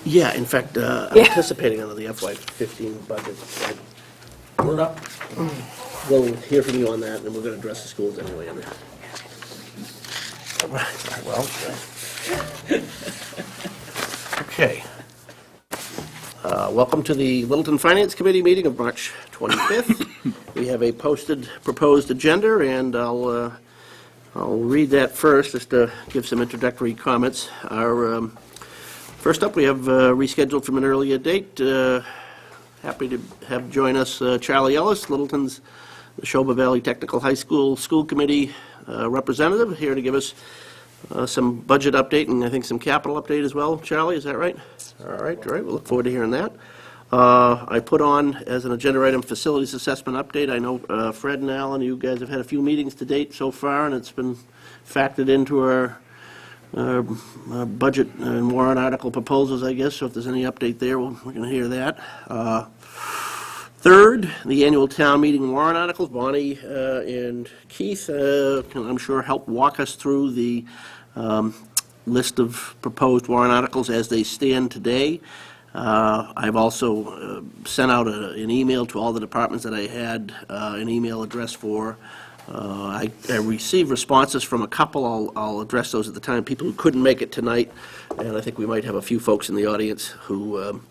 Yeah, in fact, I'm anticipating under the FY15 budget. We'll hear from you on that, and we're going to address the schools anyway. Well, okay. Welcome to the Littleton Finance Committee meeting of March 25th. We have a posted proposed agenda, and I'll read that first just to give some introductory comments. Our first up, we have rescheduled from an earlier date. Happy to have join us Charlie Ellis, Littleton's Neshoba Valley Technical High School School Committee representative, here to give us some budget update and I think some capital update as well. Charlie, is that right? All right, we'll look forward to hearing that. I put on as an agenda item facilities assessment update. I know Fred and Alan, you guys have had a few meetings to date so far, and it's been factored into our budget and warrant article proposals, I guess. So if there's any update there, we're going to hear that. Third, the annual town meeting warrant articles. Bonnie and Keith can, I'm sure, help walk us through the list of proposed warrant articles as they stand today. I've also sent out an email to all the departments that I had an email address for. I received responses from a couple. I'll address those at the time. People who couldn't make it tonight, and I think we might have a few folks in the audience who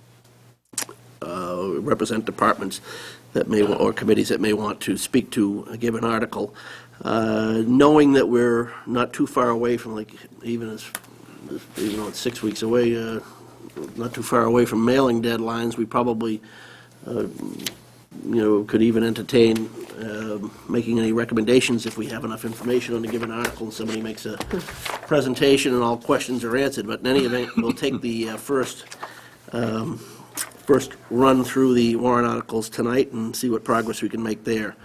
represent departments that may or committees that may want to speak to a given article. Knowing that we're not too far away from, like, even though it's 6 weeks away, not too far away from mailing deadlines, we probably could even entertain making any recommendations if we have enough information on a given article and somebody makes a presentation and all questions are answered. But in any event, we'll take the first run through the warrant articles tonight and see what progress we can make there.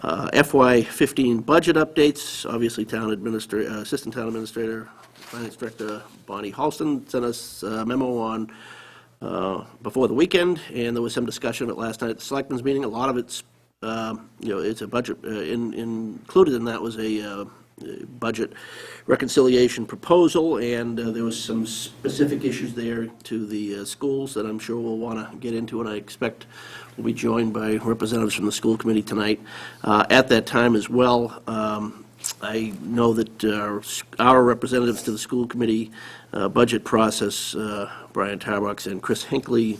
FY15 budget updates. Obviously, Assistant Town Administrator, Finance Director Bonnie Halston sent us a memo on before the weekend, and there was some discussion of it last night at the Selectmen's meeting. A lot of it's, it's a budget. Included in that was a budget reconciliation proposal, and there was some specific issues there to the schools that I'm sure we'll want to get into, and I expect we'll be joined by representatives from the school committee tonight. At that time as well, I know that our representatives to the school committee budget process, Brian Tarbox and Chris Hinckley,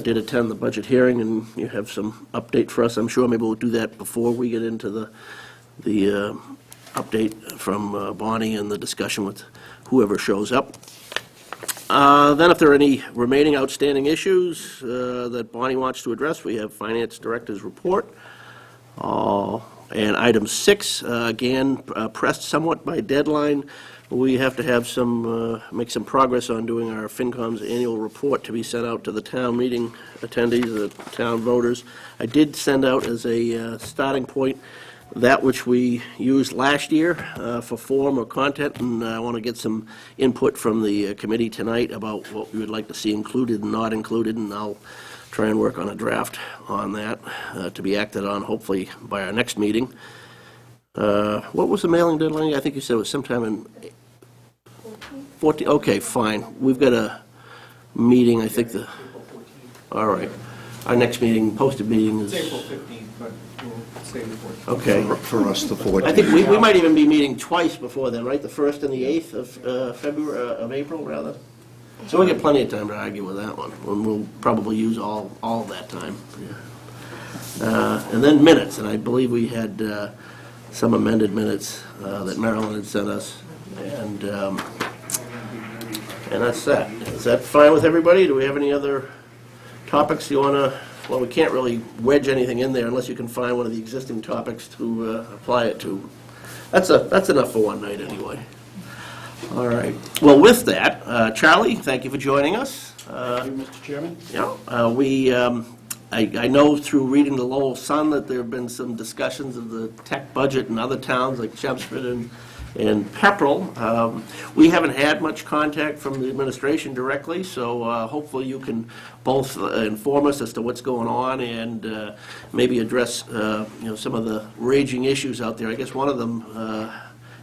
did attend the budget hearing, and you have some update for us. I'm sure maybe we'll do that before we get into the update from Bonnie and the discussion with whoever shows up. Then if there are any remaining outstanding issues that Bonnie wants to address, we have Finance Director's report. And item 6, again, pressed somewhat by deadline. We have to have make some progress on doing our FinCom's annual report to be sent out to the town meeting attendees, the town voters. I did send out as a starting point that which we used last year for form or content, and I want to get some input from the committee tonight about what we would like to see included and not included, and I'll try and work on a draft on that to be acted on hopefully by our next meeting. What was the mailing deadline? I think you said it was sometime in 14. Okay, fine. We've got a meeting, I think all right. Our next meeting, posted meeting is April 15th, but we'll say the 14th. Okay. For us, the 14th. I think we might even be meeting twice before then, right? The 1st and the 8th of February, of April, rather. So we'll get plenty of time to argue with that one, and we'll probably use all of that time. And then minutes, and I believe we had some amended minutes that Marilyn had sent us, and that's that. Is that fine with everybody? Do we have any other topics you want to? Well, we can't really wedge anything in there unless you can find one of the existing topics to apply it to. That's enough for one night anyway. All right. Well, with that, Charlie, thank you for joining us. Thank you, Mr. Chairman. Yeah, I know through reading the Lowell Sun that there have been some discussions of the tech budget in other towns like Chelmsford and Pepperell. We haven't had much contact from the administration directly, so hopefully you can both inform us as to what's going on and maybe address some of the raging issues out there. I guess one of them,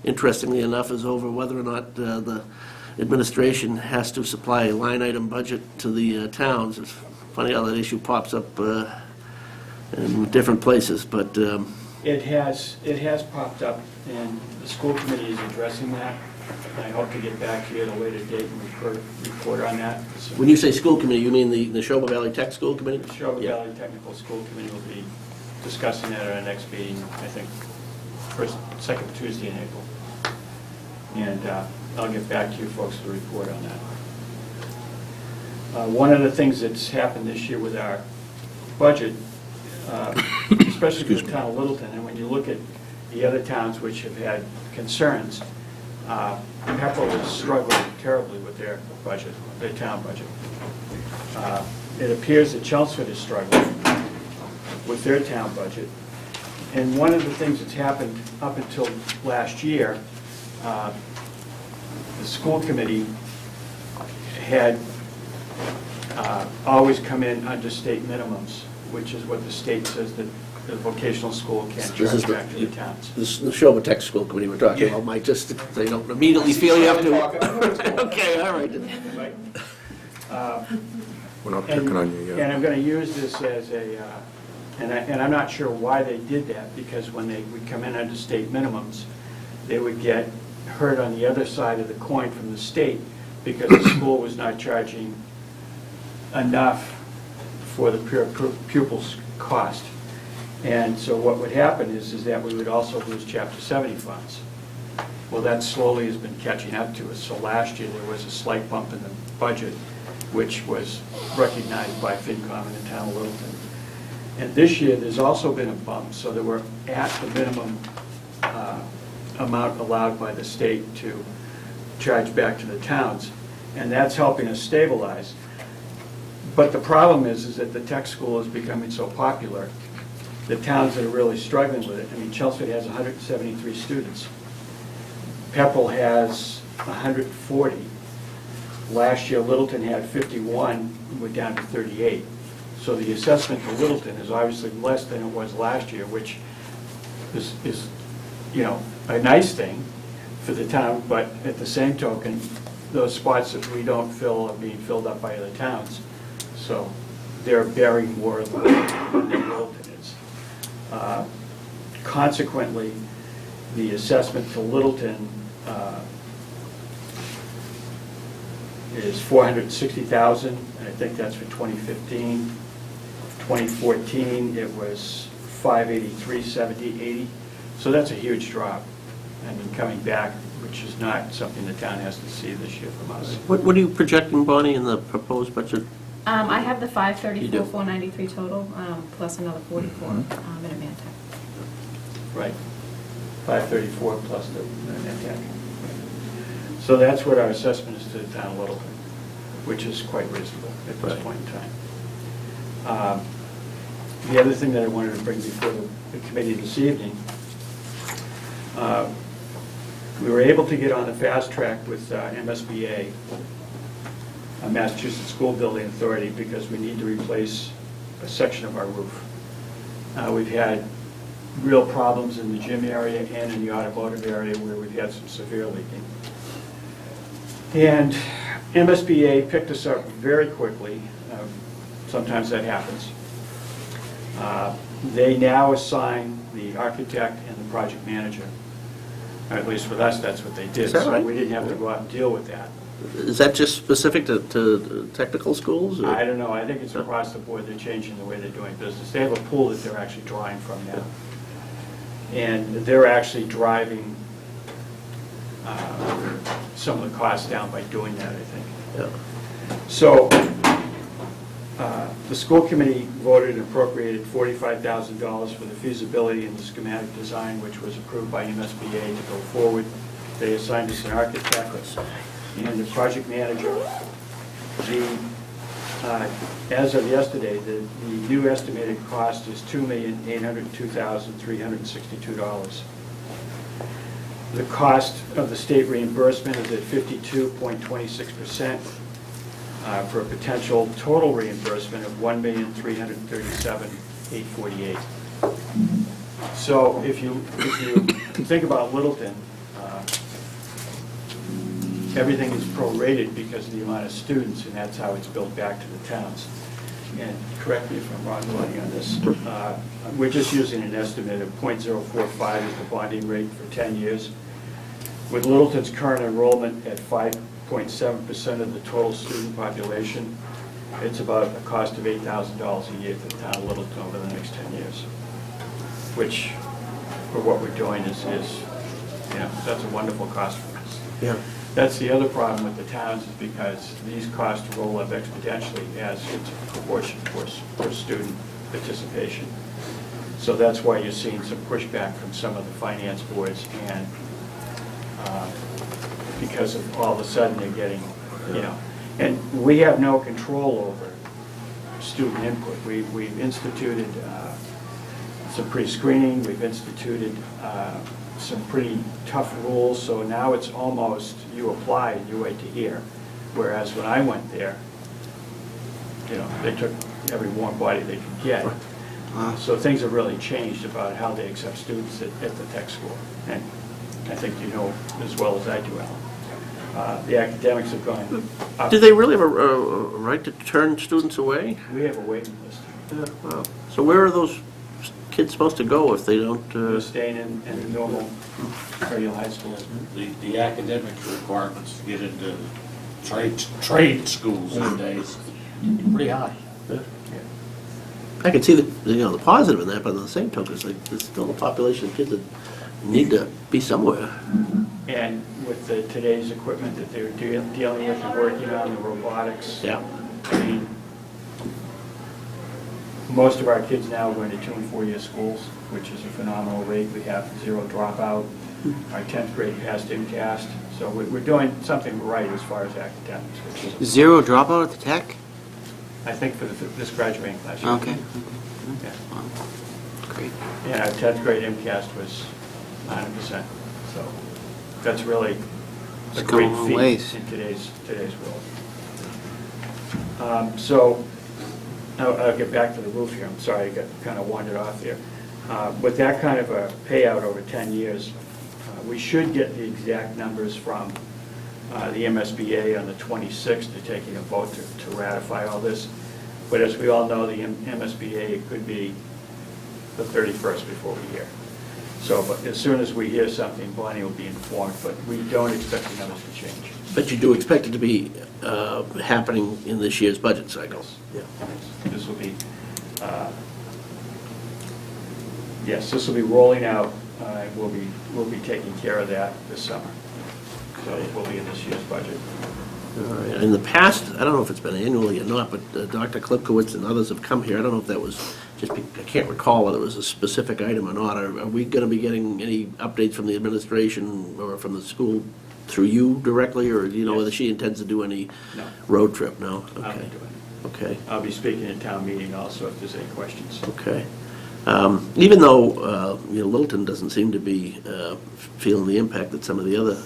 interestingly enough, is over whether or not the administration has to supply a line item budget to the towns. It's funny how that issue pops up in different places, but It has popped up, and the school committee is addressing that. And I hope to get back to you at a later date and report on that. when you say school committee, you mean the Neshoba Valley Tech School Committee? The Sherwood Yeah. Valley Technical School Committee will be discussing that at our next meeting, I think, second Tuesday in April. And I'll get back to you folks to report on that. One of the things that's happened this year with our budget, especially for the town of Littleton, and when you look at the other towns which have had concerns, Pepperell is struggling terribly with their budget, their town budget. It appears that Chelmsford is struggling with their town budget. And one of the things that's happened up until last year, the school committee had always come in under state minimums, which is what the state says that the vocational school can't This is charge back to the towns. This is the Neshoba Tech School Committee we're talking about, Mike, just so you don't immediately feel you have to. Okay, all right. Right? We're not And picking on you and yet. I'm going to use this as a, and I'm not sure why they did that, because when they would come in under state minimums, they would get hurt on the other side of the coin from the state, because the school was not charging enough for the pupil's cost. And so what would happen is that we would also lose Chapter 70 funds. Well, that slowly has been catching up to us. So last year, there was a slight bump in the budget, which was recognized by FinCom in the town of Littleton. And this year, there's also been a bump, so that we're at the minimum amount allowed by the state to charge back to the towns, and that's helping us stabilize. But the problem is that the tech school is becoming so popular, the towns that are really struggling with it, I mean, Chelmsford has 173 students. Pepperell has 140. Last year, Littleton had 51, we're down to 38. So the assessment to Littleton is obviously less than it was last year, which is you know, a nice thing for the town, but at the same token, those spots that we don't fill are being filled up by other towns. So they're bearing more of the weight than Littleton is. Consequently, the assessment to Littleton is $460,000, and I think that's for 2015. 2014, it was $583,70, so that's a huge drop. I mean, coming back, which is not something the town has to see this year from us. What are you projecting, Bonnie, in the proposed budget? I have the You 534, do. 493 total, plus another 44 in Advantech. Right. 534 plus the net tech. So that's what our assessment is to the town of Littleton, which is quite reasonable at this Right. point in time. The other thing that I wanted to bring before the committee this evening, we were able to get on the fast track with MSBA, Massachusetts School Building Authority, because we need to replace a section of our roof. We've had real problems in the gym area and in the automotive area where we've had some severe leaking. And MSBA picked us up very quickly. Sometimes that happens. They now assign the architect and the project manager. Or at least with us, that's what they did. Is that right? So we didn't have to go out and deal with that. Is that just specific to technical schools? or- I don't know, I think it's across the board, they're changing the way they're doing business. They have a pool that they're actually drawing from now. And they're actually driving some of the costs down by doing that, I think. Yeah. So, the school committee voted and appropriated $45,000 for the feasibility and the schematic design, which was approved by MSBA to go forward. They assigned us an architect and the project manager. As of yesterday, the new estimated cost is $2,802,362. The cost of the state reimbursement is at 52.26%. For a potential total reimbursement of $1,337,848. So if you think about Littleton, everything is prorated because of the amount of students, and that's how it's billed back to the towns. And correct me if I'm wrong, Bonnie, on this. We're just using an estimate of .045 as the bonding rate for 10 years. With Littleton's current enrollment at 5.7% of the total student population, it's about a cost of $8,000 a year to the town of Littleton over the next 10 years, which, for what we're doing, is that's a wonderful cost for us. Yeah. That's the other problem with the towns, is because these costs roll up exponentially as it's a proportion for student participation. So that's why you're seeing some pushback from some of the finance boards, and because of all of a sudden they're getting, and we have no control over student input. We've instituted some pre-screening, we've instituted some pretty tough rules, so now it's almost you apply and you wait to hear. Whereas when I went there, they took every warm body they could get. So things have really changed about how they accept students at the tech school. And I think you know as well as I do, Alan. The academics have gone up. Do they really have a right to turn students away? We have a waiting list. Wow. So where are those kids supposed to go if they don't? They're staying in the normal regular high school. The academic requirements to get into trade schools these days, pretty high. I can see the positive in that, but on the same token, it's like there's still a population of kids that need to be somewhere. And with today's equipment that they're dealing with and working on, the robotics. Yeah. I mean, most of our kids now are going to 2- and 4-year schools, which is a phenomenal rate. We have 0 dropout. Our 10th grade passed MCAST. So we're doing something right as far as academics, which is, 0 dropout at the tech? I think, for this graduating class. year. Okay. Yeah. Wow. Great. And our 10th grade MCAST was 100%. So that's really It's a come a great long feat ways. in today's world. So I'll get back to the roof here. I'm sorry, I got kind of wandered off there. With that kind of a payout over 10 years, we should get the exact numbers from the MSBA on the 26th. They're taking a vote to ratify all this. But as we all know, the MSBA could be the 31st before we hear. So, but as soon as we hear something, Bonnie will be informed, but we don't expect the numbers to change. But you do expect it to be happening in this year's budget cycle? Yeah. This will be, yes, this will be rolling out. We'll be taking care of that this summer. So it will be in this year's budget. All right. In the past, I don't know if it's been annually or not, but Dr. Klipkowitz and others have come here. I don't know if that was just, I can't recall whether it was a specific item or not. Are we going to be getting any updates from the administration or from the school through you directly, or do you know Yes. whether she intends to do any No. road trip? No? I'll Okay. be doing it. Okay. I'll be speaking at town meeting also if there's any questions. Okay. Even though, Littleton doesn't seem to be feeling the impact that some of the other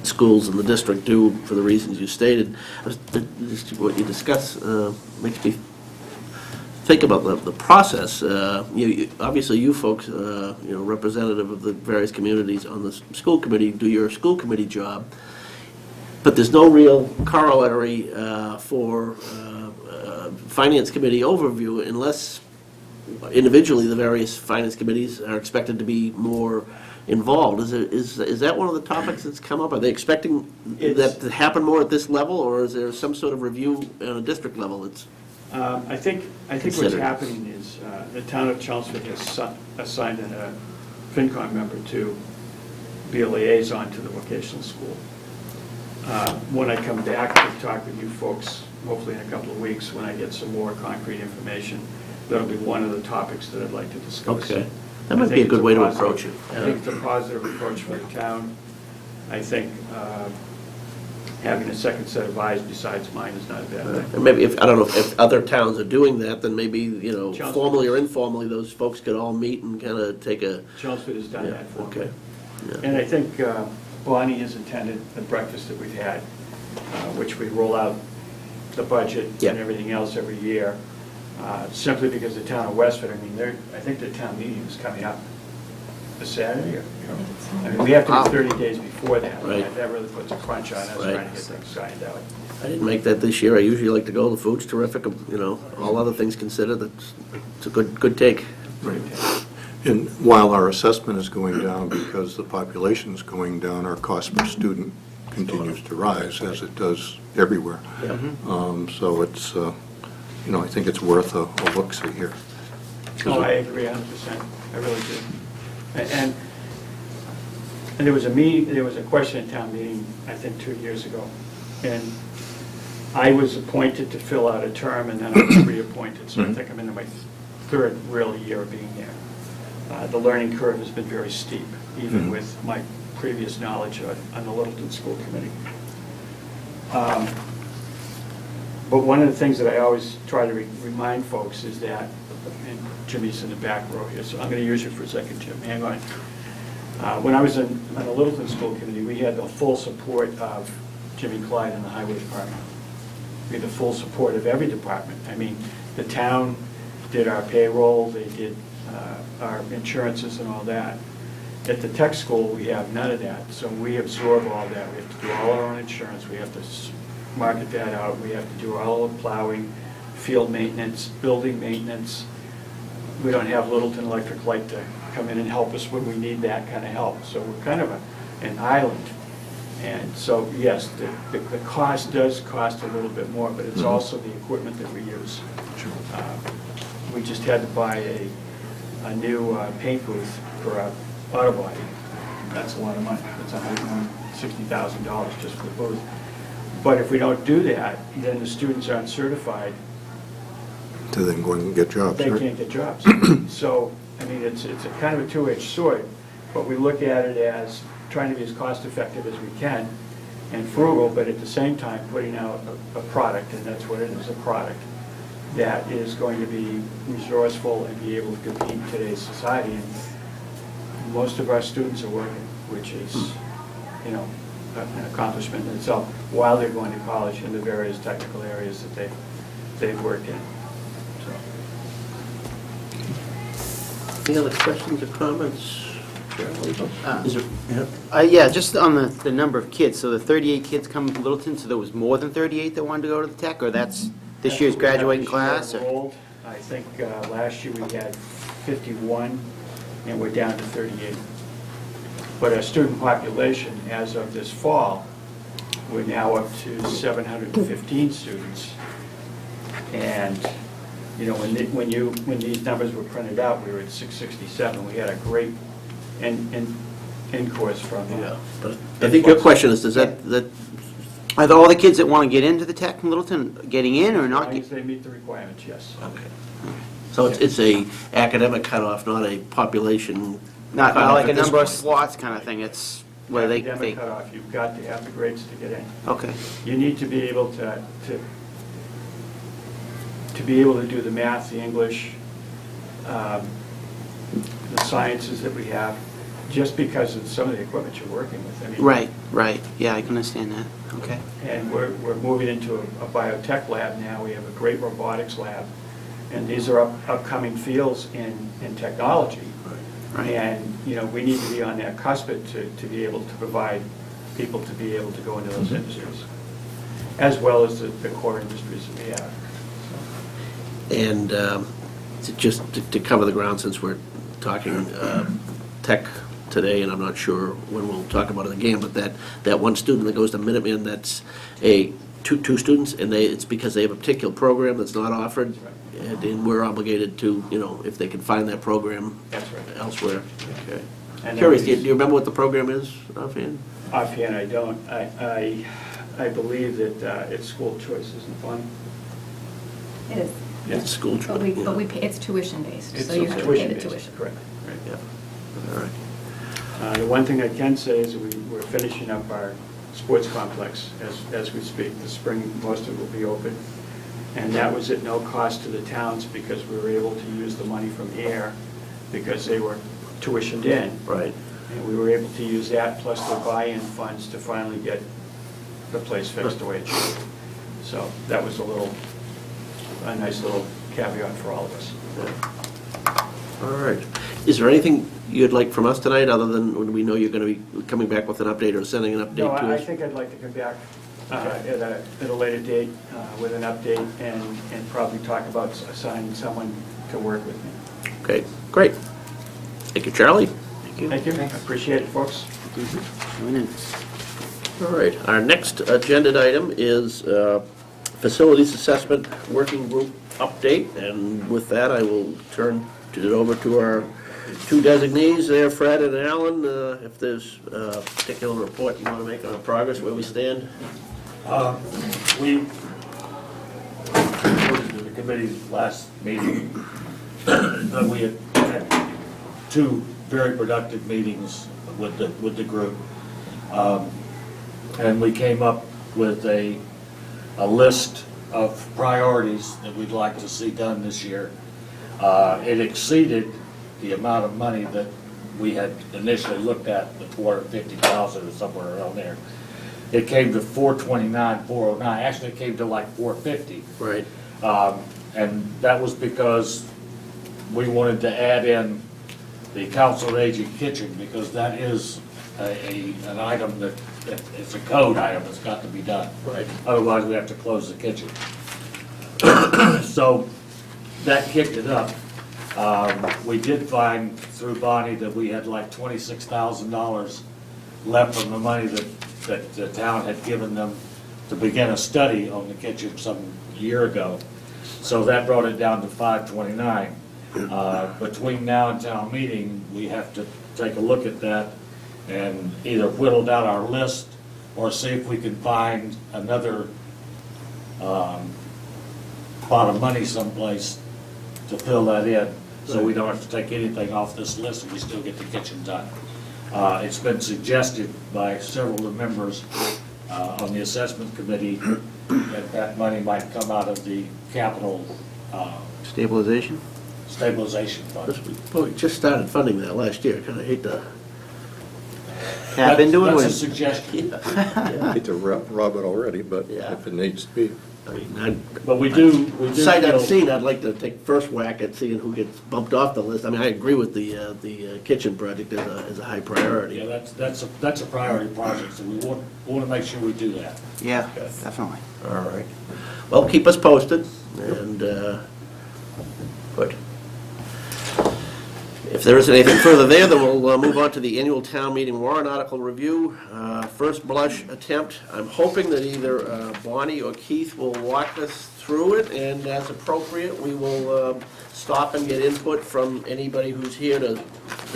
schools in the district do for the reasons you stated, just what you discuss makes me think about the process. Obviously, you folks, representative of the various communities on the school committee, do your school committee job, but there's no real corollary for finance committee overview unless individually the various finance committees are expected to be more involved. Is that one of the topics that's come up? Are they expecting that to happen more at this level, or is there some sort of review on a district level? I think what's Considered. happening is the town of Chelmsford has assigned a FinCom member to be a liaison to the vocational school. When I come back to talk with you folks, hopefully in a couple of weeks, when I get some more concrete information, that'll be one of the topics that I'd like to discuss. Okay. That might be a good way to approach it. I think it's a positive approach for the town. I think having a second set of eyes besides mine is not a bad thing. And maybe I don't know if other towns are doing that, then maybe, Chelmsford. formally or informally, those folks could all meet and kind of take a, Chelmsford has done yeah, that for me. okay. Yeah. And I think Bonnie has attended the breakfast that we've had, which we roll out the budget Yeah. and everything else every year, simply because the town of Westford, I think the town meeting is coming up a Saturday, I mean, we have to Wow. be 30 days before that. Right. That really puts a crunch on us Right. trying to get things signed out. I didn't make that this year. I usually like to go. The food's terrific, you know, all other things considered, it's a good take. And while our assessment is going down because the population is going down, our cost per student continues to rise, as it does everywhere. Yeah. So it's, you know, I think it's worth a look-see here. Oh, I agree 100%, I really do. And there was a meeting, there was a question at town meeting, I think 2 years ago, and I was appointed to fill out a term, and then I was reappointed, so I think I'm into my third real year of being there. The learning curve has been very steep, even with my previous knowledge on the Littleton School Committee. But one of the things that I always try to remind folks is that, and Jimmy's in the back row here, so I'm going to use you for a second, Jim, hang on. When I was on the Littleton School Committee, we had the full support of Jimmy Clyde in the Highway Department. We had the full support of every department. I mean, the town did our payroll, they did our insurances and all that. At the tech school, we have none of that, so we absorb all that. We have to do all our own insurance, we have to market that out, we have to do all the plowing, field maintenance, building maintenance. We don't have Littleton Electric Light to come in and help us when we need that kind of help. So we're kind of an island. And so, yes, the cost does cost a little bit more, but it's also the equipment that we use. We just had to buy a new paint booth for our auto body. That's a lot of money. It's $160,000 just for the booth. But if we don't do that, then the students aren't certified. To then go and get jobs, They right? can't get jobs. So, I mean, it's a kind of a two-edged sword, but we look at it as trying to be as cost-effective as we can and frugal, but at the same time putting out a product, and that's what it is, a product, that is going to be resourceful and be able to compete in today's society. And most of our students are working, which is, you know, an accomplishment in itself, while they're going to college in the various technical areas that they've worked in. So. Any other questions or comments? Is there, yeah? Yeah, just on the number of kids, so the 38 kids coming from Littleton, so there was more than 38 that wanted to go to the tech, or that's this year's graduating class? This year or- enrolled. I think last year we had 51, and we're down to 38. But our student population, as of this fall, we're now up to 715 students. And, you know, when these numbers were printed out, we were at 667. We had a great in-course from. Yeah, but I think your question is, does that, Are all the kids that want to get into the tech in Littleton getting in or As not? long as they meet the requirements, yes. okay. So it's a academic cutoff, not a population. Not cutoff like a at this number of point. slots kind of thing, it's where they, Academic cutoff, you've got to have the grades to get in. okay, You need to be able to be able to do the math, the English, the sciences that we have, just because of some of the equipment you're working with. I mean, right, yeah, I can understand that, okay. And we're moving into a biotech lab now. We have a great robotics lab, and these are upcoming fields in technology. Right. And, you know, we need to be on that cusp to be able to provide people to be able to go into those industries, as well as the core industries that we have. And to cover the ground, since we're talking tech today, and I'm not sure when we'll talk about it again, but that one student that goes to Minuteman, that's two students, and it's because they have a particular program that's not offered, and we're obligated to, you know, if they can find that program That's right. elsewhere. Okay. And Curious, do then you remember what the program is offhand? Offhand, I don't. I believe that it's school choice, isn't it, Bonnie? It is. It's school But choice. we pay, it's tuition-based, It's so you have to pay the tuition-based, tuition. correct. Right. Yeah, all right. The one thing I can say is we're finishing up our sports complex as we speak. The spring, most of it will be open. And that was at no cost to the towns because we were able to use the money from AIR because they were tuitioned in. Right. And we were able to use that plus the buy-in funds to finally get the place fixed the way it should. So that was a nice little caveat for all of us. All right. Is there anything you'd like from us tonight, other than when we know you're going to be coming back with an update or sending an update No, to I us? think I'd like to come back at a later date with an update and probably talk about assigning someone to work with me. Okay, great. Thank you, Charlie. Thank you, I appreciate it, folks. Coming in. All right, our next agenda item is Facilities Assessment Working Group update, and with that, I will turn it over to our two designees there, Fred and Alan, if there's a particular report you want to make on progress, where we stand. We reported to the committee last meeting that we had two very productive meetings with the group. And we came up with a list of priorities that we'd like to see done this year. It exceeded the amount of money that we had initially looked at, the $450,000 or somewhere around there. It came to $429,409. Actually, it came to like $450. Right. And that was because we wanted to add in the Council on Aging kitchen, because that is an item that it's a code item that's got to be done. Right. Otherwise, we have to close the kitchen. So that kicked it up. We did find through Bonnie that we had like $26,000 left from the money that the town had given them to begin a study on the kitchen some year ago. So that brought it down to $529. Between now and town meeting, we have to take a look at that and either whittle down our list or see if we can find another pot of money someplace to fill that in, so we don't have to take anything off this list and we still get the kitchen done. It's been suggested by several of the members on the assessment committee that that money might come out of the capital Stabilization? stabilization fund. Well, we just started funding that last year, kind of hate to. Tap into it? That's a with- suggestion. Hate to rob it already, but Yeah. if it needs to be. I mean, But we do sight feel- unseen, I'd like to take first whack at seeing who gets bumped off the list. I mean, I agree with the kitchen project as a high priority. Yeah, that's a priority project, so we want to make sure we do that. Yeah, definitely. All right. Well, keep us posted, and, good. If there isn't anything further there, then we'll move on to the annual town meeting warrant article review. First blush attempt, I'm hoping that either Bonnie or Keith will walk us through it, and as appropriate, we will stop and get input from anybody who's here to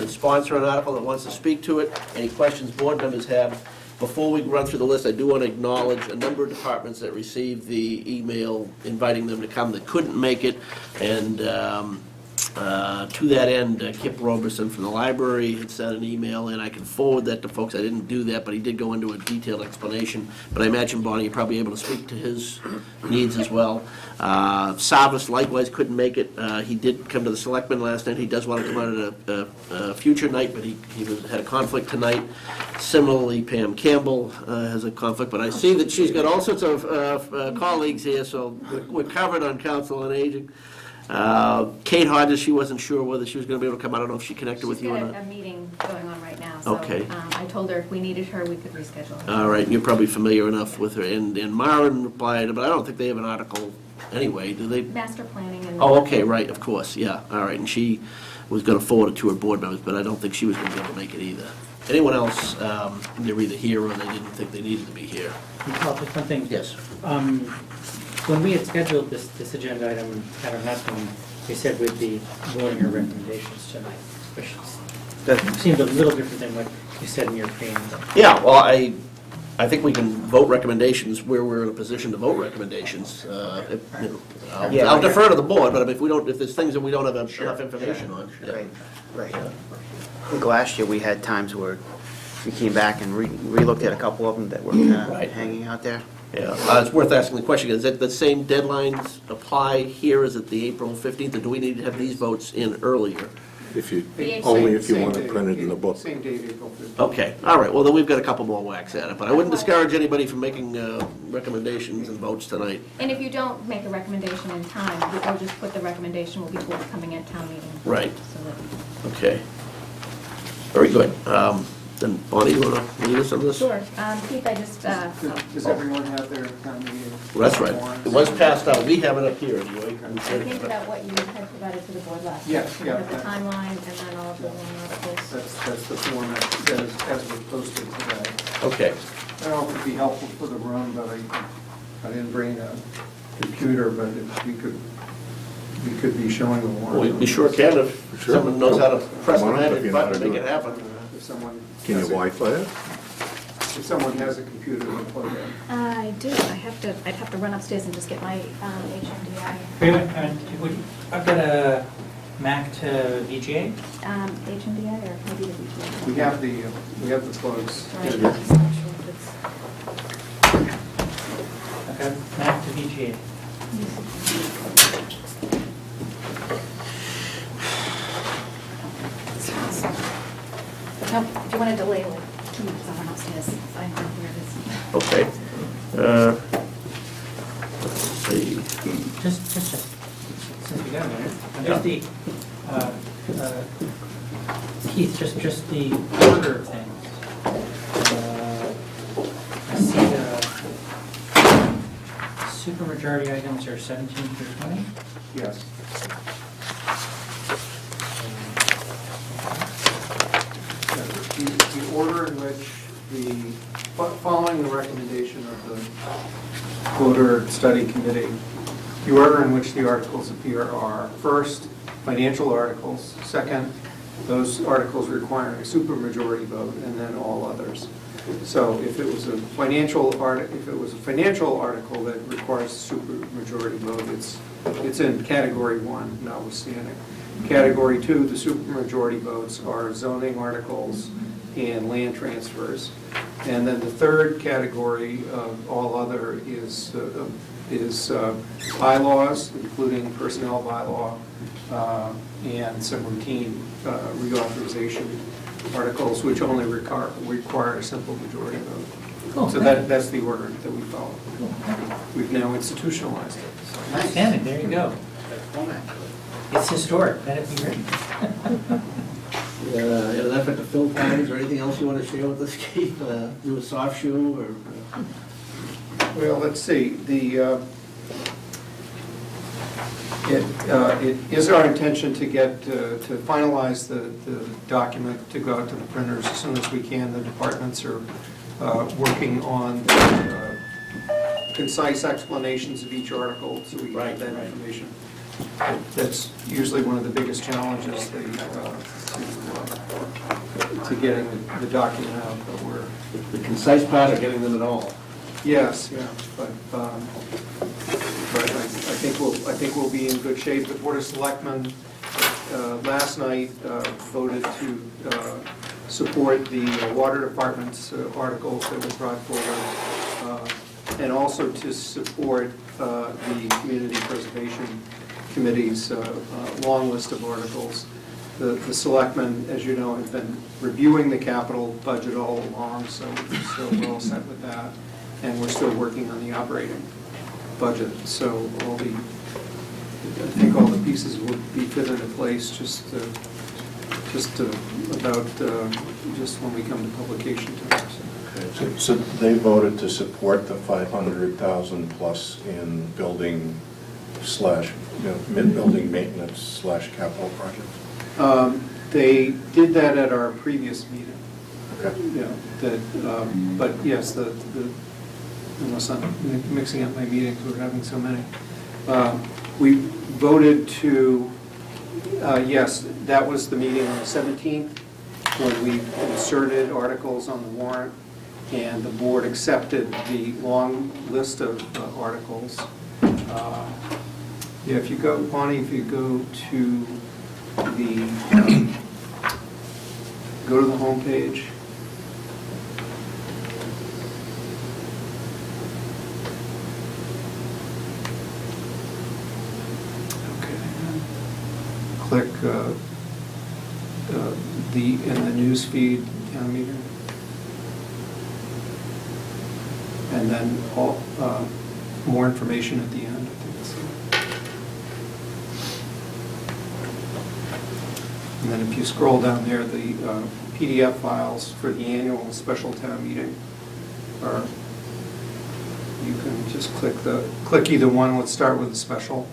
sponsor an article that wants to speak to it, any questions board members have. Before we run through the list, I do want to acknowledge a number of departments that received the email inviting them to come that couldn't make it, and to that end, Kip Roberson from the library had sent an email, and I can forward that to folks. I didn't do that, but he did go into a detailed explanation. But I imagine, Bonnie, you're probably able to speak to his needs as well. Savas likewise couldn't make it. He did come to the selectmen last night. He does want to come out at a future night, but he had a conflict tonight. Similarly, Pam Campbell has a conflict, but I see that she's got all sorts of colleagues here, so we're covered on Council on Aging. Kate Hodges, she wasn't sure whether she was going to be able to come. I don't know if she connected with you or She's not. got a meeting going on right now, so Okay. I told her if we needed her, we could reschedule her. All right, you're probably familiar enough with her. And Maren replied, but I don't think they have an article anyway, do they? Master planning and. Oh, okay, right, of course, yeah, all right. And she was going to forward it to her board members, but I don't think she was going to be able to make it either. Anyone else, they're either here or they didn't think they needed to be here. Paul, just one thing. Yes. When we had scheduled this agenda item at our last one, we said we'd be voting our recommendations tonight, which seemed a little different than what you said in your preamble. Yeah, well, I think we can vote recommendations where we're in a position to vote recommendations. I'll defer to the board, but if we don't, if there's things that we don't have enough information on. yeah. Right. I think last year we had times where we came back and re-looked at a couple of them that were kind Right. of hanging out there. Yeah, it's worth asking the question, is it the same deadlines apply here? Is it the April 15th, or do we need to have these votes in earlier? If you, The only if you Same want it date, printed in the book. Same date, April 15th. Okay, all right, well, then we've got a couple more whacks at it, but I wouldn't discourage anybody from making recommendations and votes tonight. And if you don't make a recommendation in time, we'll just put the recommendation will be forthcoming at town meeting. Right. So that, Okay. Very good. Then Bonnie, you want to lead us on this? sure. Keith, I just, Does everyone have their town meeting? Well, that's right. warrants? It was passed out. We have it up here anyway. I printed out what you had provided to the board last time. Yeah, yeah. With the timeline and then all of the warrant articles. That's the format as was posted today. Okay. I don't know if it'd be helpful for the room, but I didn't bring a computer, but if we could be showing the warrant. We sure can if Sure. someone knows how to press the Come on up if magic you know how button to to make do it it. happen. If someone Can you has a- Wi-Fi it? If someone has a computer to plug in. I do, I'd have to run upstairs and just get my HMDI. Wait a minute, I've got a Mac to VGA. HMDI or maybe the VGA? We have the plugs. Right. in. I'm not sure if it's- I've got Mac to VGA. No, if you want to delay like 2 minutes, I'll run upstairs. Find out where it is. Okay. Let's see. Just, since we got a minute, just the, Keith, just the order of things. I see the supermajority items are 17 through 20. Yes. The order in which following the recommendation of the voter study committee, the order in which the articles appear are, first, financial articles, second, those articles requiring a supermajority vote, and then all others. So if it was a financial article that requires a supermajority vote, it's in category 1, notwithstanding. Category 2, the supermajority votes are zoning articles and land transfers. And then the third category of all other is bylaws, including personnel bylaw, and some routine reauthorization articles, which only require a simple majority vote. Cool. So that's the order that we follow. We've now institutionalized it. Outstanding, there you go. It's historic, let it be written. In an effort to fill time, is there anything else you want to share with us, Keith? Do a soft shoe or? Well, let's see, it is our intention to get, to finalize the document to go out to the printers as soon as we can. The departments are working on concise explanations of each article, so we can have that information. That's usually one of the biggest challenges to getting the document out, but we're... The concise part of getting them at all. Yes, yeah, but I think we'll be in good shape. The Board of Selectmen last night voted to support the Water Department's articles that were brought forward, and also to support the Community Preservation Committee's long list of articles. The selectmen, as you know, have been reviewing the capital budget all along, so we're all set with that. And we're still working on the operating budget, so I think all the pieces will be fit into place just when we come to publication time. So they voted to support the 500,000 plus in building slash, mid-building maintenance / capital projects? They did that at our previous meeting. Okay. Yeah, but yes, unless I'm mixing up my meetings, we're having so many. We voted to, yes, that was the meeting on the 17th, when we inserted articles on the warrant, and the board accepted the long list of articles. Yeah, if you go, Bonnie, if you go to the homepage. Okay. Click in the news feed town meeting. And then more information at the end, I think it's. And then if you scroll down there, the PDF files for the annual and special town meeting are, you can just click either one. Let's start with the special,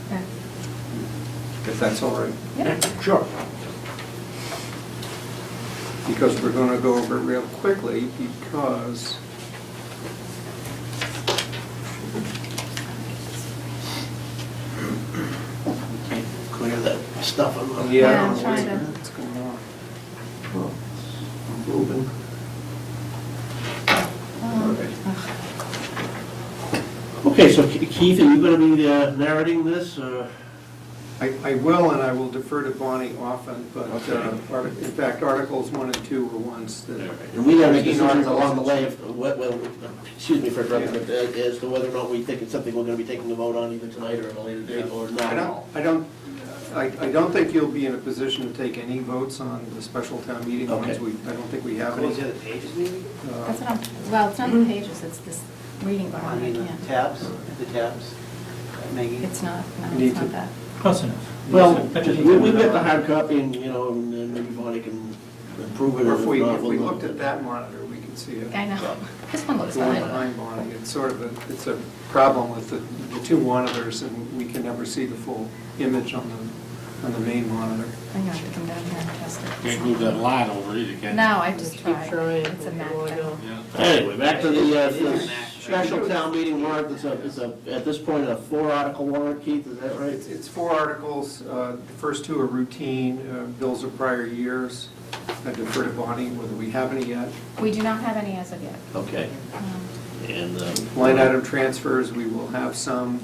Okay. if that's all right. Yeah. Sure. Because we're going to go over it real quickly, because Clear that stuff on the. Yeah, I'm trying to- What's going on? Well, moving. Okay, so Keith, are you going to be narrating this, or? I will, and I will defer to Bonnie often, but in fact, Articles 1 and 2 were ones that. And we gotta make 13 decisions articles. along the way, excuse me for interrupting, but as to whether or not we think it's something we're gonna be taking a vote on either tonight or at a later date, or not at all. I don't think you'll be in a position to take any votes on the special town meeting ones. Okay. I don't think we have any. the pages maybe? That's what I'm, well, it's not the pages, it's this reading bar. I can't. tabs, Maggie? It's not, no, You need it's not to- that. Close enough. Well, That just- we've got the hard copy, and, and then maybe Bonnie can improve it, Or or if we not, we'll looked at that monitor, we could see it. I know. This one looks The one fine. behind Bonnie, it's sort of it's a problem with the two monitors, and we can never see the full image on the main monitor. I'm gonna have to come down here and test it. Can't move that line over either, can you? No, I just tried. trying. It's a Mac thing. Yeah. Anyway, back to the special town meeting warrant, it's at this point, a 4-article warrant, Keith, is that right? It's 4 articles. The first 2 are routine, bills of prior years. I defer to Bonnie whether we have any yet. We do not have any as of yet. Okay, Um, and Line item transfers, we will have some,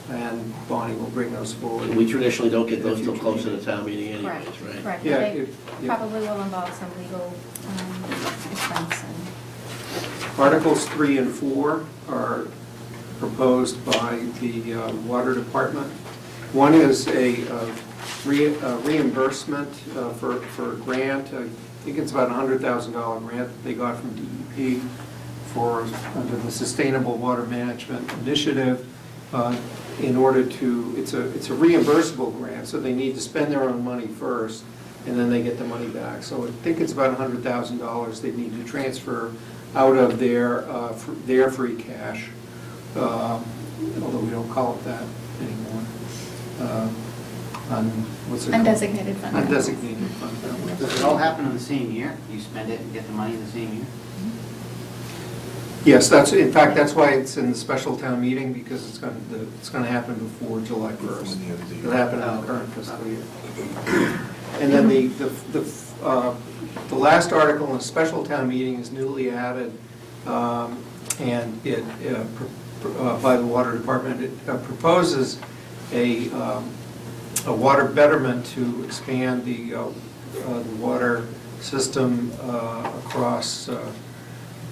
and Bonnie will bring those forward. we traditionally don't get those till close to the town meeting anyways, Correct, right? correct. Yeah, They yeah. probably will involve some legal expense and. Articles 3 and 4 are proposed by the Water Department. One is a reimbursement for a grant. I think it's about a $100,000 grant that they got from DEP under the Sustainable Water Management Initiative. In order to, it's a reimbursable grant, so they need to spend their own money first, and then they get the money back. So I think it's about $100,000 they need to transfer out of their free cash, although we don't call it that anymore. What's it called? Undesignated fund. Undesignated fund. Does it all happen in the same year? You spend it and get the money in the same year? Yes, in fact, that's why it's in the special town meeting, because it's going to happen before July 1st. It'll happen in the current fiscal year. And then the last article in the special town meeting is newly added, and it, by the Water Department, it proposes a water betterment to expand the water system across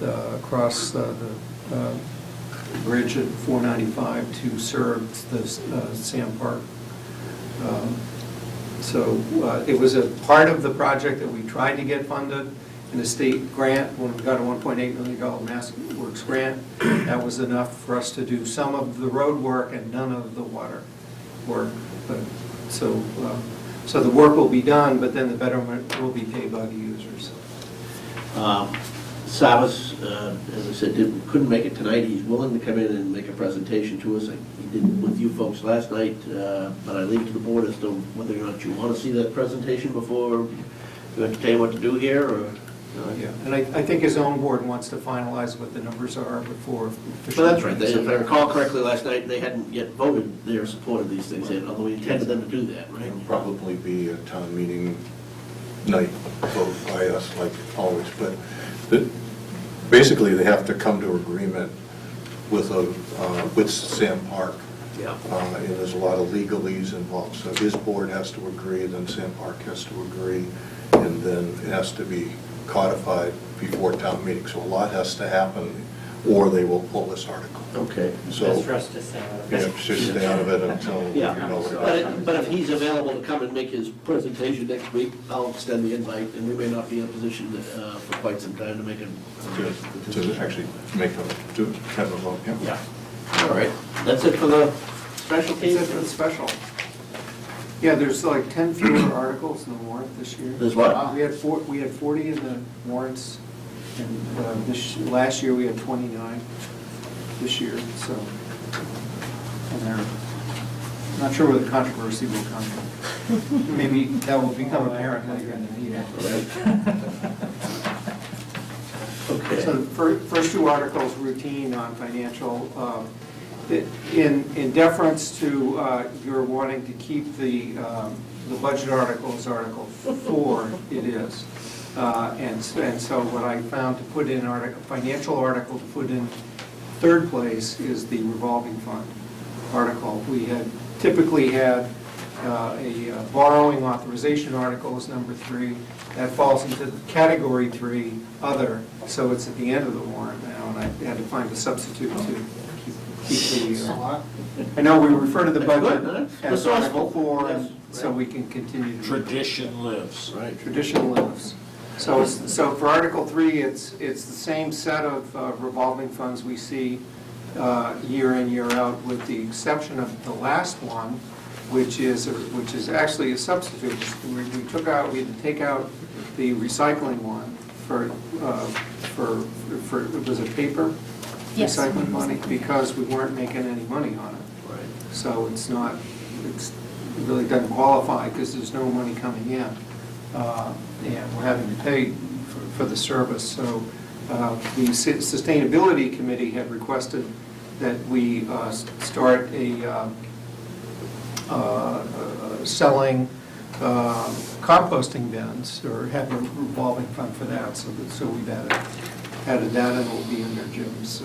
the bridge at 495 to serve the Sam Park. So it was a part of the project that we tried to get funded in a state grant when we got a $1.8 million Mass Works grant. That was enough for us to do some of the road work and none of the water work. But, so the work will be done, but then the betterment will be paid by the users. Savas, as I said, couldn't make it tonight. He's willing to come in and make a presentation to us. He did with you folks last night, but I leave it to the board as to whether or not you want to see that presentation before you entertain what to do here, or? Yeah, and I think his own board wants to finalize what the numbers are before. Well, that's right. If I recall correctly, last night, they hadn't yet voted their support of these things yet, although we intended them to do that, right? It'll probably be a town meeting night vote by us, like always, but basically, they have to come to agreement with Sam Park. Yeah. And there's a lot of legalese involved, so his board has to agree, then Sam Park has to agree, and then it has to be codified before town meeting, so a lot has to happen or they will pull this article. Okay. So, That's for us to say. yeah, just stay out of it until you Yeah, know what. but if he's available to come and make his presentation next week, I'll extend the invite, and we may not be in a position for quite some time to make a To actually make to have a vote, yeah. Yeah. All right, that's it for the special Is case? that the special? Yeah, there's like 10 fewer articles in the warrant this year. There's what? We had 40 in the warrants, and last year we had 29 this year, so. And they're, not sure where the controversy will come from. Maybe that will become apparent later in the meeting. Okay. So the first two articles, routine on financial, in deference to your wanting to keep the budget article as Article 4, it is. And so what I found to put in financial article to put in third place is the revolving fund article. We had typically had a borrowing authorization article as number 3. That falls into category 3, other, so it's at the end of the warrant now, and I had to find a substitute to keep the, I know we refer to the budget as Article 4, and so we can continue to. Tradition lives. Right. Tradition lives. So for Article 3, it's the same set of revolving funds we see year in, year out, with the exception of the last one, which is actually a substitute. We had to take out the recycling one for it was a paper Yes. recycling money, because we weren't making any money on it. Right. So it really doesn't qualify because there's no money coming in. And we're having to pay for the service. So the Sustainability Committee had requested that we start selling composting bins, or have a revolving fund for that. So we've added that, and it will be under Jim's.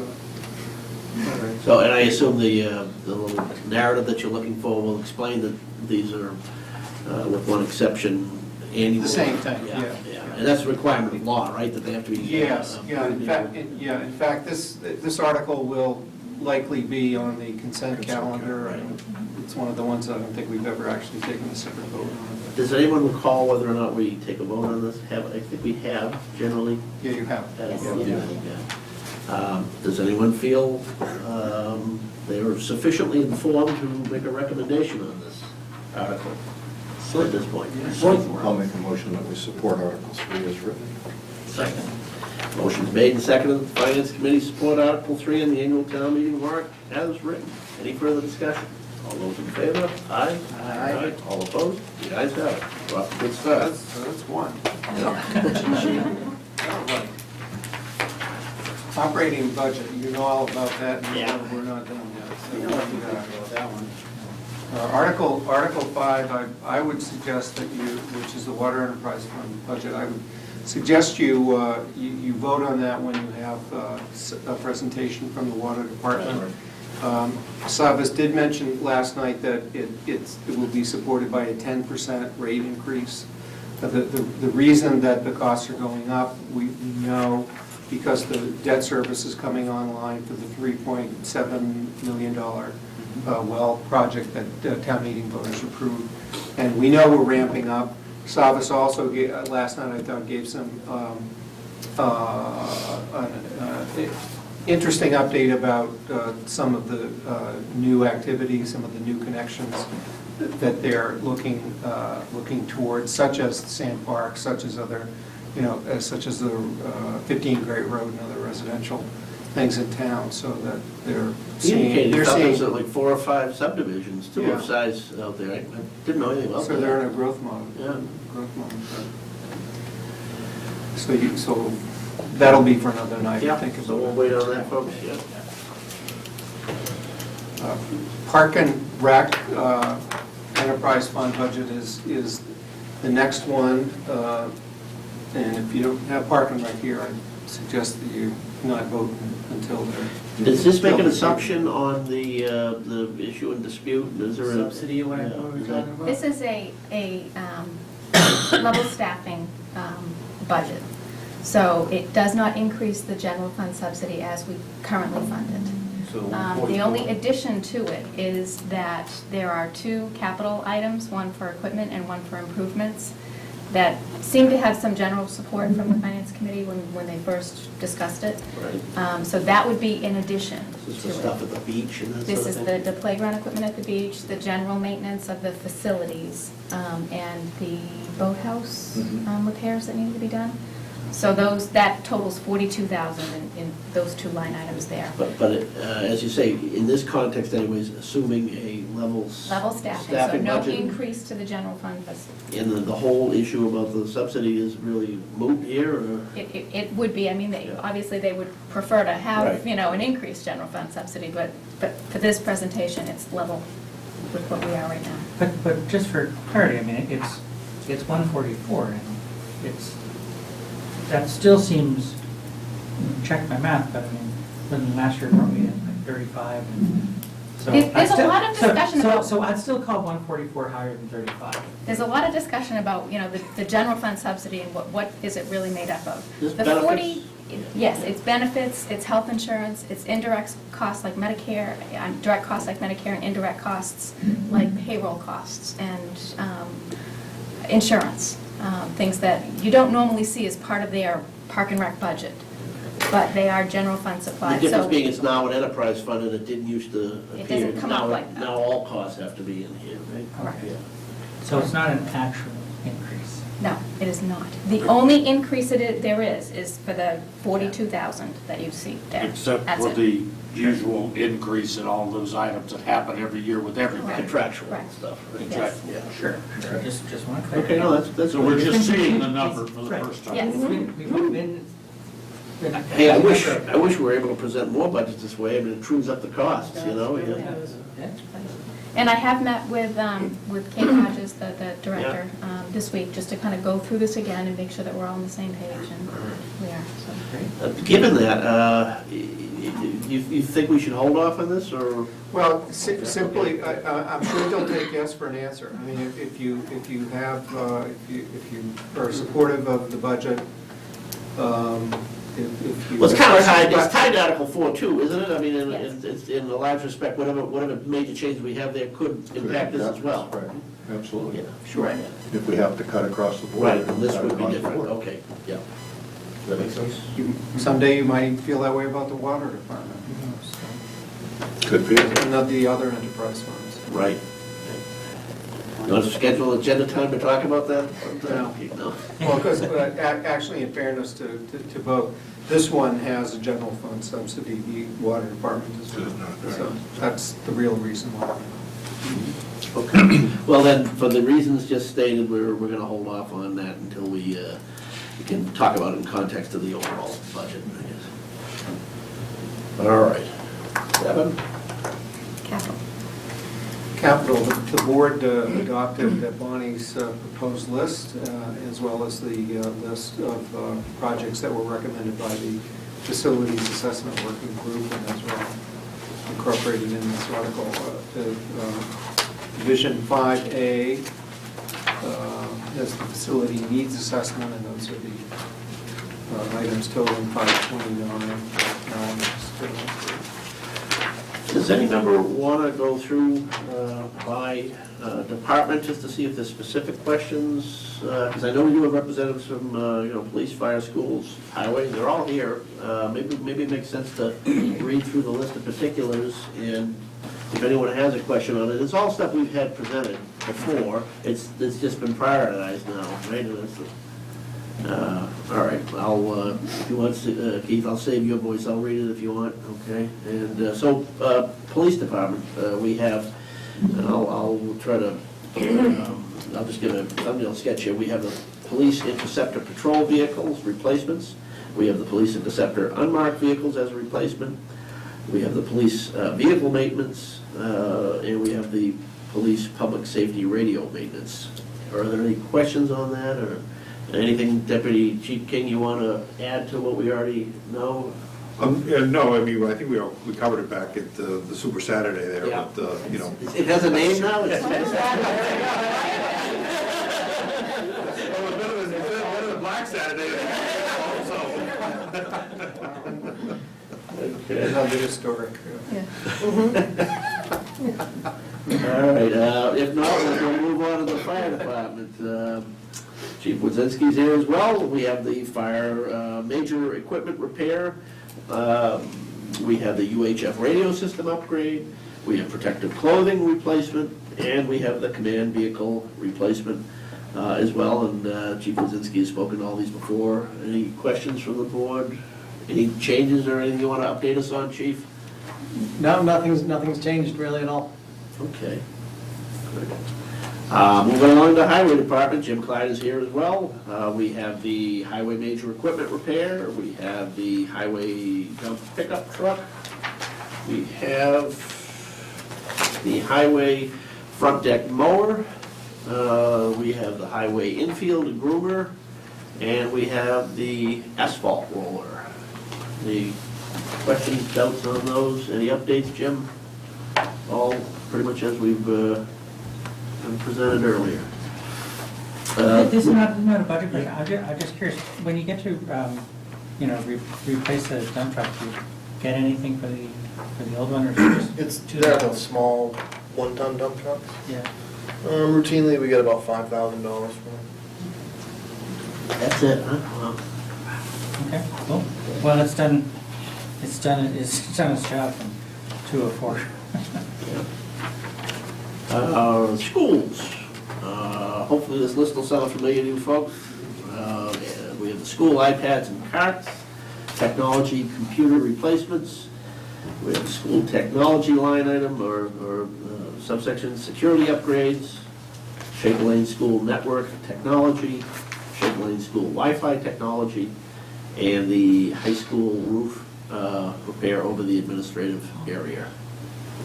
So, and I assume the little narrative that you're looking for will explain that these are, with one exception, annual. The same thing, yeah. And that's a requirement of law, right, that they have to be. Yes, in fact, this article will likely be on the consent calendar, and it's one of the ones that I don't think we've ever actually taken a separate vote on. Does anyone recall whether or not we take a vote on this? I think we have, generally. Yeah, you have. Does anyone feel they are sufficiently informed to make a recommendation on this article at this point? I'll make a motion that we support Article 3 as written. Second. Motion's made and seconded that the Finance Committee support Article 3 in the annual town meeting warrant as written. Any further discussion? All those in favor? Aye. Aye. All opposed? The ayes have it. We're off to a good start. That's one. Yeah. Operating budget, you know all about that, and Yeah. we're not done yet. So we'll have to go about that one. Article 5, I would suggest that you, which is the Water Enterprise Fund budget, I would suggest you vote on that when you have a presentation from the Water Department. Savas did mention last night that it will be supported by a 10% rate increase. The reason that the costs are going up, we know, because the debt service is coming online for the $3.7 million well project that town meeting voters approved. And we know we're ramping up. Savas also, last night I thought, gave some interesting update about some of the new activities, some of the new connections that they're looking towards, such as the Sand Park, such as other, such as the 15 Great Road and other residential things in town, so that they're He seeing. indicated They're that there's seeing. like 4 or 5 subdivisions, too, Yeah. of size out there. I didn't know anything about that. So they're in a growth mode. Yeah. Growth mode. So that'll be for another night, I think. So we'll wait on that, folks, yeah. Park and Rec Enterprise Fund budget is the next one. And if you don't have Park and Rec here, I suggest that you not vote until they're. Does this make an assumption on the issue and dispute? Is there a Subsidy or whatever we're talking about? This is a level staffing budget. So it does not increase the general fund subsidy as we currently fund it. So The only addition to it is that there are two capital items, one for equipment and one for improvements, that seem to have some general support from the Finance Committee when they first discussed it. Right. So that would be in addition This is to for stuff it. at the beach and that This sort is of thing? the playground equipment at the beach, the general maintenance of the facilities, and the boathouse repairs that need to be done. So that totals 42,000 in those two line items there. But as you say, in this context anyways, assuming a level Level staffing, so no budget, increase to the general fund. and the whole issue about the subsidy is really moot here, or? It would be, I mean, obviously they would prefer to have, Right. an increased general fund subsidy, but for this presentation, it's level with what we are right now. But just for clarity, I mean, it's 144, and that still seems, check my math, but I mean, when last year brought me in like 35, and so. There's I'd a still- lot of discussion about- So I'd still call 144 higher than 35. There's a lot of discussion about, the general fund subsidy and what is it really made up of. Just The benefits? 40, yes, it's benefits, it's health insurance, it's indirect costs like Medicare, direct costs like Medicare, and indirect costs like payroll costs and insurance, things that you don't normally see as part of their park and rec budget, but they are general fund The supplies. difference So being it's now an enterprise fund and it didn't used to appear. It doesn't come up like that. Now all costs have to be in here, right? Correct. Yeah. So it's not an actual increase. No, it is not. The only increase there is for the 42,000 that you see there. Except That's for it. the usual increase in all those items that happen every year with everybody. Contractual Right. stuff, right? Yes. Yeah. Sure. Just want to clarify. Okay, no, that's. So we're just seeing the number for the Right. first time. Yes. We've been. Hey, I wish we were able to present more budgets this way, I mean, it trues up the costs, yeah. Yeah. And I have met with Kate Hodges, the director, this week, just to kind of go through this again and make sure that we're all on the same page, and we are, so. Given that, you think we should hold off on this, or? Well, simply, I'm sure they'll take yes for an answer. I mean, if you are supportive of the budget, if you. Well, it's kind of have tied, it's questions tied to Article 4 too, isn't it? I mean, Yes. it's in a large respect, whatever major changes we have there could impact this as well. Right, absolutely. Yeah, sure. If we have to cut across the board. Right, and this cut would be across the different, board. okay, yeah. That makes sense? Someday you might feel that way about the water department, Could be. and not the other enterprise funds. Right. You want to schedule agenda time to talk about that? No. No. Well, because actually, in fairness to both, this one has a general fund subsidy, the water department does not. So that's the real reason why. Okay. Well, then, for the reasons just stated, we're going to hold off on that until we can talk about it in context of the overall budget, I guess. All right. Devin? Capital. Capital, the board adopted Bonnie's proposed list, as well as the list of projects that were recommended by the Facilities Assessment Working Group, and as well incorporated in this article. Division 5A is the facility needs assessment, and those are the items totaling 529. Does any member want to go through by department just to see if there's specific questions? Because I know you have representatives from, police, fire, schools, highway, they're all here. Maybe it makes sense to read through the list of particulars, and if anyone has a question on it, it's all stuff we've had presented before. It's just been prioritized now, right? And it's, all right, if you want, Keith, I'll save your voice, I'll read it if you want, okay? And so, police department, we have, and I'll try to, I'll just give a thumbnail sketch here. We have the police interceptor patrol vehicles, replacements. We have the police interceptor unmarked vehicles as a replacement. We have the police vehicle maintenance, and we have the police public safety radio maintenance. Are there any questions on that, or anything, Deputy Chief King, you want to add to what we already know? No, I mean, I think we covered it back at the Super Saturday there, Yeah. but, It has a name now? Well, it's better than Black Saturday. So, It's a good historic. Yeah. All right, if not, we'll move on to the fire department. Chief Wazinski's here as well. We have the fire major equipment repair. We have the UHF radio system upgrade. We have protective clothing replacement, and we have the command vehicle replacement as well. And Chief Wazinski has spoken to all these before. Any questions from the board? Any changes or anything you want to update us on, Chief? No, nothing's changed really at all. Okay. Good. Moving along to the highway department, Jim Clyde is here as well. We have the highway major equipment repair. We have the highway dump pickup truck. We have the highway front deck mower. We have the highway infield groomer. And we have the asphalt roller. Any questions, doubts on those? Any updates, Jim? All pretty much as we've been presented earlier. This is not a budget question. I'm just curious, when you get to, replace the dump truck, do you get anything for the old one, or is it just? They're the small one-ton dump trucks. Yeah. Routinely, we get about $5,000 for them. That's it, huh? Wow. Okay, cool. Well, it's done its job from 204. Schools. Hopefully this list will sound familiar to you folks. We have the school iPads and carts, technology computer replacements. We have the school technology line item or subsection security upgrades, Shaker Lane School network technology, Shaker Lane School Wi-Fi technology, and the high school roof repair over the administrative area.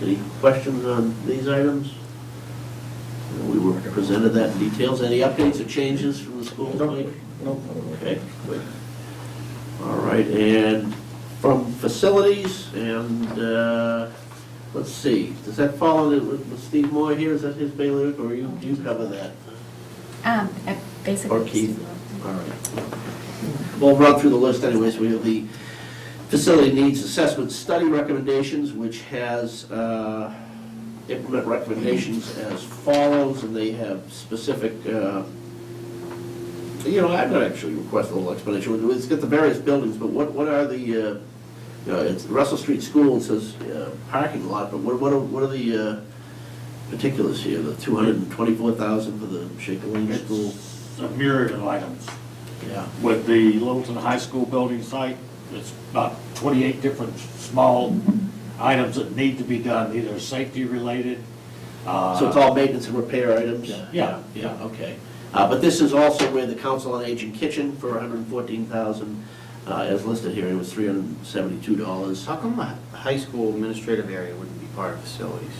Any questions on these items? We were presented that in details. Any updates or changes from the school, Mike? Nope. Okay, good. All right, and from facilities, and let's see, does that fall with Steve Moore here? Is that his bailiwick, or you cover that? Basically. Or Keith? All right. We'll run through the list anyways. We have the facility needs assessment study recommendations, which has implement recommendations as follows, and they have specific, I'm not actually requesting a little explanation. It's got the various buildings, but what are the, it's the Russell Street School, it says parking lot, but what are the particulars here? The $224,000 for the Shaker Lane School? It's a myriad of items. Yeah. With the Littleton High School building site, it's about 28 different small items that need to be done, either safety related. So it's all maintenance and repair items? Yeah. Yeah, okay. But this is also where the Council on Aging kitchen for $114,000, as listed here, it was $372. How come the high school administrative area wouldn't be part of facilities?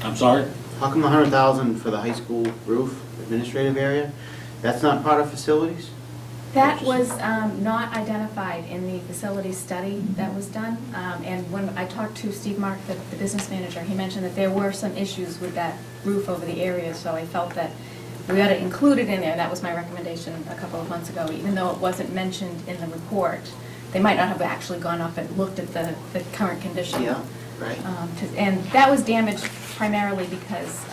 I'm sorry? How come $100,000 for the high school roof administrative area? That's not part of facilities? That was not identified in the facility study that was done. And when I talked to Steve Mark, the business manager, he mentioned that there were some issues with that roof over the area, so I felt that we ought to include it in there. That was my recommendation a couple of months ago, even though it wasn't mentioned in the report. They might not have actually gone up and looked at the current condition. Yeah, right. And that was damaged primarily because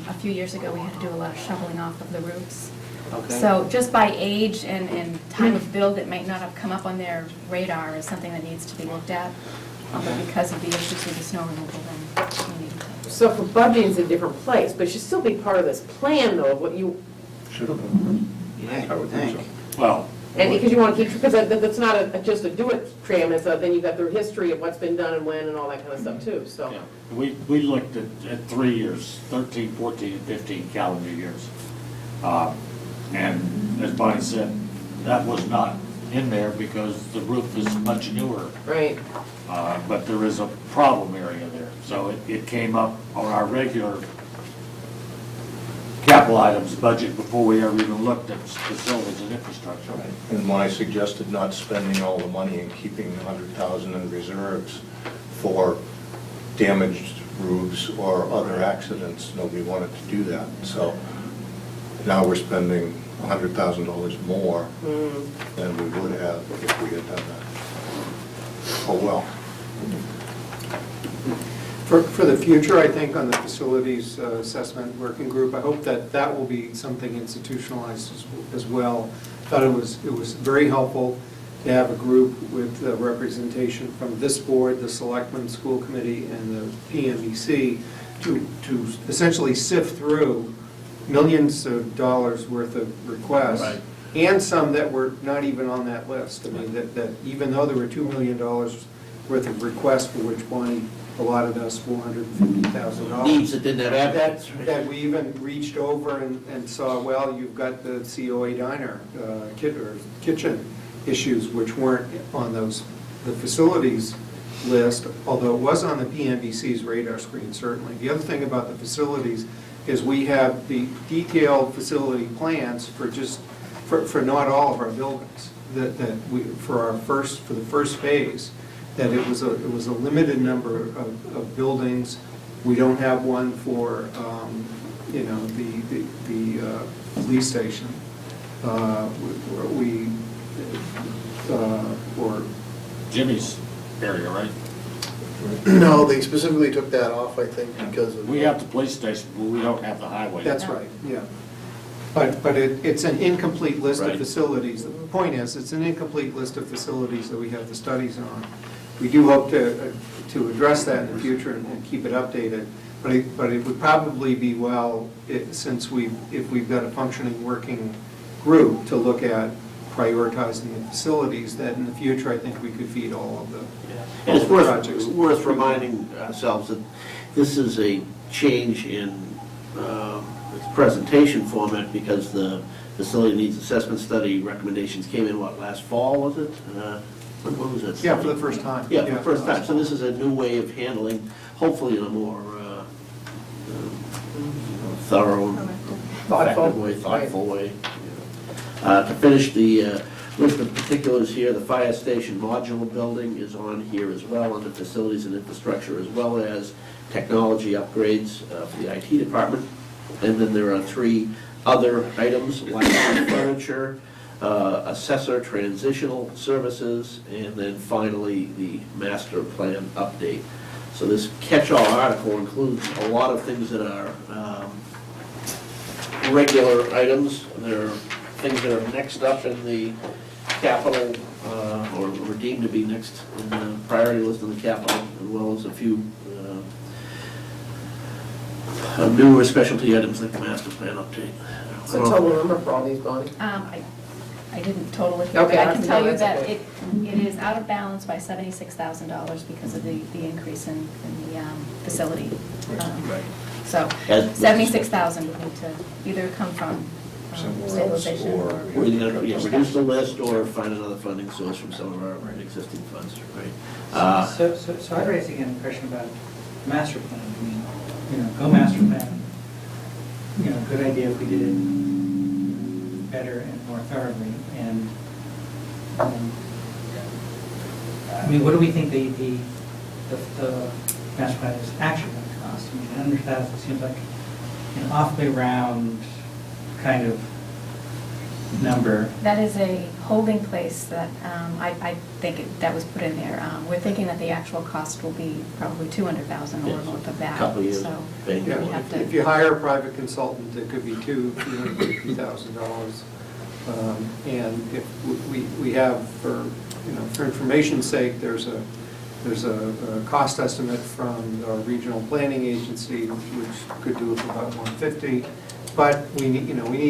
a few years ago, we had to do a lot of shoveling off of the roofs. Okay. So just by age and time of build, it might not have come up on their radar as something that needs to be looked at. But because of the issues with the snow removal, then we need to. So for budgeting's a different place, but it should still be part of this plan, though, of what you, Should have been. Yeah, I would think so. Well, and because you want to keep, because that's not just a do-it tram, it's then you've got the history of what's been done and when and all that kind of stuff, too, so. yeah, we looked at 3 years, 13, 14, and 15 calendar years. And as Bonnie said, that was not in there because the roof is much newer. Right. But there is a problem area there. So it came up on our regular capital items budget before we ever even looked at facilities and infrastructure. And when I suggested not spending all the money and keeping $100,000 in reserves for damaged roofs or other accidents, nobody wanted to do that. So now we're spending $100,000 more than we would have if we had done that. oh, well. For the future, I think, on the facilities assessment working group, I hope that that will be something institutionalized as well. Thought it was very helpful to have a group with representation from this board, the Selectmen School Committee, and the PMEC to essentially sift through millions of dollars worth of requests. Right. And some that were not even on that list. I mean, that even though there were $2 million worth of requests for which Bonnie allotted us $450,000. Needs that didn't have applicants. That we even reached over and saw, well, you've got the COA diner, kitchen issues, which weren't on the facilities list, although it was on the PMBC's radar screen, certainly. The other thing about the facilities is we have the detailed facility plans for not all of our buildings, for the first phase, that it was a limited number of buildings. We don't have one for, the police station. Or Jimmy's area, right? No, they specifically took that off, I think, because of. We have the police station, but we don't have the highway. That's right, yeah. But it's an incomplete list of Right. facilities. The point is, it's an incomplete list of facilities that we have the studies on. We do hope to address that in the future and keep it updated, but it would probably be well, if we've got a functioning working group to look at prioritizing the facilities, that in the future, I think we could feed all of the And it's projects. worth reminding ourselves that this is a change in its presentation format because the facility needs assessment study recommendations came in, last fall, was it? When was that? Yeah, study? for the first time. Yeah, for the first time. So this is a new way of handling, hopefully in a more thorough, and effective way, thoughtful way. To finish the list of particulars here, the fire station modular building is on here as well, under facilities and infrastructure, as well as technology upgrades for the IT department. And then there are 3 other items, like furniture, assessor transitional services, and then finally the master plan update. So this catch-all article includes a lot of things that are regular items. There are things that are next up in the capital, or deemed to be next in the priority list in the capital, as well as a few newer specialty items like the master plan update. What's the total number for all these, Bonnie? I didn't total it here, but Okay, I can tell you that's that okay. it is out of balance by $76,000 because of the increase in the facility. Right. So As- 76,000 would need to either come from Somewhere else, stabilization or- or. We're either gonna reduce the list or find another funding source from some of our existing funds, right? So I'd raise again a question about master plan. I mean, go master plan. Good idea if we did it better and more thoroughly. And, I mean, what do we think the master plan is actually going to cost? I mean, $100,000 seems like an awfully round kind of number. That is a holding place that I think that was put in there. We're thinking that the actual cost will be probably $200,000 or Yes, north of that. couple years, So paying we for Yeah, have to. if you hire a private consultant, it could be $250,000. And if we have, for information's sake, there's a cost estimate from our regional planning agency, which could do it for about $150,000. But we need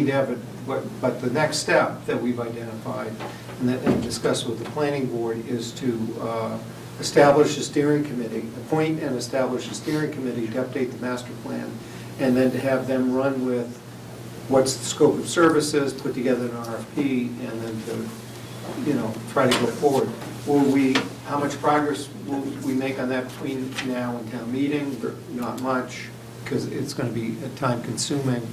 to have but the next step that we've identified and discussed with the planning board is to establish a steering committee, appoint and establish a steering committee to update the master plan, and then to have them run with what's the scope of services, put together an RFP, and then to, try to go forward. How much progress will we make on that between now and town meeting? Not much, because it's going to be time consuming.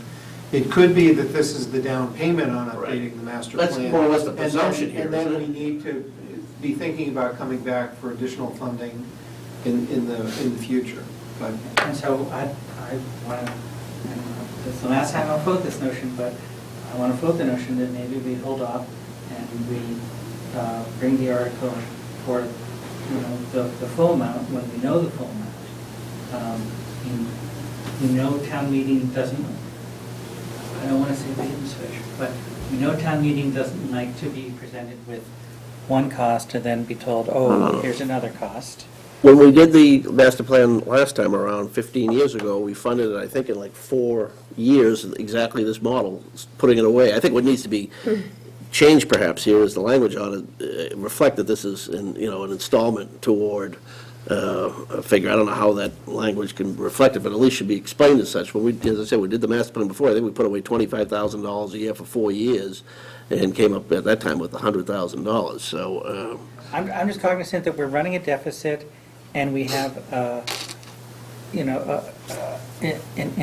It could be that this is the down payment on updating the master plan. That's more or less the And then- presumption here, And then isn't we it? need to be thinking about coming back for additional funding in the future. But And so I want to, this is the last time I'll float this notion, but I want to float the notion that maybe we hold off and we bring the article for the full amount, when we know the full amount. We know town meeting doesn't, I don't want to say bait and switch, but we know town meeting doesn't like to be presented with one cost and then be told, oh, here's another cost. When we did the master plan last time around, 15 years ago, we funded it, I think, in like 4 years, exactly this model, putting it away. I think what needs to be changed perhaps here is the language on it, reflect that this is, an installment toward a figure. I don't know how that language can reflect it, but at least should be explained as such. When we, as I said, we did the master plan before, I think we put away $25,000 a year for 4 years, and came up at that time with $100,000, so. I'm just cognizant that we're running a deficit, and we have, an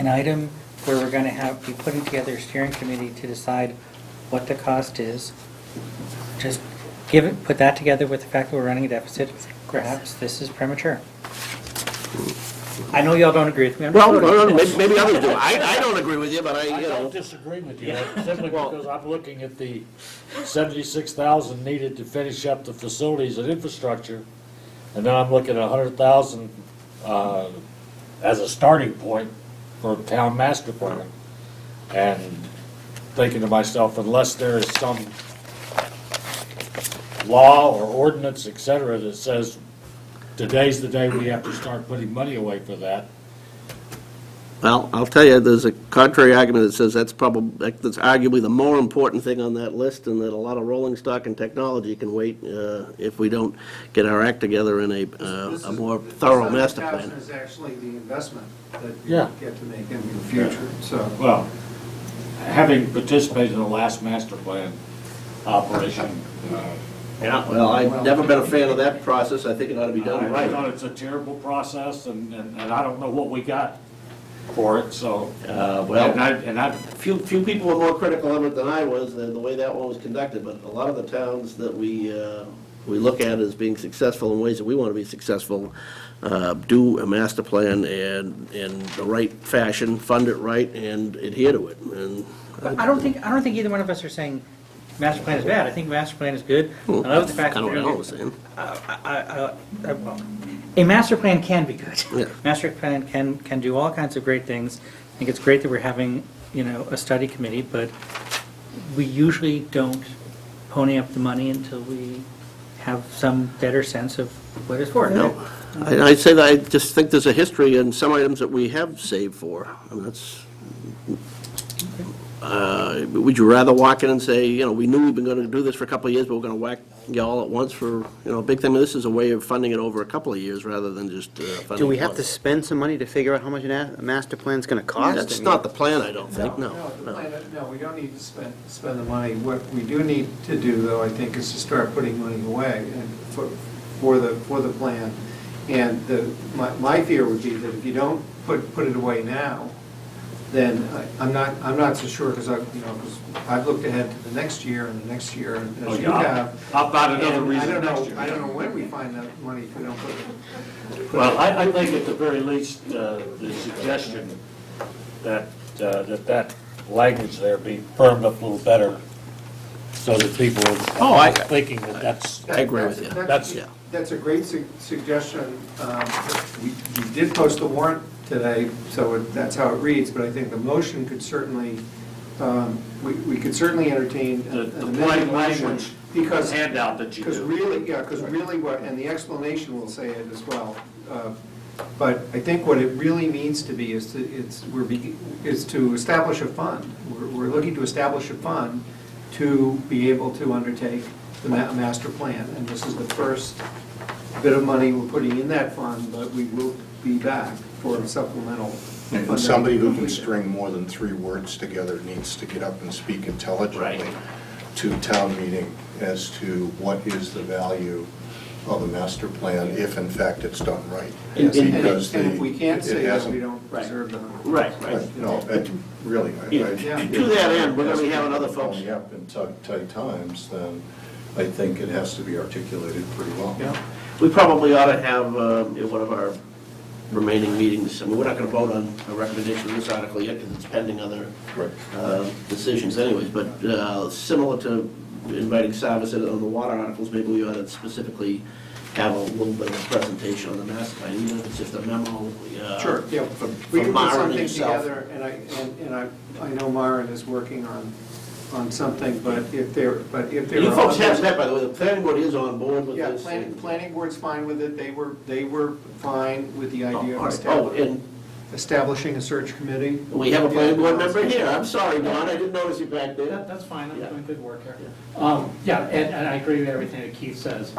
item where we're going to be putting together a steering committee to decide what the cost is. Just put that together with the fact that we're running a deficit. Perhaps this is premature. I know y'all don't agree with me. Well, maybe others do. I don't agree with you, but I don't disagree with you, simply because I'm looking at the 76,000 needed to finish up the facilities and infrastructure, and then I'm looking at 100,000 as a starting point for town master plan, and thinking to myself, unless there is some law or ordinance, et cetera, that says today's the day we have to start putting money away for that. Well, I'll tell you, there's a contrary argument that says that's arguably the more important thing on that list, and that a lot of rolling stock and technology can wait if we don't get our act together in a more thorough master plan. This is actually the investment that Yeah. you get to make in the future, so. Well, having participated in the last master plan operation, Yeah, well, I've never been a fan of that process. I think it ought to be done I right. thought it's a terrible process, and I don't know what we got for it, so. Few people were more critical of it than I was, the way that one was conducted, but a lot of the towns that we look at as being successful in ways that we want to be successful, do a master plan and in the right fashion, fund it right, and adhere to it. And I don't think either one of us are saying master plan is bad. I think master plan is good. I love the fact that kind of we're what I doing was saying. a master plan can be good. Yeah. Master plan can do all kinds of great things. I think it's great that we're having, a study committee, but we usually don't pony up the money until we have some better sense of what it's for. No, I'd say that I just think there's a history in some items that we have saved for. I mean, that's. Would you rather walk in and say, we knew we've been going to do this for a couple of years, but we're going to whack you all at once for, a big thing? This is a way of funding it over a couple of years rather than just funding it Do we have once. to spend some money to figure out how much a master plan's gonna cost? That's not the plan, I don't think, no. No, we don't need to spend the money. What we do need to do, though, I think, is to start putting money away and for the plan. And my fear would be that if you don't put it away now, then I'm not so sure, because I've looked ahead to the next year and the next year, and as you have. How about another and reason next year? I don't know when we find that money if we don't put it. Well, I think at the very least, the suggestion that language there be firmed up a little better, so that people are thinking that that's. I agree with you. That's a great suggestion. We did post the warrant today, so that's how it reads, but I think the motion could certainly, we could certainly entertain The an plain amended motion. language Because handout that you Because do. really what, and the explanation will say it as well. But I think what it really means to be is to establish a fund. We're looking to establish a fund to be able to undertake the master plan. And this is the first bit of money we're putting in that fund, but we will be back for a supplemental. And somebody who can string more than 3 words together needs to get up and speak intelligently to town meeting as to what is the value of a master plan, if in fact it's done right. Yes, and Because if we can't it say that, hasn't- we don't deserve the. Right. No, really. Yeah. To that end, we're going to be having other folks. Going up in tight times, then I think it has to be articulated pretty well. Yeah. We probably ought to have, in one of our remaining meetings, I mean, we're not going to vote on a recommendation of this article yet because it's pending other decisions anyways, but similar to inviting Savas in on the water articles, maybe we ought to specifically have a little bit of a presentation on the master plan, even if it's just a memo. Sure, yeah. From We can put Myron something himself. together, and I know Myron is working on something, but if there You are folks have others- met, by the way, the planning board is on board with Yeah, this. planning board's fine with it, they were fine with the idea Oh, of all right. And establishing a search committee. we have a planning board member here, I'm sorry, Don, I didn't notice you back there. That's fine, I'm Yeah. doing good work here. Yeah, and I agree with everything that Keith says.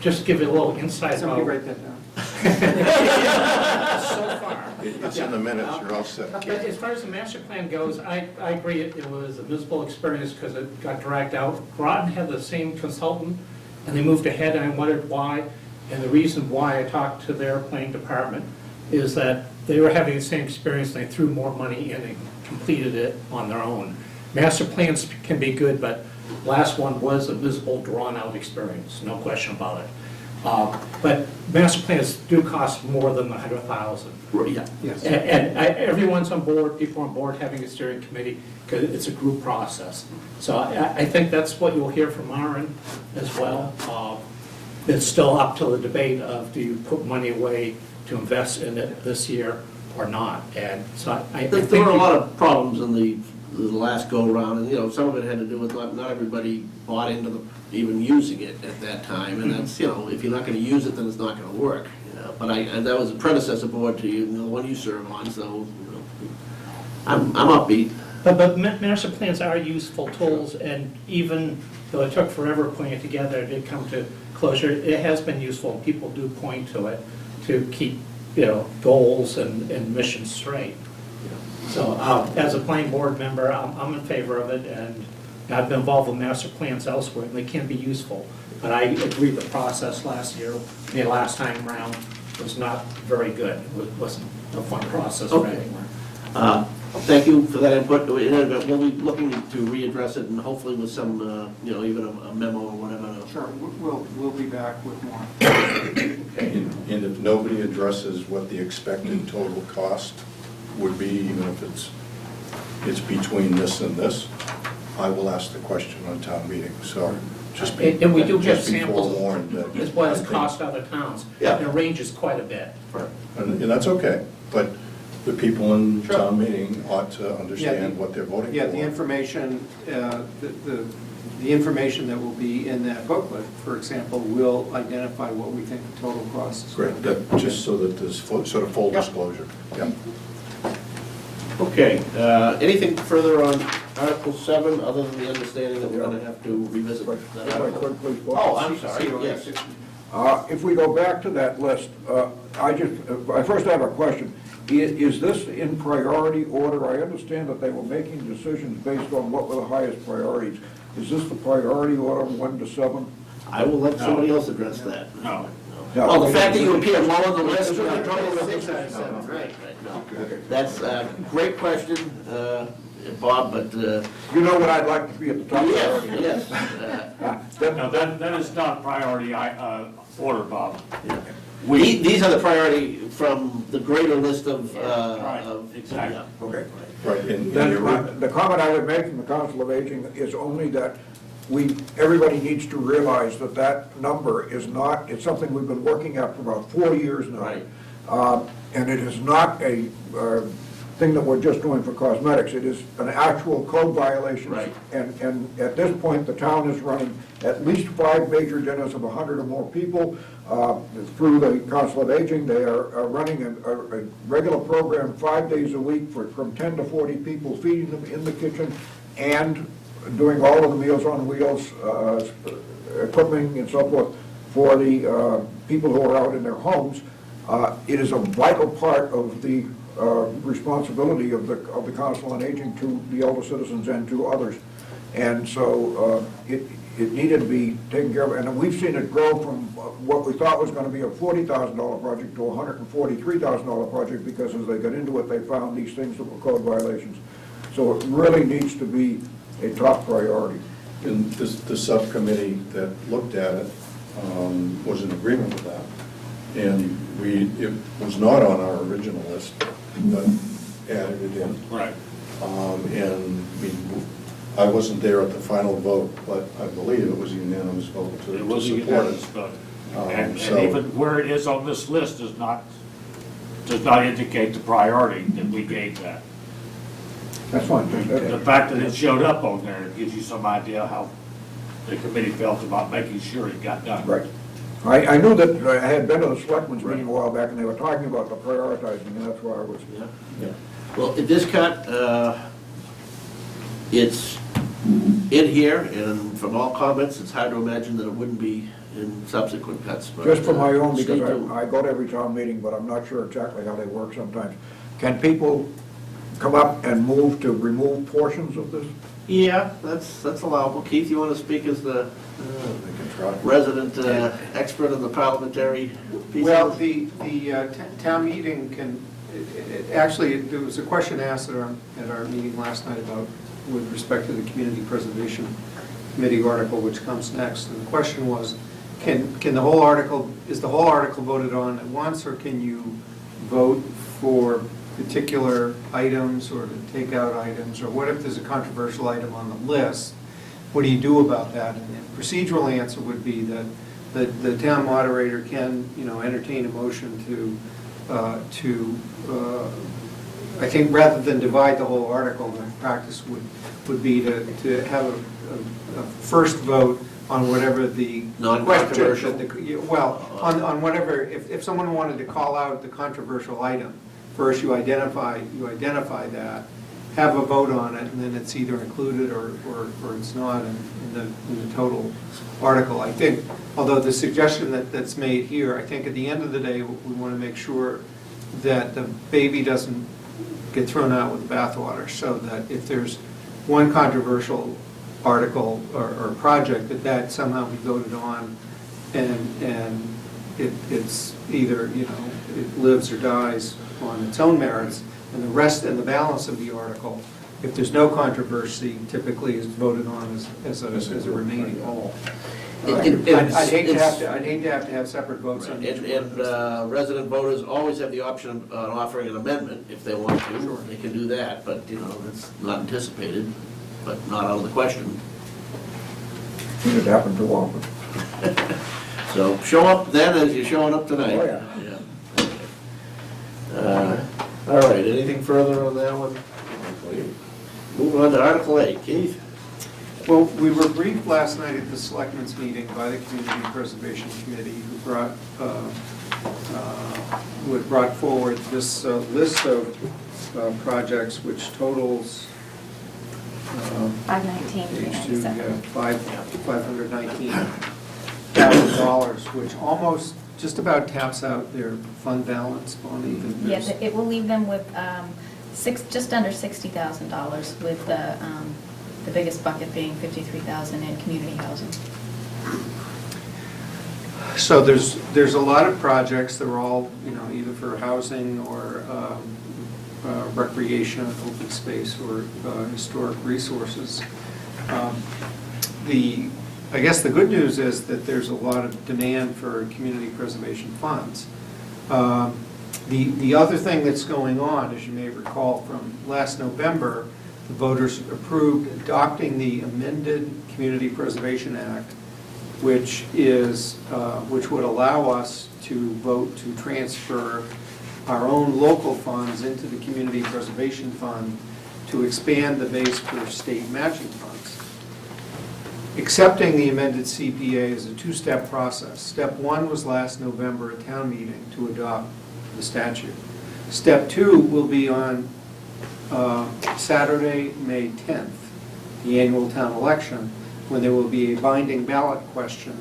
Just give it a little insight about. Somebody write that down. So far. It's in the minutes, you're all set. But as far as the master plan goes, I agree, it was a miserable experience because it got dragged out. Groton had the same consultant, and they moved ahead, and I wondered why. And the reason why I talked to their planning department is that they were having the same experience, and they threw more money in and completed it on their own. Master plans can be good, but last one was a miserable, drawn-out experience, no question about it. But master plans do cost more than the $100,000. Yeah. Yes. And everyone's on board, people on board having a steering committee, because it's a group process. So I think that's what you'll hear from Myron as well. It's still up to the debate of, do you put money away to invest in it this year or not? And so I think. There were a lot of problems in the last go-around, and, you know, some of it had to do with not everybody bought into even using it at that time, and that's, you know, if you're not gonna use it, then it's not gonna work. You know, but that was a predecessor board to you, the one you serve on, so, you know, I'm upbeat. But master plans are useful tools, and even though it took forever putting it together, it did come to closure, it has been useful. People do point to it to keep, you know, goals and missions straight. So as a planning board member, I'm in favor of it, and I've been involved with master plans elsewhere, and they can be useful. But I agree the process last time around was not very good. It wasn't a fun process for Okay. anyone. Thank you for that input. We'll be looking to readdress it, and hopefully with some, you know, even a memo or whatever. Sure, we'll be back with more. And if nobody addresses what the expected total cost would be, even if it's between this and this, I will ask the question on town meeting, so just be, And we do get just be samples forewarned that. as well I as think- cost other towns. Yeah. And it ranges quite a bit. And that's okay, but the people in Sure. town meeting ought to understand what they're voting for. Yeah, the information, the information that will be in that booklet, for example, will identify what we think the total cost is. Great, just so that there's sort of full disclosure. Yeah. Okay, anything further on Article 7, other than the understanding that we're gonna have to revisit that If I article? could, please, Bob. Oh, I'm sorry, yes. If we go back to that list, I first have a question. Is this in priority order? I understand that they were making decisions based on what were the highest priorities. Is this the priority order, 1 to 7? I will let somebody else address that. No. No. Well, the fact that you appear lower on the list, we're in trouble with this. Right, no. That's a great question, Bob, but, You know what I'd like to be at the top yes, priority? yes. No, that is not priority order, Bob. These are the priority from the greater list of. Right, of- exactly. yeah. Okay. Right, and Then you're, the comment I would make from the Council of Aging is only that everybody needs to realize that that number is not, it's something we've been working at for about 4 years now. Right. And it is not a thing that we're just doing for cosmetics. It is an actual code violation. Right. And at this point, the town is running at least 5 major dinners of 100 or more people. Through the Council of Aging, they are running a regular program 5 days a week from 10 to 40 people, feeding them in the kitchen and doing all of the Meals on Wheels, equipment and so forth for the people who are out in their homes. It is a vital part of the responsibility of the Council on Aging to the elder citizens and to others. And so it needed to be taken care of, and we've seen it grow from what we thought was going to be a $40,000 project to a $143,000 project, because as they got into it, they found these things that were code violations. So it really needs to be a top priority. and the subcommittee that looked at it was in agreement with that. And it was not on our original list, but added it in. Right. And I wasn't there at the final vote, but I believe it was a unanimous vote It to was support unanimous, it. but And So- even where it is on this list does not indicate the priority that we gave that. That's fine. The fact that it showed up on there gives you some idea how the committee felt about making sure it got done. Right. I knew that, I had been to the selectmen's meeting a while back, and they were talking about the prioritizing, and that's why I was. Yeah. Well, in this cut, it's in here, and from all comments, it's hard to imagine that it wouldn't be in subsequent cuts. But, Just for my own, stay because tuned. I go to every town meeting, but I'm not sure exactly how they work sometimes. Can people come up and move to remove portions of this? Yeah, that's allowable. Keith, you want to speak as the They can try. resident expert in the parliamentary piece? Well, of this? the town meeting can, actually, there was a question asked at our meeting last night about, with respect to the Community Preservation Committee article, which comes next. And the question was, can the whole article, is the whole article voted on at once, or can you vote for particular items or to take out items? Or what if there's a controversial item on the list? What do you do about that? And the procedural answer would be that the town moderator can, entertain a motion I think rather than divide the whole article, the practice would be to have a first vote on whatever the Non-controversial. question, well, on whatever, if someone wanted to call out the controversial item, first you identify that, have a vote on it, and then it's either included or it's not in the total article. I think, although the suggestion that's made here, I think at the end of the day, we want to make sure that the baby doesn't get thrown out with the bathwater, so that if there's one controversial article or project, that somehow be voted on, and it's either, it lives or dies on its own merits, and the rest and the balance of the article, if there's no controversy, typically is voted on as a remaining whole. I'd hate to have to have separate votes on each And resident voters always have the option of offering an amendment if they want to. Sure. They can do that, but, it's not anticipated, but not out of the question. It happened too often. So show up then as you're showing up tonight. Oh, yeah. All right, anything further on that one? Moving on to Article 8. Keith? Well, we were briefed last night at the Selectmen's meeting by the Community Preservation Committee, who had brought forward this list of projects, which totals 519,397. $519,000, which almost just about taps out their fund balance, Bonnie. Yes, it will leave them with just under $60,000, with the biggest bucket being $53,000 in community housing. So there's a lot of projects that are all, either for housing or recreation, open space, or historic resources. I guess the good news is that there's a lot of demand for community preservation funds. The other thing that's going on, as you may recall from last November, the voters approved adopting the amended Community Preservation Act, which would allow us to vote to transfer our own local funds into the Community Preservation Fund to expand the base for state matching funds. Accepting the amended CPA is a two-step process. Step one was last November at town meeting to adopt the statute. Step two will be on Saturday, May 10th, the annual town election, when there will be a binding ballot question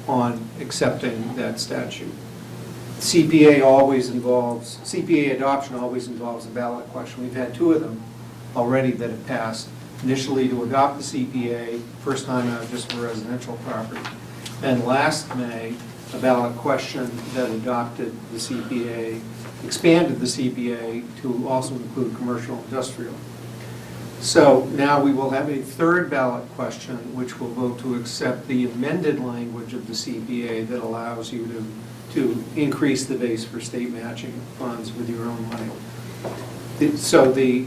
on accepting that statute. CPA adoption always involves a ballot question. We've had two of them already that have passed. Initially to adopt the CPA, first time out just for residential property. And last May, a ballot question that adopted the CPA, expanded the CPA to also include commercial and industrial. So now we will have a third ballot question, which will vote to accept the amended language of the CPA that allows you to increase the base for state matching funds with your own money. So the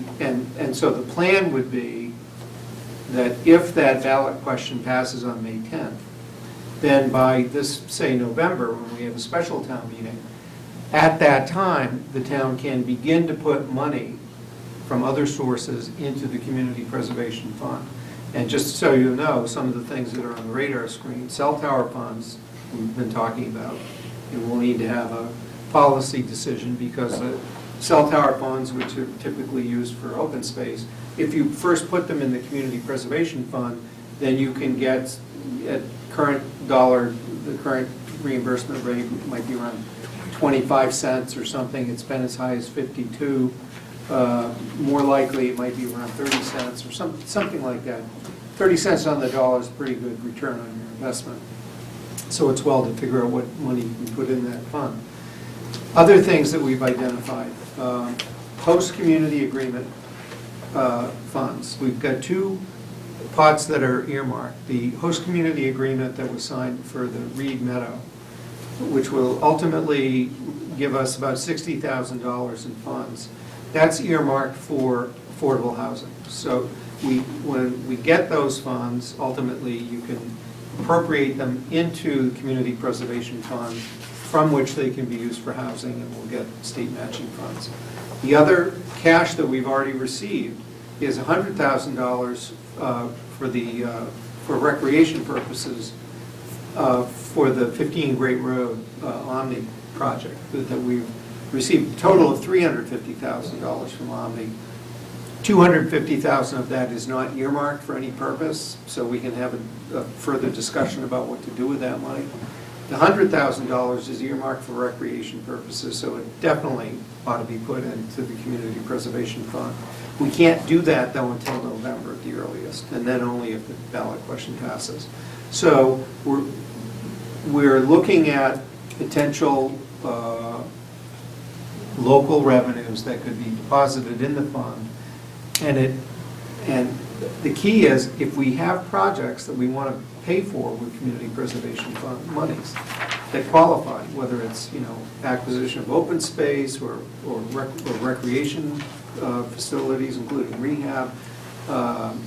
plan would be that if that ballot question passes on May 10th, then by this, say, November, when we have a special town meeting, at that time, the town can begin to put money from other sources into the Community Preservation Fund. And just so you know, some of the things that are on the radar screen, cell tower funds, we've been talking about, and we'll need to have a policy decision because the cell tower funds, which are typically used for open space, if you first put them in the Community Preservation Fund, then you can get, at current dollar, the current reimbursement rate might be around 25 cents or something. It's been as high as 52. More likely, it might be around 30 cents or something like that. 30 cents on the dollar is a pretty good return on your investment. So it's well to figure out what money you can put in that fund. Other things that we've identified, post-community agreement funds. We've got two pots that are earmarked. The host community agreement that was signed for the Reed Meadow, which will ultimately give us about $60,000 in funds. That's earmarked for affordable housing. So when we get those funds, ultimately you can appropriate them into the Community Preservation Fund, from which they can be used for housing, and we'll get state matching funds. The other cash that we've already received is $100,000 for recreation purposes for the 15 Great Road Omni project that we've received a total of $350,000 from Omni. $250,000 of that is not earmarked for any purpose, so we can have a further discussion about what to do with that money. The $100,000 is earmarked for recreation purposes, so it definitely ought to be put into the Community Preservation Fund. We can't do that, though, until November at the earliest, and then only if the ballot question passes. So we're looking at potential local revenues that could be deposited in the fund. And the key is, if we have projects that we want to pay for with Community Preservation Fund monies that qualify, whether it's, acquisition of open space or recreation facilities, including rehab,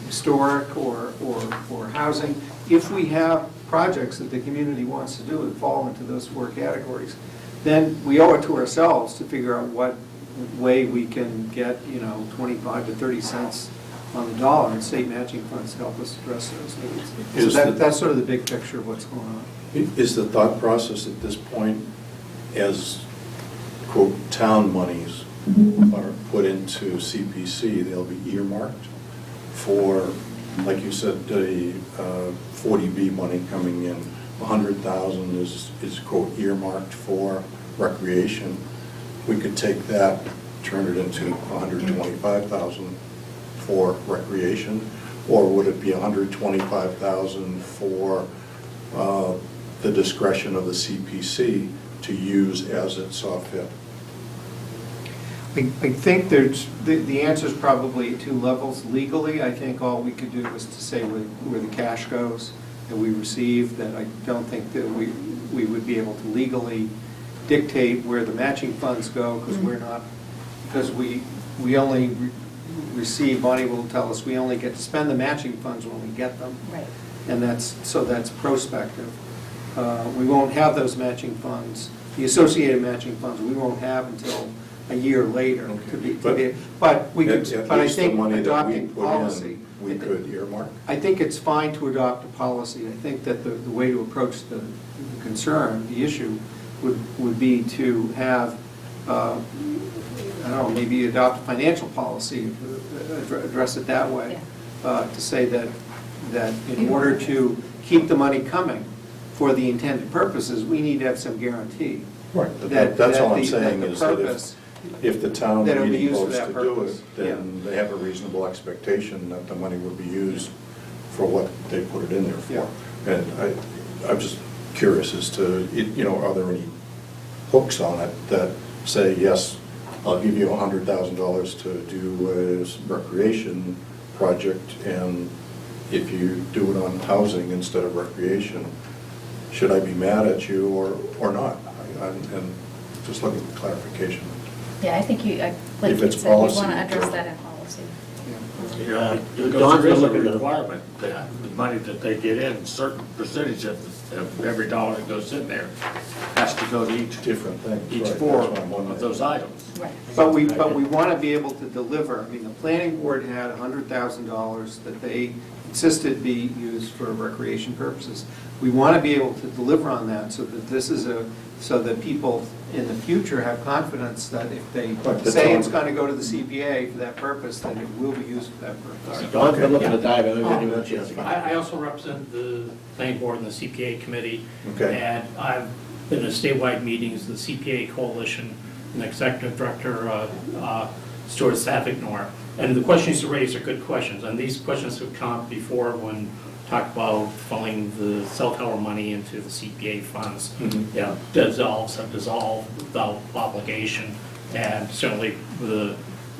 historic or housing, if we have projects that the community wants to do that fall into those four categories, then we owe it to ourselves to figure out what way we can get, 25 to 30 cents on the dollar, and state matching funds to help us address those needs. So that's sort of the big picture of what's going on. Is the thought process at this point, as, quote, town monies are put into CPC, they'll be earmarked for, like you said, the 40B money coming in, 100,000 is, quote, earmarked for recreation. We could take that, turn it into 125,000 for recreation, or would it be 125,000 for the discretion of the CPC to use as it saw fit? I think the answer is probably at two levels. Legally, I think all we could do is to say where the cash goes that we receive, that I don't think that we would be able to legally dictate where the matching funds go, because we're not, because we only receive, Bonnie will tell us, we only get to spend the matching funds when we get them. Right. And that's prospective. We won't have those matching funds, the associated matching funds, we won't have until a year later. Okay. But we could, At but I least the think money that we adopting put policy. in, we could earmark. I think it's fine to adopt a policy. I think that the way to approach the concern, the issue, would be to have, I don't know, maybe adopt a financial policy, address it that way, to say that in order to keep the money coming for the intended purposes, we need to have some guarantee. Right. That's all I'm saying, is that if the town meeting votes to do it, then they have a reasonable expectation that the money would be used for what they put it in there for. Yeah. And I'm just curious as to, are there any hooks on it that say, yes, I'll give you $100,000 to do a recreation project, and if you do it on housing instead of recreation, should I be mad at you or not? And just looking for clarification. Yeah, I think like If you it's said, you want policy, to address sure. that in policy. Because Don's there is a looking at it. requirement that the money that they get in, a certain percentage of every dollar that goes in there has to go to each Different things. each right, four that's what I'm wondering. of those items. Right. But we want to be able to deliver. I mean, the planning board had $100,000 that they insisted be used for recreation purposes. We want to be able to deliver on that so that so that people in the future have confidence that if they Right, that's say all. it's going to go to the CPA for that purpose, then it will be used for that purpose. Don's been looking at dive, I don't know if anyone else has. I also represent the planning board and the CPA committee. Okay. And I've been in statewide meetings, the CPA coalition, and executive director, Stuart Savignor. And the questions you raise are good questions, and these questions have come up before when talked about funneling the cell tower money into the CPA funds. Mhm. Dissolve without obligation, and certainly the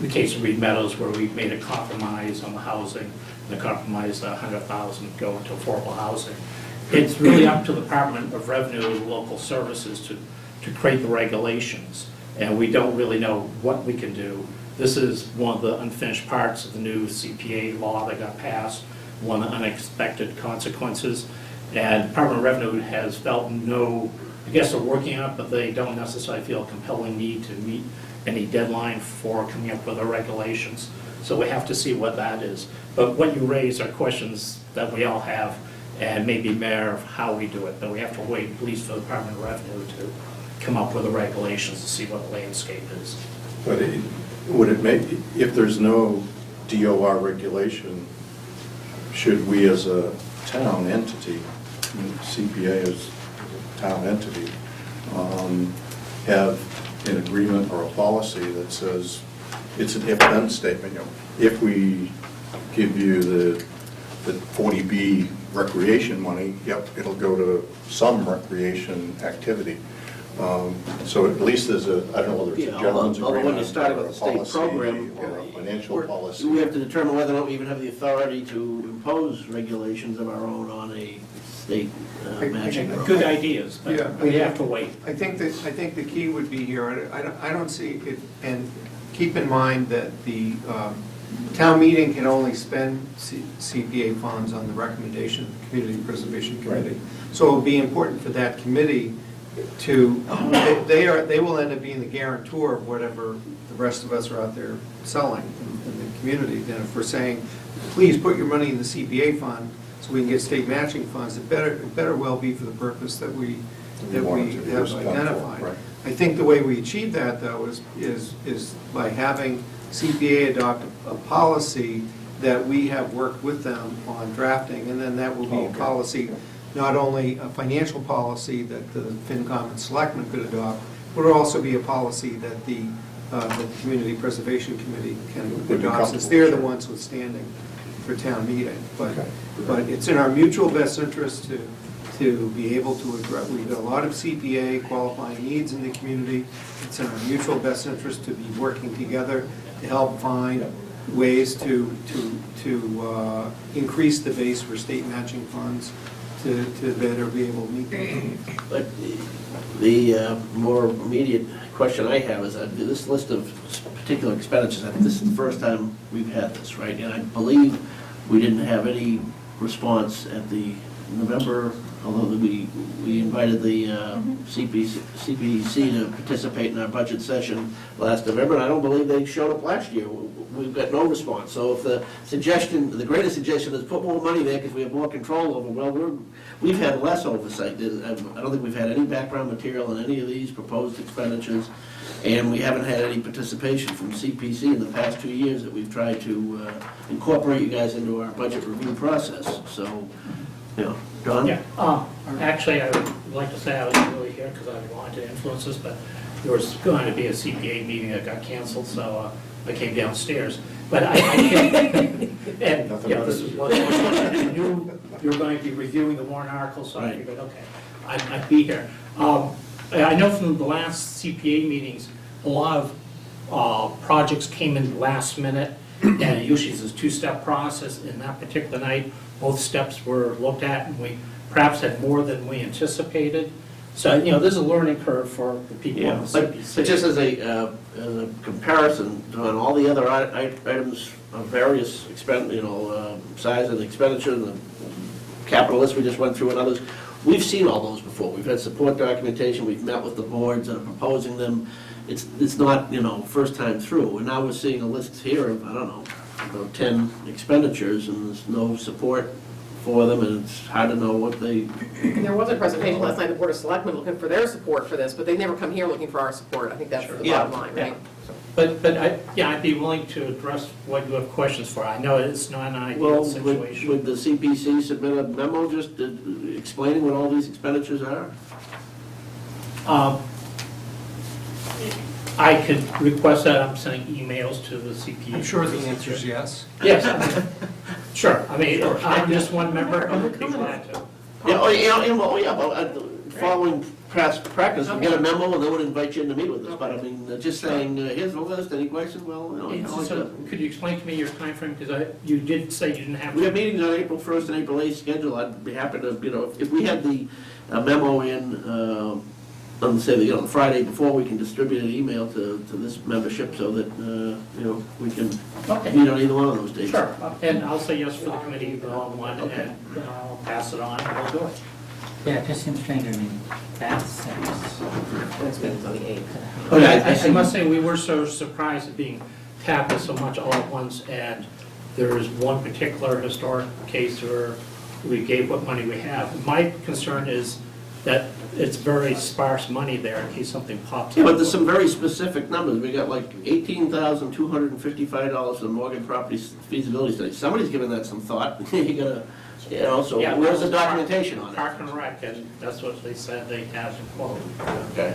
case of Reed Meadows where we made a compromise on the housing, and the compromise, 100,000 go into affordable housing. It's really up to the Department of Revenue and Local Services to create the regulations, and we don't really know what we can do. This is one of the unfinished parts of the new CPA law that got passed, one of the unexpected consequences. And Department of Revenue has felt I guess they're working on it, but they don't necessarily feel a compelling need to meet any deadline for coming up with the regulations. So we have to see what that is. But what you raise are questions that we all have, and maybe matter of how we do it. But we have to wait at least for the Department of Revenue to come up with the regulations to see what the landscape is. But would it make, if there's no DOR regulation, should we as a town entity, I mean, CPA is a town entity, have an agreement or a policy that says, it's an if-then statement, you know, if we give you the 40B recreation money, yep, it'll go to some recreation activity. So at least there's I don't know whether it's a Yeah, gentleman's although when you agreement start or with a the state policy program, or a financial policy. we have to determine whether or not we even have the authority to impose regulations of our own on a state matching program. Good ideas, Yeah. but we have to wait. I think the key would be here, I don't see it, and keep in mind that the town meeting can only spend CPA funds on the recommendation of the Community Preservation Committee. So it will be important for that committee to, they will end up being the guarantor of whatever the rest of us are out there selling in the community. Then if we're saying, please put your money in the CPA fund so we can get state matching funds, it better well be for the purpose that we want it to be have spent for, identified. right. I think the way we achieve that, though, is by having CPA adopt a policy that we have worked with them on drafting, and then that will be a Okay. policy, not only a financial policy that the FinCom and Selectmen could adopt, but it'll also be a policy that the Community Preservation Committee can Would be adopt, since comfortable, they're the sure. ones who's standing for town meeting. Okay. But it's in our mutual best interest to be able to address, we've got a lot of CPA qualifying needs in the community. It's in our mutual best interest to be working together to help find ways to increase the base for state matching funds to better be able to meet them. But the more immediate question I have is that this list of particular expenditures, I think this is the first time we've had this, right? And I believe we didn't have any response at the November, although we invited the CPC to participate in our budget session last November, and I don't believe they showed up last year. We've got no response. So if the greatest suggestion is put more money there because we have more control over, well, we've had less oversight. I don't think we've had any background material in any of these proposed expenditures, and we haven't had any participation from CPC in the past 2 years that we've tried to incorporate you guys into our budget review process. So, you know, Don? Yeah, actually, I would like to say I wasn't really here because I wanted to influence this, but there was going to be a CPA meeting that got canceled, so I came downstairs. But I can't, and, you know, this is what you knew you were going to be reviewing the warrant articles, so I Right. figured, okay, I'd be here. I know from the last CPA meetings, a lot of projects came in last minute, and usually it's a two-step process. In that particular night, both steps were looked at, and we perhaps had more than we anticipated. So, there's a learning curve for the people Yeah, in the but CPC. just as a comparison on all the other items of various size and expenditure, the capital list we just went through and others, we've seen all those before. We've had support documentation, we've met with the boards that are proposing them. It's not, first time through. And now we're seeing a list here of, I don't know, about 10 expenditures, and there's no support for them, and it's hard to know what they... And there was a presentation last night, the Board of Selectmen looking for their support for this, but they never come here looking for our support. I think that's the Yeah. bottom line, right? But I'd be willing to address what you have questions for. I know it's not an ideal Well, situation. would the CPC submit a memo just explaining what all these expenditures are? I could request that. I'm sending emails to the CPA. I'm sure the answer is yes. Yes, sure. I mean, I'm just one member. I would be glad to. Following past practice, we get a memo and they would invite you in to meet with us. But I mean, just saying, here's the list, any questions? Well, So, could you explain to me your timeframe? Because you did say you didn't have we have to. meetings on April 1st and April 8th scheduled. I'd be happy to, if we had the memo in, on say, the Friday before, we can distribute an email to this membership so that, we can Okay. meet on either one of those dates. Sure, and I'll say yes for the committee on one, Okay. and I'll pass it on, and we'll do it. Yeah, it just seems strange, I mean, that's, Next meeting's on the 8th. I must say, we were so surprised at being tapped so much all at once, and there is one particular historic case where we gave what money we have. My concern is that it's very sparse money there in case something pops up. Yeah, but there's some very specific numbers. We got like $18,255 for the Morgan Property Feasibility Study. Somebody's given that some thought. You gotta, so Yeah, where's the documentation on it? Park and Rec, and that's what they said they have to quote. Okay.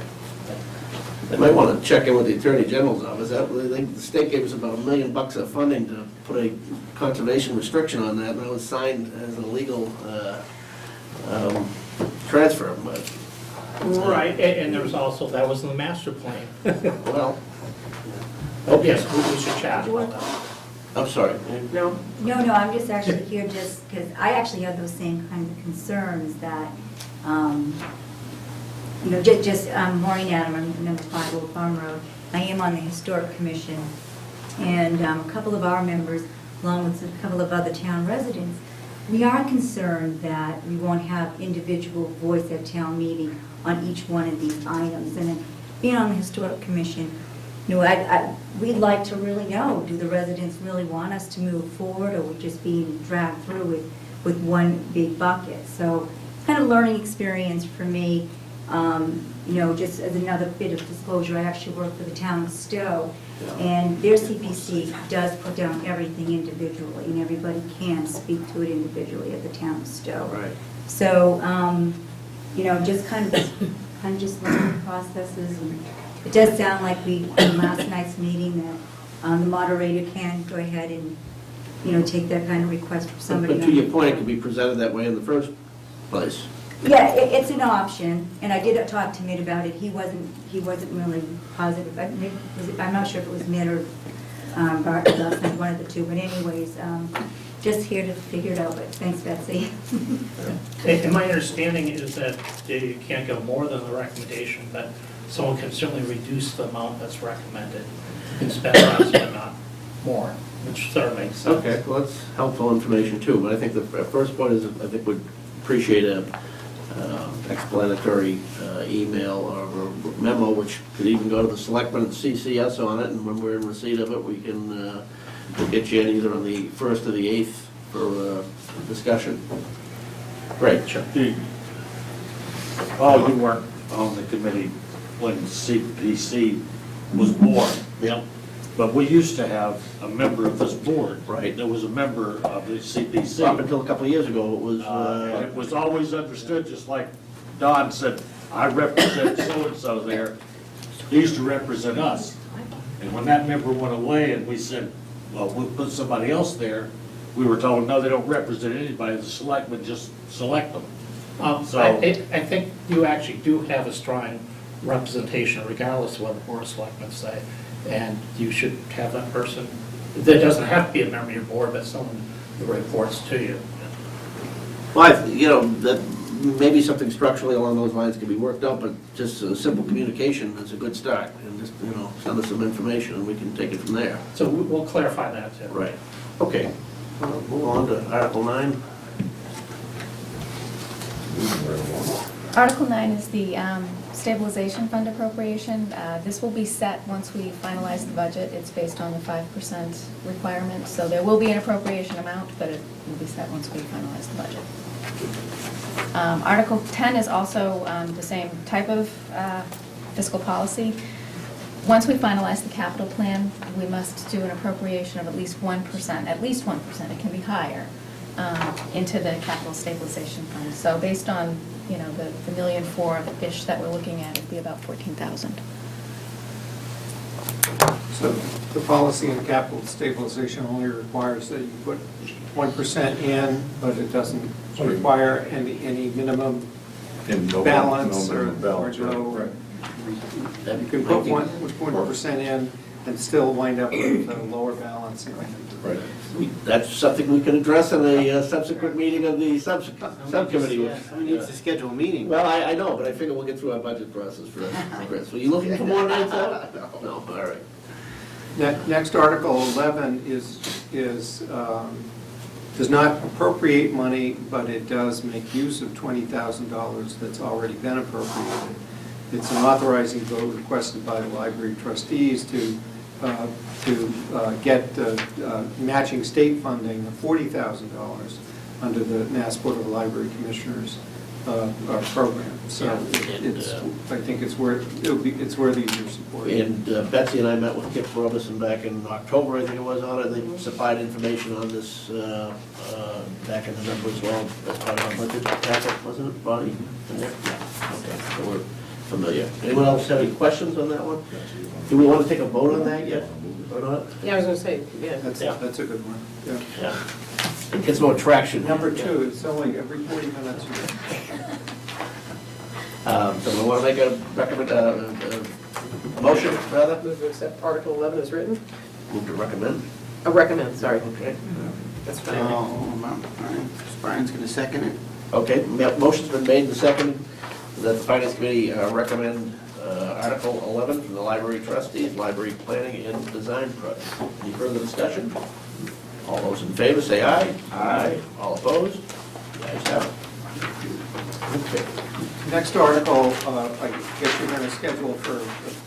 They might want to check in with the Attorney General's office. The state gave us about $1 million of funding to put a conservation restriction on that, and that was signed as an illegal transfer, but, Right, and there was also, that was in the master plan. well, Oh, yes, we should chat about that. I'm sorry. No? no, I'm just actually here just because I actually have those same kind of concerns that, Maureen Adam, I'm number 5 Old Farm Road. I am on the Historic Commission, and a couple of our members, along with a couple of other town residents, we are concerned that we won't have individual voice at town meeting on each one of these items. And then being on the Historic Commission, we'd like to really know, do the residents really want us to move forward, or we're just being dragged through with one big bucket? So it's kind of a learning experience for me. Just as another bit of disclosure, I actually work for the town of Stowe, and their CPC does put down everything individually, and everybody can speak to it individually at the town of Stowe. Right. So, just kind of just learning processes, and it does sound like in last night's meeting, that the moderator can go ahead and, take that kind of request from somebody. But to your point, it could be presented that way in the first place. Yeah, it's an option, and I did talk to Mitt about it. He wasn't really positive. I'm not sure if it was Mitt or Bart last night, one of the two. But anyways, just here to figure it out. But thanks, Betsy. And my understanding is that you can't go more than the recommendation, but someone can certainly reduce the amount that's recommended. You can spend less, but not more, which sort of makes sense. Okay, well, that's helpful information too, but I think the first point is, I think we'd appreciate a explanatory email or memo, which could even go to the selectmen and CC us on it, and when we're in receipt of it, we can we'll get you in either on the 1st or the 8th for discussion. Great. Sure. Oh, you weren't on the committee when CPC was born. Yep. But we used to have a member of this board. Right. That was a member of the CPC. Up until a couple of years ago, it was... And it was always understood, just like Don said, I represent so-and-so there. He used to represent us. And when that member went away and we said, well, we'll put somebody else there, we were told, no, they don't represent anybody, the selectmen just select them. So- I think you actually do have a strong representation regardless of what the Board of Selectmen say. And you should have that person, that doesn't have to be a member of your board, but someone who reports to you. Well, that maybe something structurally along those lines can be worked out, but just a simple communication is a good start. And just, send us some information and we can take it from there. So we'll clarify that, too. Right. Okay. Move on to Article 9. Article 9 is the stabilization fund appropriation. This will be set once we finalize the budget. It's based on the 5% requirement, so there will be an appropriation amount, but it will be set once we finalize the budget. Article 10 is also the same type of fiscal policy. Once we finalize the capital plan, we must do an appropriation of at least 1%, it can be higher, into the capital stabilization fund. So based on, the $1.4 million-ish that we're looking at, it'd be about $14,000. So the policy in capital stabilization only requires that you put 1% in, but it doesn't require any minimum And no balance no or minimum balance, no. right. You can put 1% in and still wind up with a lower balance. Right. That's something we can address in a subsequent meeting of the subcommittee. Someone needs to schedule a meeting. Well, I know, but I figure we'll get through our budget process first, Chris. Were you looking for more nights out? No, all right. Next, Article 11 does not appropriate money, but it does make use of $20,000 that's already been appropriated. It's an authorizing vote requested by the library trustees to get matching state funding of $40,000 under the Mass Board of Library Commissioners program. So I think it's worthy of your support. And Betsy and I met with Kip Robinson back in October, I think it was, on it. They supplied information on this back in November as well, as part of our budget packet, wasn't it, Bonnie? Yeah. Okay, so we're familiar. Anyone else have any questions on that one? Do we want to take a vote on that yet, or not? Yeah, I was gonna say, yeah. That's a good one, yeah. Yeah. It gets more traction. Number 2, it's only every 40 minutes. So we want to make a motion, rather? Move to accept Article 11 as written? Move to recommend. Recommend, sorry. Okay. That's fine. Brian's going to second it. Okay, motion's been made and seconded that the Finance Committee recommend Article 11 from the Library Trustees, Library Planning and Design Project. Any further discussion? All those in favor say aye. Aye. All opposed? The ayes have it. Okay. Next article, I guess you're going to schedule for a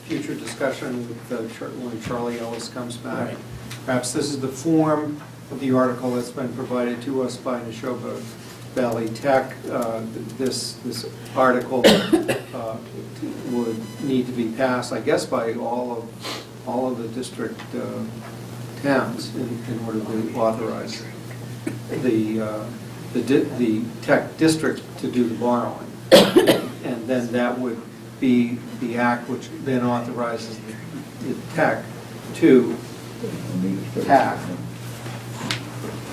future discussion when Charlie Ellis comes back. Right. Perhaps this is the form of the article that's been provided to us by Neshoba Valley Tech. This article would need to be passed, I guess, by all of the district towns in order to authorize the tech district to do the borrowing. And then that would be the act which then authorizes the tech to tack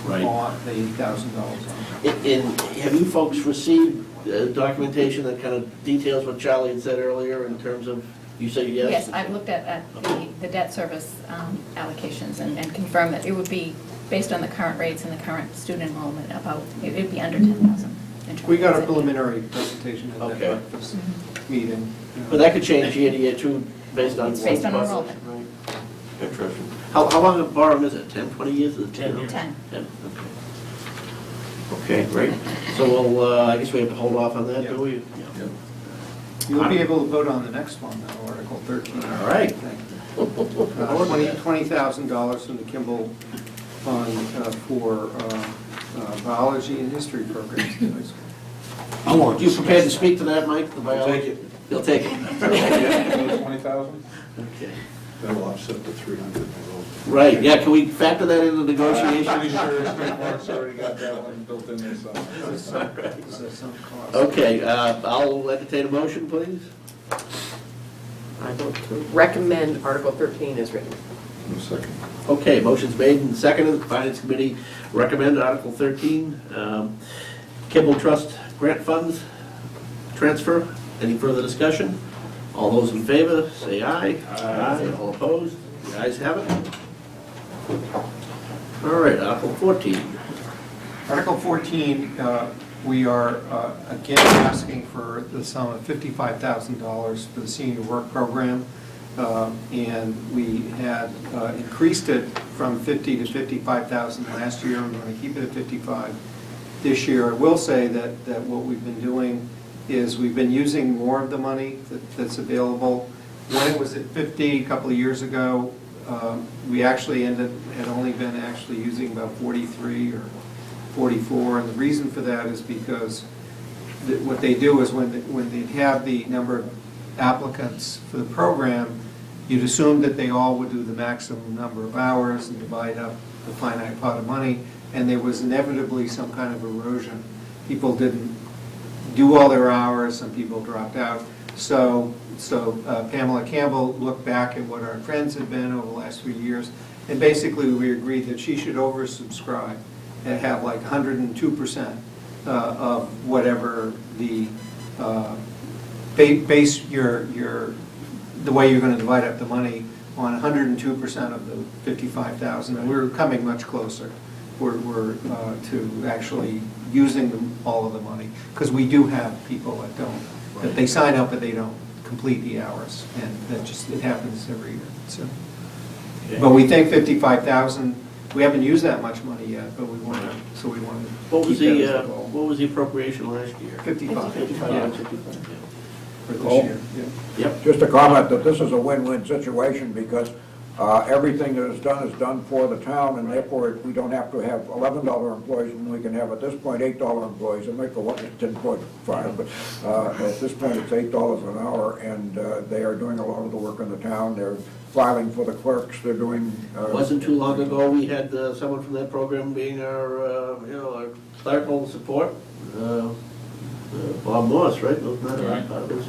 on the $8,000 on it. And have you folks received documentation that kind of details what Charlie had said earlier in terms of, you say yes? Yes, I've looked at the debt service allocations and confirmed that it would be, based on the current rates and the current student enrollment, it would be under 10,000. We got a preliminary presentation at that Okay. breakfast meeting. But that could change year to year too, based on. It's based on enrollment. Interesting. How long a borrowing is it, 10, 20 years? Is it 10 years. 10. 10, okay. Okay, great. So we'll, I guess we have to hold off on that, do we? Yeah. You'll be able to vote on the next one, though, Article 13. All right. $20,000 from the Kimball Fund for biology and history programs in high school. You prepared to speak to that, Mike, the biology? Take it. You'll take it. 20,000? Okay. That'll offset the 300. Right, yeah, can we factor that into Pretty negotiations? sure State Parks already got that one built in there somewhere. This is some cost. Okay, I'll entertain a motion, please. I vote to recommend Article 13 as written. Second. Okay, motion's made and seconded. The Finance Committee recommended Article 13, Kimball Trust grant funds transfer. Any further discussion? All those in favor, say aye. Aye. All opposed? The ayes have it. All right, Article 14. Article 14 we are again asking for the sum of $55,000 for the senior work program. And we had increased it from 50 to 55,000 last year. We're going to keep it at 55 this year. I will say that what we've been doing is we've been using more of the money that's available. When it was at 50 a couple of years ago, we actually had only been actually using about 43 or 44, and the reason for that is because what they do is when they have the number of applicants for the program, you'd assume that they all would do the maximum number of hours and divide up the finite pot of money, and there was inevitably some kind of erosion. People didn't do all their hours, some people dropped out. So Pamela Campbell looked back at what our trends had been over the last 3 years, and basically we agreed that she should oversubscribe and have like 102% of whatever the base the way you're going to divide up the money on 102% of the 55,000, and we're coming much closer. We're to actually using all of the money, because we do have people that don't, that they sign up but they don't complete the hours, and that just, it happens every year. So, but we think 55,000. We haven't used that much money yet, but we want to. So we want to. What was keep that as a goal. what was the appropriation last year? 55. 55, Yeah. 55, yeah. For this Cool. year. Yeah. Yep. Just a comment that this is a win-win situation because everything that is done for the town, and therefore we don't have to have $11 employees, and we can have at this point $8 employees. It might go up to 10.5, but at this point it's $8 an hour, and they are doing a lot of the work in the town. They're filing for the clerks. They're doing. Wasn't too long ago, we had someone from that program being our, our clerical support, Bob Morse, right? Wasn't that Right. part of it?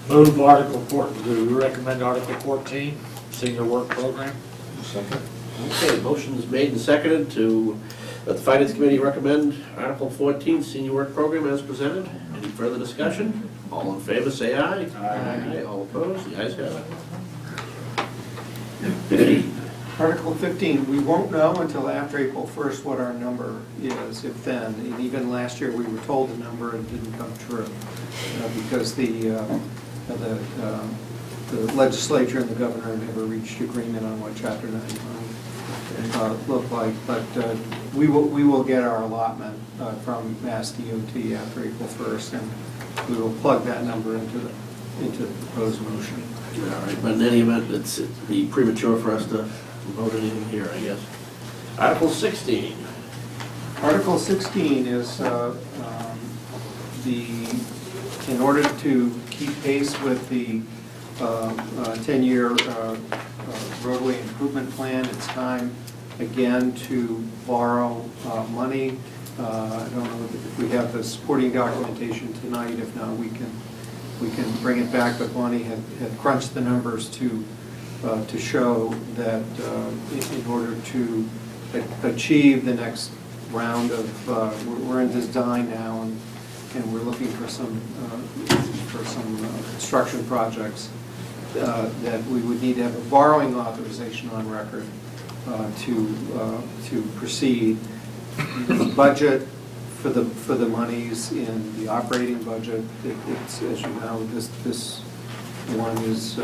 Move Article 14, do we recommend Article 14, senior work program? Second. Okay, motion is made and seconded to let the Finance Committee recommend Article 14, Senior Work Program as presented. Any further discussion? All in favor, say aye. Aye. All opposed? The ayes have it. Article 15, we won't know until after April 1st what our number is, if then. And even last year, we were told the number and it didn't come true because the legislature and the governor never reached agreement on what Chapter 9 money looked like. But we will get our allotment from Mass DOT after April 1st, and we will plug that number into the proposed motion. All right, but in any event, it'd be premature for us to vote anything here, I guess. Article 16. Article 16 is in order to keep pace with the 10-year roadway improvement plan, it's time again to borrow money. I don't know if we have the supporting documentation tonight. If not, we can bring it back, but Bonnie had crunched the numbers to show that in order to achieve the next round of, we're in design now, and we're looking for some construction projects, that we would need to have a borrowing authorization on record to proceed. The budget for the monies in the operating budget, it's, as you know, this one is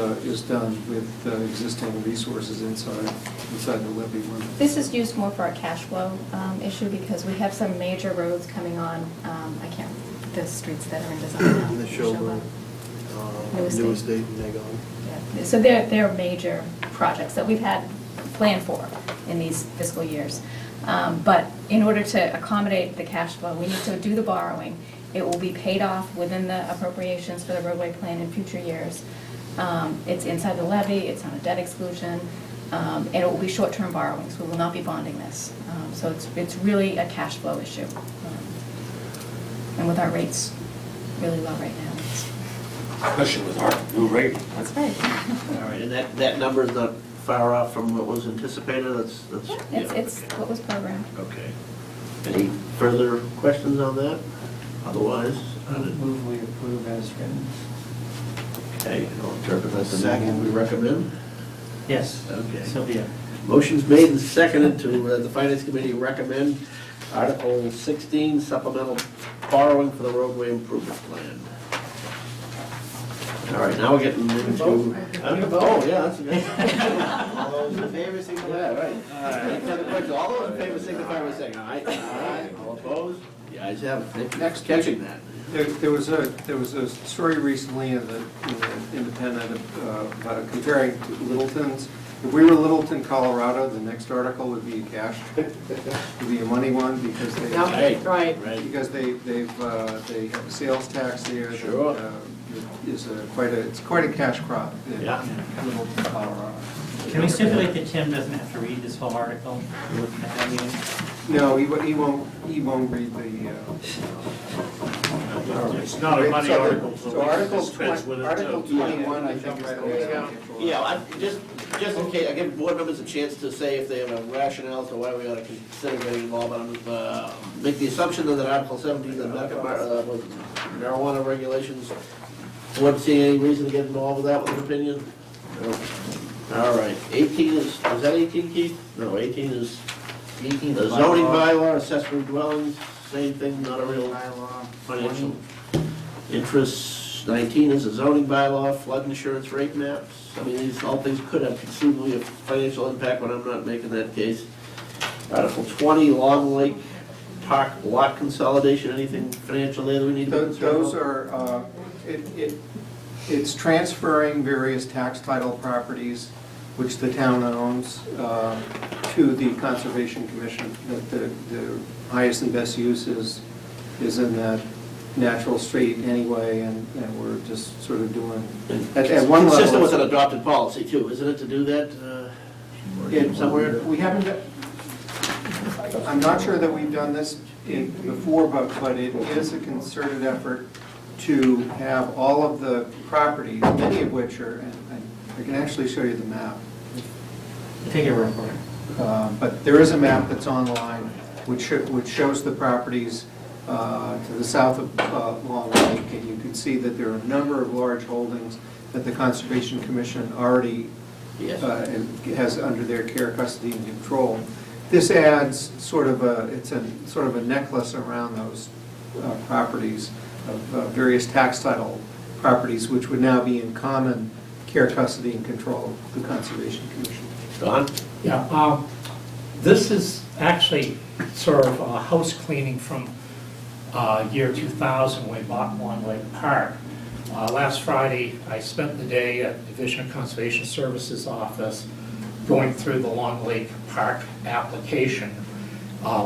done with existing resources inside the levy limit. This is used more for our cash flow issue because we have some major roads coming on, the streets that are in design now. The Showroom, New Estate. New Estate, Nagon. Yeah. So they're major projects that we've had planned for in these fiscal years. But in order to accommodate the cash flow, we need to do the borrowing. It will be paid off within the appropriations for the roadway plan in future years. It's inside the levy, it's on a debt exclusion, and it will be short-term borrowings. We will not be bonding this. So it's really a cash flow issue. And with our rates really low right now. Especially with our new rate. That's right. All right, and that number is not far off from what was anticipated? It's what was programmed. Okay. Any further questions on that? Otherwise, Move we approve as written. okay, I'll interpret that the second we recommend. Yes. Okay. Sylvia. Motion's made and seconded to the Finance Committee recommend Article 16, supplemental borrowing for the roadway improvement plan. All right, now we're getting into... Oh, yeah, that's good. All those in favor, signify. Yeah, right. Any other questions? All those in favor signify by saying aye. Aye. All opposed? The ayes have it. Thank you for catching that. There was a story recently in the Independent about comparing to Littleton's. If we were Littleton, Colorado, the next article would be a cash, would be a money one, because they, Yeah, right. because they have a sales tax there. that, Sure. Is it's quite a cash crop in Yeah. Littleton, Colorado. Can we stipulate that Tim doesn't have to read this whole article at that meeting? No, he won't read the. It's not a money article, So so we can Article dispense with it Article too. 21, I think, is the There you go. one. Yeah, just in case, I give board members a chance to say if they have a rationale as to why we ought to consider getting involved. Make the assumption that Article 17, the marijuana regulations, wouldn't see any reason to get involved with that with an opinion? No. All right, 18 is that 18, Keith? No, 18 is the zoning bylaw, accessory dwellings, same thing, not a real financial interest. 19 is a zoning bylaw, flood insurance rate maps. I mean, these all things could have conceivably a financial impact, but I'm not making that case. Article 20, Long Lake Park lot consolidation, anything financial there that we need to be concerned Those about? are, it's transferring various tax title properties which the town owns to the Conservation Commission. That the highest and best use is in that natural street anyway, and we're just sort of doing, at one level. Consistent with an adopted policy too, isn't it, to do that somewhere? We haven't, I'm not sure that we've done this before, but it is a concerted effort to have all of the properties, many of which are, and I can actually show you the map. Take your word for it. But there is a map that's online which shows the properties to the south of Long Lake, and you can see that there are a number of large holdings that the Conservation Commission already has under their care, custody, and control. This adds sort of a necklace around those properties of various tax title properties, which would now be in common care, custody, and control of the Conservation Commission. Don? Yeah, this is actually sort of a house cleaning from year 2000 when we bought Long Lake Park. Last Friday, I spent the day at Division of Conservation Services office going through the Long Lake Park application,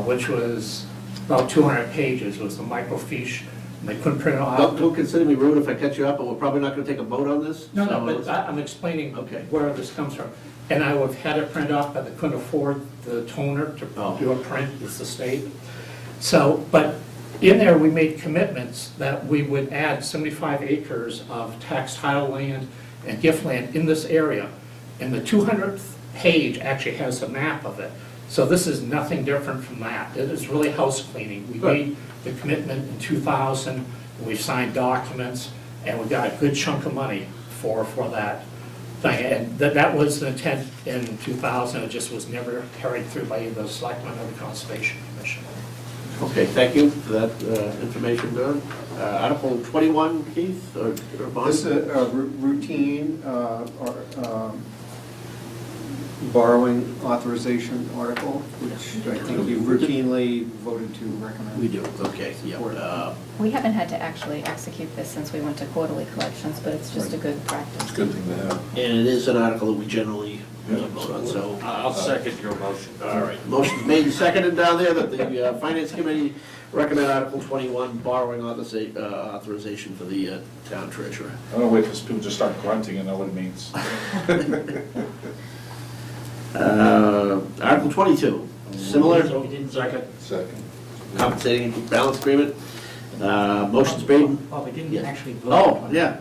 which was about 200 pages. It was a microfiche, and they couldn't print it off. Don't consider me rude if I catch you up, but we're probably not going to take a vote on this. No, so but I'm explaining Okay. where this comes from. And I would have had it printed off, but they couldn't afford the toner to do a print, it's the state. So, but in there, we made commitments that we would add 75 acres of tax title land and gift land in this area. And the 200th page actually has a map of it. So this is nothing different from that. It is really house cleaning. We made the commitment in 2000, and we've signed documents, and we got a good chunk of money for that thing. And that was the intent in 2000. It just was never carried through by either the selectmen or the Conservation Commission. Okay, thank you for that information, Don. Article 21, Keith, or Bonnie? This is a routine borrowing authorization article, which I think you routinely voted to recommend. We do, okay, yeah. We haven't had to actually execute this since we went to quarterly collections, but it's just a good practice. It's a good thing to have. And it is an article that we generally vote on, so. I'll second your motion. All right, motion's made and seconded down there that the Finance Committee recommend Article 21, borrowing authorization for the town treasurer. I don't know, wait, because people just start grunting and know what it means. Article 22, similar, Second. compensating balance agreement. Motion's made. Well, we didn't actually vote. Oh, yeah.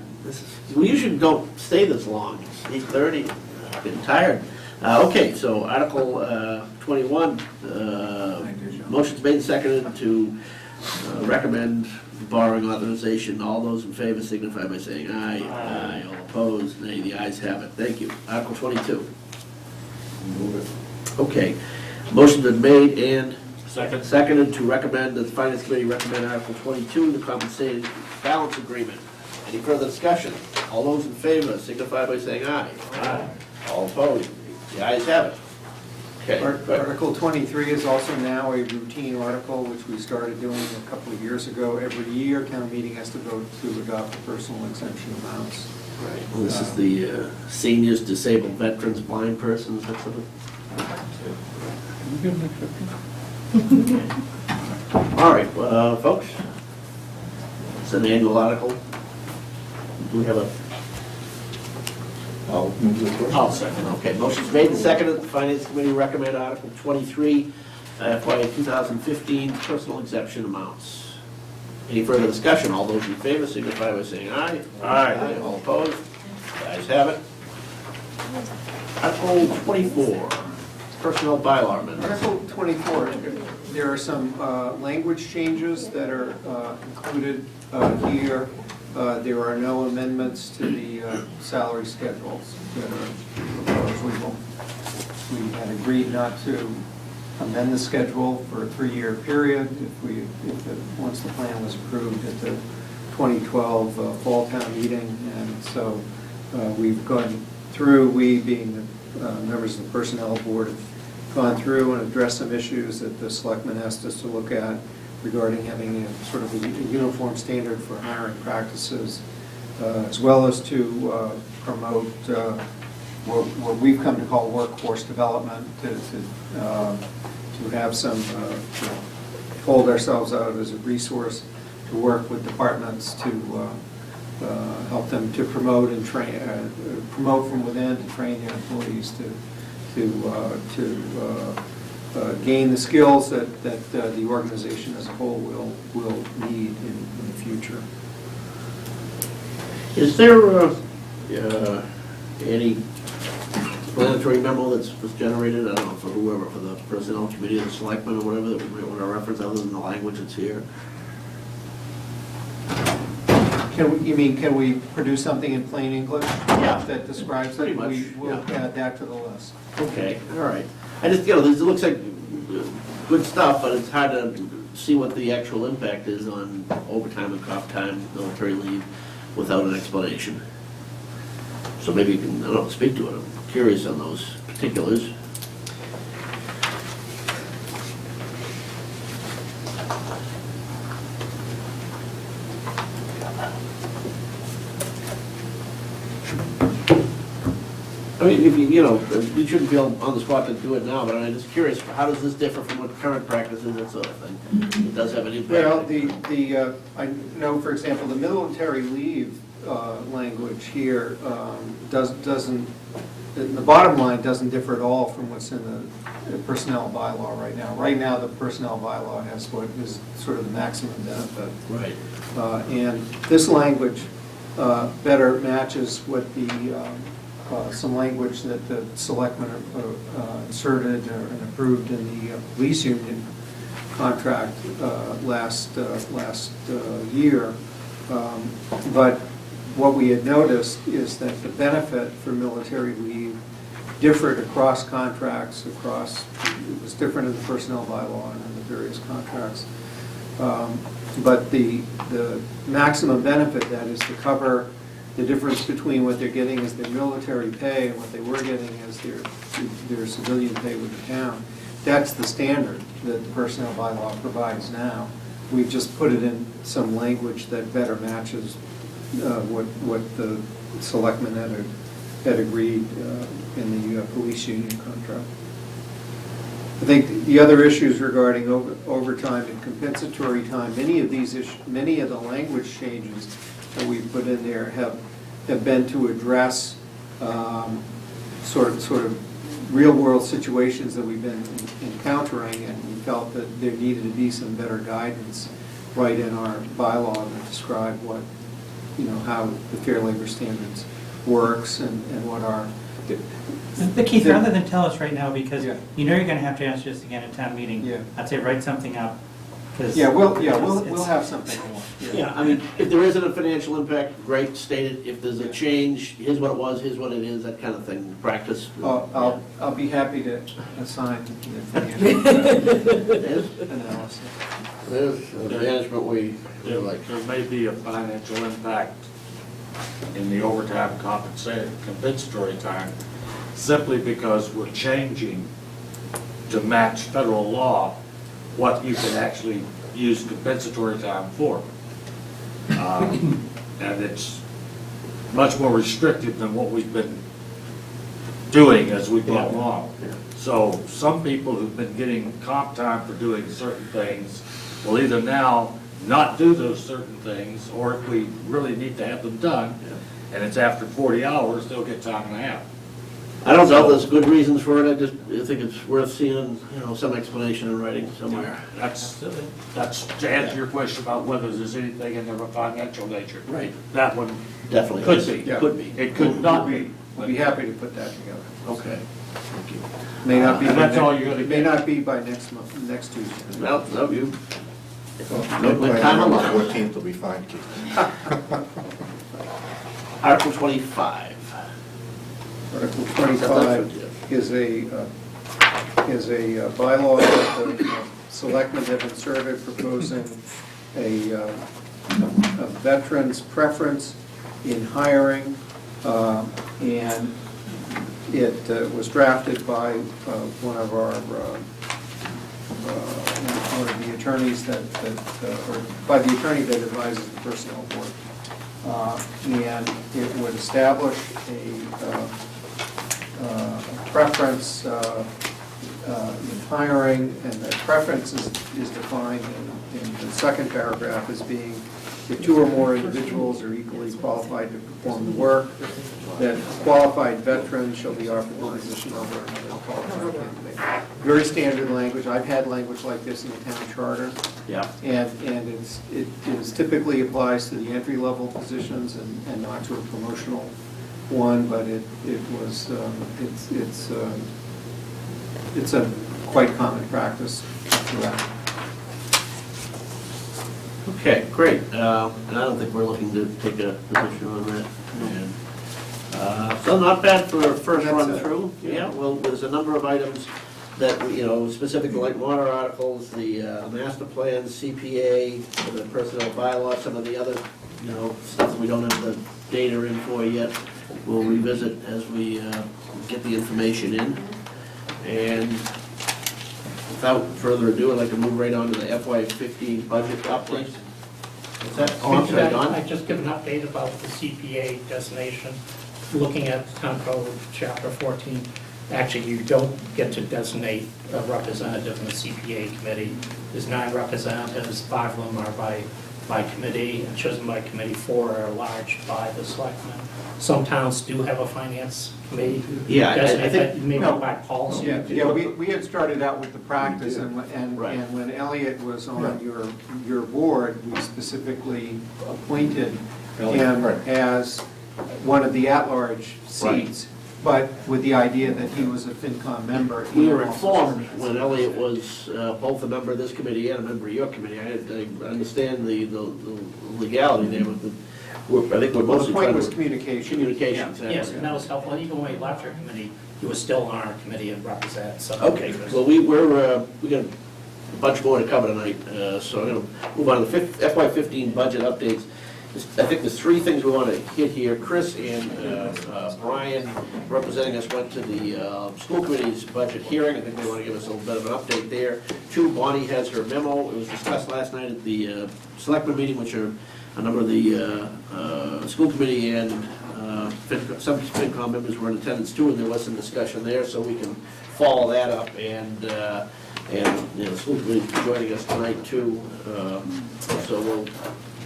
We usually don't stay this long. It's 8:30. Getting tired. Okay, so Article 21, motion's made and seconded to recommend borrowing authorization. All those in favor signify by saying aye. Aye. All opposed, nay. The ayes have it. Thank you. Article 22. Move it. Okay. Motion's been made and Second. Seconded to recommend, that the Finance Committee recommend Article 22, the compensated balance agreement. Any further discussion? All those in favor signify by saying aye. Aye. All opposed? The ayes have it. Okay, good. Article 23 is also now a routine article, which we started doing a couple of years ago. Every year, town meeting has to vote to adopt the personal exemption amounts. Right. Well, this is the seniors, disabled veterans, blind persons, that sort of. All right, folks. It's an annual article. Do we have a? I'll move the question. I'll second. Okay, motion's made and seconded. The Finance Committee recommend Article 23, FY 2015 personal exemption amounts. Any further discussion? All those in favor signify by saying aye. Aye. All opposed? The ayes have it. Article 24, personnel bylaw amendments. Article 24, there are some language changes that are included here. There are no amendments to the salary schedules that are proposed. We had agreed not to amend the schedule for a 3-year period once the plan was approved at the 2012 fall town meeting. And so we've gone through, we being the members of the Personnel Board, have gone through and addressed some issues that the selectmen asked us to look at regarding having a sort of a uniform standard for hiring practices, as well as to promote what we've come to call workforce development, to have some, hold ourselves out as a resource to work with departments to help them to promote and train, promote from within, to train their employees to gain the skills that the organization as a whole will need in the future. Is there any explanatory memo that was generated, I don't know, for whoever, for the Personnel Committee or the Selectmen or whatever, that we might want to reference other than the language that's here? Can we produce something in plain English? Yeah. That describes it? Pretty much, We'll yeah. add that to the list. Okay, all right. I just, it looks like good stuff, but it's hard to see what the actual impact is on overtime and comp time, military leave, without an explanation. So maybe you can, I don't know, speak to it. I'm curious on those particulars. I mean, if you shouldn't feel on the spot to do it now, but I'm just curious, how does this differ from what current practice is, that sort of thing? It does have an impact. Well, I know, for example, the military leave language here doesn't, the bottom line doesn't differ at all from what's in the personnel bylaw right now. Right now, the personnel bylaw has what is sort of the maximum benefit. Right. And this language better matches what some language that the selectmen inserted and approved in the police union contract last year. But what we had noticed is that the benefit for military leave differed across contracts, it was different in the personnel bylaw and in the various contracts. But the maximum benefit, that is to cover the difference between what they're getting as their military pay and what they were getting as their civilian pay with the town, that's the standard that the personnel bylaw provides now. We've just put it in some language that better matches what the selectmen had agreed in the police union contract. I think the other issues regarding overtime and compensatory time, many of the language changes that we've put in there have been to address sort of real-world situations that we've been encountering, and we felt that there needed to be some better guidance right in our bylaw that describe what, how the Fair Labor Standards works and what our... But Keith, rather than tell us right now, because Yeah. you're going to have to answer this again at town meeting, Yeah. I'd say write something up, Yeah, we'll have something more. Yeah, I mean, if there isn't a financial impact, great, state it. If there's a change, here's what it was, here's what it is, that kind of thing, practice. I'll be happy to assign the financial analysis. There's a management we like. There may be a financial impact in the overtime compensatory time, simply because we're changing to match federal law what you can actually use compensatory time for. And it's much more restrictive than what we've been doing as we've gone along. So some people who've been getting comp time for doing certain things will either now not do those certain things, or if we really need to have them done, and it's after 40 hours, they'll get time and a half. I don't know if there's good reasons for it, I think it's worth seeing, some explanation in writing somewhere. That's to answer your question about whether there's anything in there of a financial nature. Right. That one Definitely. could be. Yeah. Could be. It could not be. We'll be happy to put that together. Okay. Thank you. May not be. And that's all you're gonna May get. not be by next month, next Tuesday. Well, no, you. No, Good time on the allowed. 14th will be fine, Keith. Article 25. Article 25 is a bylaw that the selectmen have inserted proposing a veteran's preference in hiring, and it was drafted by one of the attorneys or by the attorney that advises the personnel board. And it would establish a preference in hiring, and that preference is defined in the second paragraph as being if two or more individuals are equally qualified to perform the work, that qualified veterans shall be offered the position over another qualified candidate. Very standard language. I've had language like this in the town charter. Yeah. And it is typically applies to the entry-level positions and not to a promotional one, but it's a quite common practice throughout. Okay, great. And I don't think we're looking to take a position on that. And, so not bad for a first run through. Yeah, well, there's a number of items that, specific to like water articles, the master plan, CPA, the personnel bylaw, some of the other, stuff that we don't have the data in for yet. We'll revisit as we get the information in. And without further ado, I'd like to move right on to the FY15 budget update. What's that? Oh, I'm sorry, Don? I just give an update about the CPA designation. Looking at Town Code Chapter 14, actually, you don't get to designate a representative in the CPA committee. There's 9 representatives, 5 of them are by committee, and chosen by committee, 4 are large by the selectmen. Some towns do have a finance committee. Yeah, I think- Maybe by policy. Yeah, we had started out with the practice, and when Elliot was on your board, we specifically appointed him as one of the at-large seats, but with the idea that he was a FinCom member. We were informed when Elliot was both a member of this committee and a member of your committee. I understand the legality there, but I think we're mostly The point trying was to... communication. Communications. Yes, and that was helpful. Even when he left your committee, he was still on our committee and represented some. Okay, well, we got a bunch more to cover tonight, so I'm going to move on to the FY15 budget updates. I think there's 3 things we want to hit here. Chris and Brian, representing us, went to the school committee's budget hearing. I think they want to give us a little bit of an update there. 2, Bonnie has her memo. It was discussed last night at the selectmen meeting, which are a number of the school committee and some FinCom members were in attendance too, and there was some discussion there, so we can follow that up. And the school committee is joining us tonight too, so we'll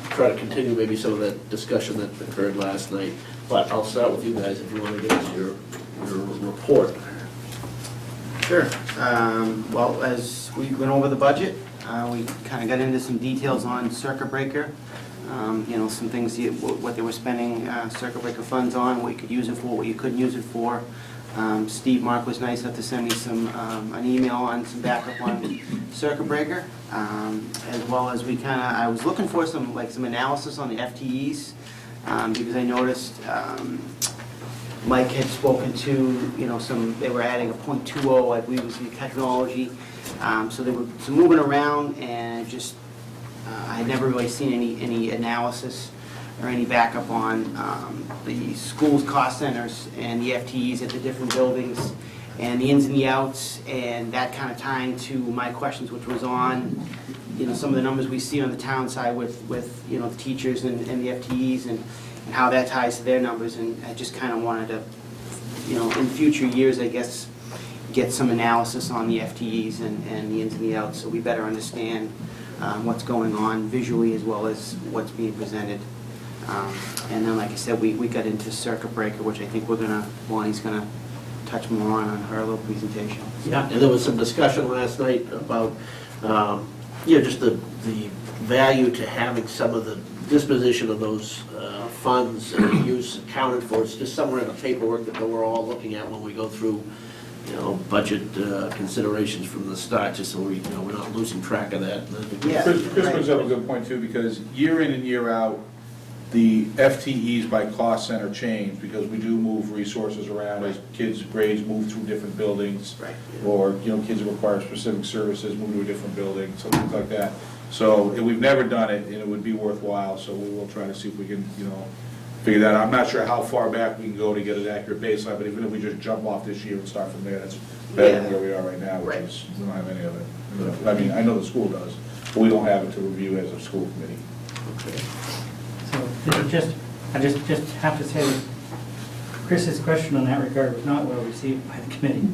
try to continue maybe some of that discussion that occurred last night. But I'll start with you guys if you want to give us your report. Sure. Well, as we went over the budget, we kind of got into some details on circuit breaker. Some things, what they were spending circuit breaker funds on, what you could use it for, what you couldn't use it for. Steve Mark was nice enough to send me an email on some backup on circuit breaker, as well as I was looking for some analysis on the FTEs, because I noticed Mike had spoken to, they were adding a .20, I believe was the technology. So there was some moving around, and just, I had never really seen any analysis or any backup on the school's cost centers and the FTEs at the different buildings and the ins and the outs, and that kind of tying to my questions, which was on, some of the numbers we see on the town side with the teachers and the FTEs and how that ties to their numbers. And I just kind of wanted to, in future years, I guess, get some analysis on the FTEs and the ins and the outs, so we better understand what's going on visually as well as what's being presented. And then, like I said, we got into circuit breaker, which I think Bonnie's gonna touch more on her little presentation. Yeah, and there was some discussion last night about, just the value to having some of the disposition of those funds and use accounted for. It's just somewhere in the paperwork that we're all looking at when we go through, budget considerations from the start, just so we're not losing track of that. Yeah. Chris brings up a good point too, because year in and year out, the FTEs by cost center change, because we do move resources around as kids' grades move through different buildings. Right. Or, kids that require specific services move to a different building, so things like that. So, and we've never done it, and it would be worthwhile, so we will try to see if we can, figure that out. I'm not sure how far back we can go to get an accurate baseline, but even if we just jump off this year and start from there, that's better than where we are right now, which is, we don't have any of it. I mean, I know the school does, but we don't have it to review as a school committee. Okay. So I just have to say, Chris's question on that regard was not well received by the committee.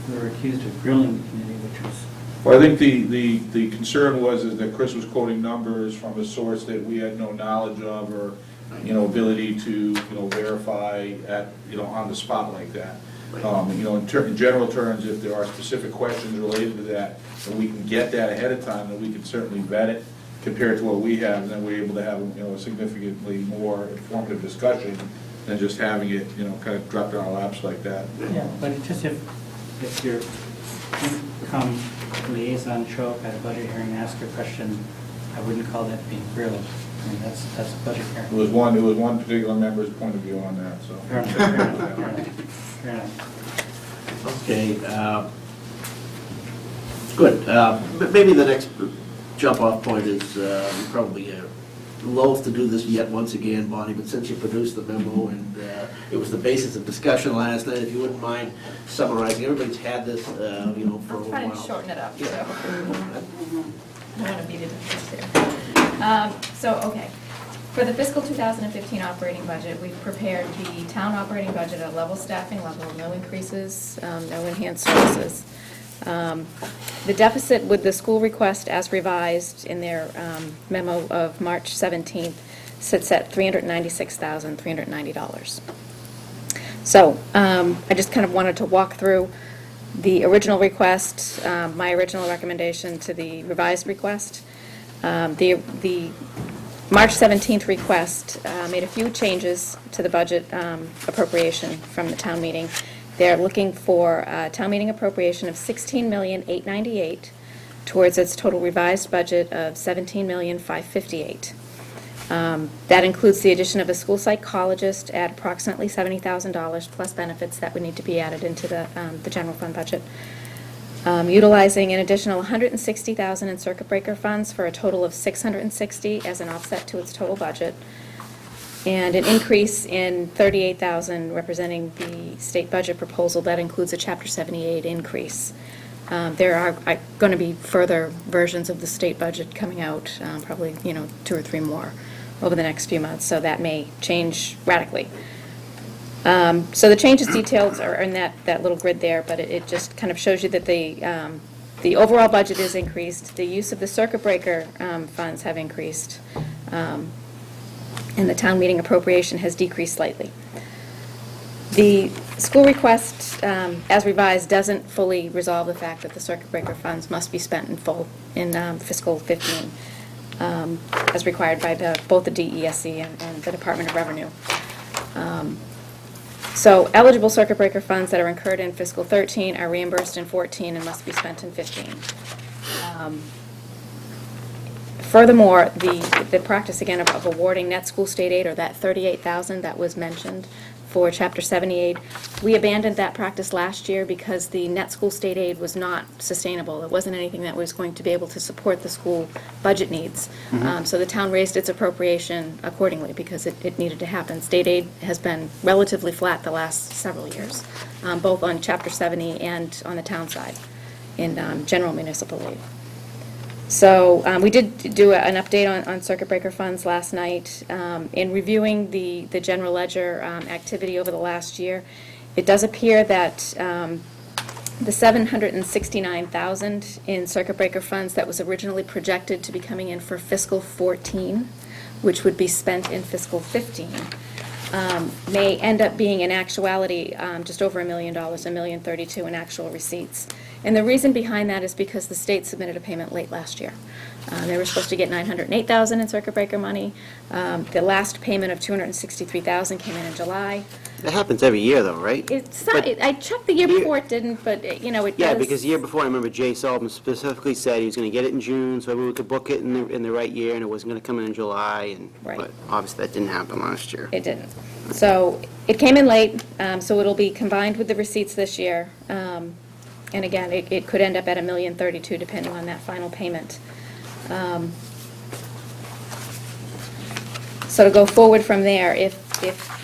We were accused of grilling the committee, which was... Well, I think the concern is that Chris was quoting numbers from a source that we had no knowledge of or, ability to, verify at, on the spot like that. In general terms, if there are specific questions related to that, and we can get that ahead of time, then we can certainly vet it compared to what we have, and then we're able to have, a significantly more informative discussion than just having it, kind of dropped in our laps like that. Yeah, but it's just if your come liaison show up at a budget hearing and ask a question, I wouldn't call that being grilled. I mean, that's a budget hearing. It was one particular member's point of view on that, so. Fair enough. Okay, good. But maybe the next jump-off point is, probably loath to do this yet once again, Bonnie, but since you produced the memo and it was the basis of discussion last night, if you wouldn't mind summarizing, everybody's had this, for a I'm trying while. to shorten it up, so Yeah. I don't want to beat it to death here. Okay. For the fiscal 2015 operating budget, we've prepared the town operating budget at a level staffing level, no increases, no enhanced services. The deficit with the school request as revised in their memo of March 17th sits at $396,390. So I just kind of wanted to walk through the original request, my original recommendation to the revised request. The March 17th request made a few changes to the budget appropriation from the town meeting. They're looking for a town meeting appropriation of $16,898,000 towards its total revised budget of $17,558,000. That includes the addition of a school psychologist at approximately $70,000 plus benefits that would need to be added into the general fund budget. Utilizing an additional $160,000 in circuit breaker funds for a total of $660,000 as an offset to its total budget. And an increase in $38,000 representing the state budget proposal that includes a Chapter 78 increase. There are going to be further versions of the state budget coming out, probably 2 or 3 more over the next few months, so that may change radically. So the changes detailed are in that little grid there, but it just kind of shows you that the overall budget is increased, the use of the circuit breaker funds have increased, and the town meeting appropriation has decreased slightly. The school request, as revised, doesn't fully resolve the fact that the circuit breaker funds must be spent in full in fiscal 15, as required by both the DESE and the Department of Revenue. So eligible circuit breaker funds that are incurred in fiscal 13 are reimbursed in 14 and must be spent in 15. Furthermore, the practice again of awarding net school state aid, or that $38,000 that was mentioned for Chapter 70 aid, we abandoned that practice last year because the net school state aid was not sustainable. It wasn't anything that was going to be able to support the school budget needs. So the town raised its appropriation accordingly because it needed to happen. State aid has been relatively flat the last several years, both on Chapter 70 and on the town side in general municipal aid. So we did do an update on circuit breaker funds last night. In reviewing the general ledger activity over the last year, it does appear that the $769,000 in circuit breaker funds that was originally projected to be coming in for fiscal 14, which would be spent in fiscal 15, may end up being in actuality just over $1 million, $1,032,000 in actual receipts. And the reason behind that is because the state submitted a payment late last year. They were supposed to get $908,000 in circuit breaker money. The last payment of $263,000 came in July. That happens every year, though, right? It's not, I checked the year before it didn't, but it does. Yeah, because the year before, I remember Jay Sullivan specifically said he was going to get it in June, so we could book it in the right year, and it wasn't going to come in July, Right. but obviously that didn't happen last year. It didn't. So it came in late, so it'll be combined with the receipts this year. And again, it could end up at $1,032,000 depending on that final payment. So to go forward from there, if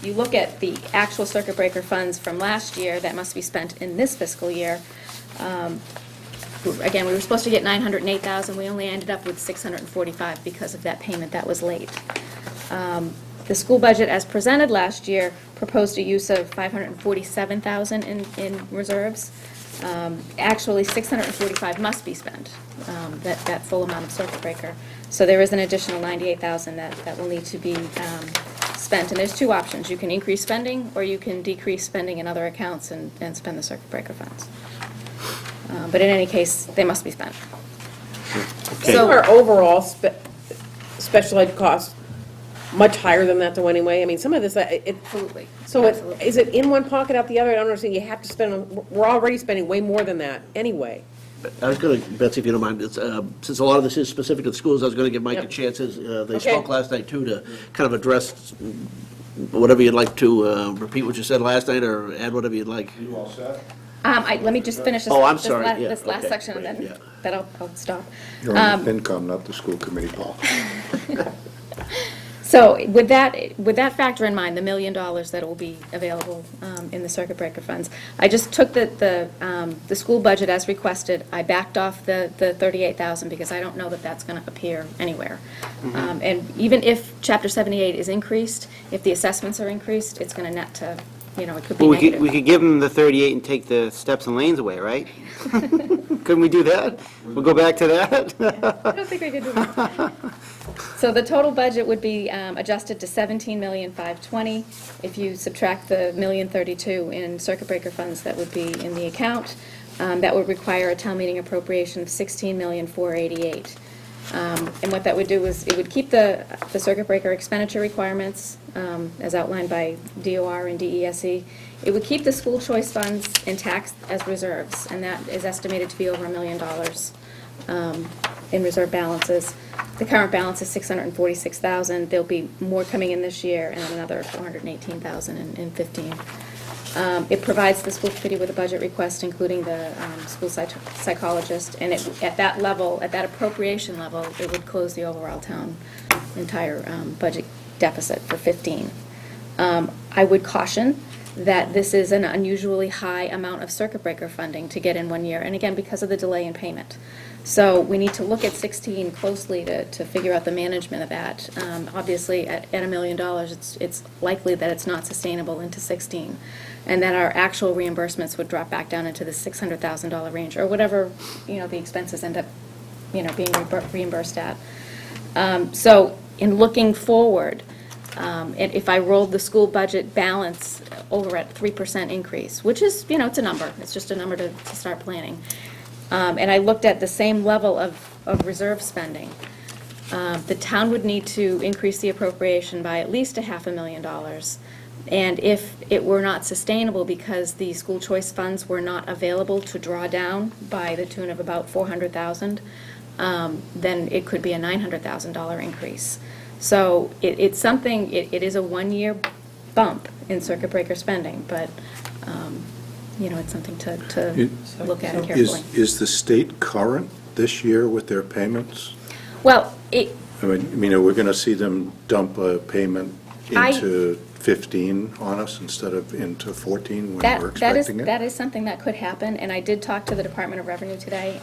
you look at the actual circuit breaker funds from last year that must be spent in this fiscal year, again, we were supposed to get $908,000. We only ended up with $645,000 because of that payment that was late. The school budget, as presented last year, proposed a use of $547,000 in reserves. Actually, $645,000 must be spent, that full amount of circuit breaker. So there is an additional $98,000 that will need to be spent. And there's two options. You can increase spending, or you can decrease spending in other accounts and spend the circuit breaker funds. But in any case, they must be spent. So our overall special ed costs much higher than that, though, anyway? I mean, some of this, Absolutely. So is it in one pocket, out the other? I don't understand. You have to spend, we're already spending way more than that anyway. I was going to, Betsy, if you don't mind, since a lot of this is specific to the schools, I was going to give Mike a Yep. chance. They Okay. spoke last night, too, to kind of address whatever you'd like to repeat what you said last night, or add whatever you'd like. You all set? Let me just finish this. Oh, I'm this sorry. Yeah, This last okay, section, and great, then yeah. then I'll stop. You're on the FinCom, not the school committee, Paul. So with that factor in mind, the $1 million that will be available in the circuit breaker funds, I just took the school budget as requested. I backed off the $38,000 because I don't know that that's going to appear anywhere. And even if Chapter 78 is increased, if the assessments are increased, it's going to net to, it could be Well, negative. we could give them the 38 and take the steps and lanes away, right? Couldn't we do that? We'll go back to that? I don't think we could do that. So the total budget would be adjusted to $17,520,000. If you subtract the $1,032,000 in circuit breaker funds that would be in the account, that would require a town meeting appropriation of $16,488,000. And what that would do is, it would keep the circuit breaker expenditure requirements, as outlined by DOR and DESE. It would keep the school choice funds intact as reserves, and that is estimated to be over $1 million in reserve balances. The current balance is $646,000. There'll be more coming in this year, and then another $418,000 in 15. It provides the school committee with a budget request, including the school psychologist, and at that level, at that appropriation level, it would close the overall town entire budget deficit for 15. I would caution that this is an unusually high amount of circuit breaker funding to get in 1 year, and again, because of the delay in payment. So we need to look at 16 closely to figure out the management of that. Obviously, at $1 million, it's likely that it's not sustainable into 16, and that our actual reimbursements would drop back down into the $600,000 range, or whatever, the expenses end up, being reimbursed at. So in looking forward, and if I rolled the school budget balance over at 3% increase, which is, it's a number. It's just a number to start planning. And I looked at the same level of reserve spending. The town would need to increase the appropriation by at least $500,000 And if it were not sustainable because the school choice funds were not available to draw down by the tune of about $400,000, then it could be a $900,000 increase. So it's something, it is a one-year bump in circuit breaker spending, but, it's something to look at carefully. Is the state current this year with their payments? Well, I mean, are we going to see them dump a payment into 15 on us instead of into 14 when we're expecting it? That is something that could happen, and I did talk to the Department of Revenue today,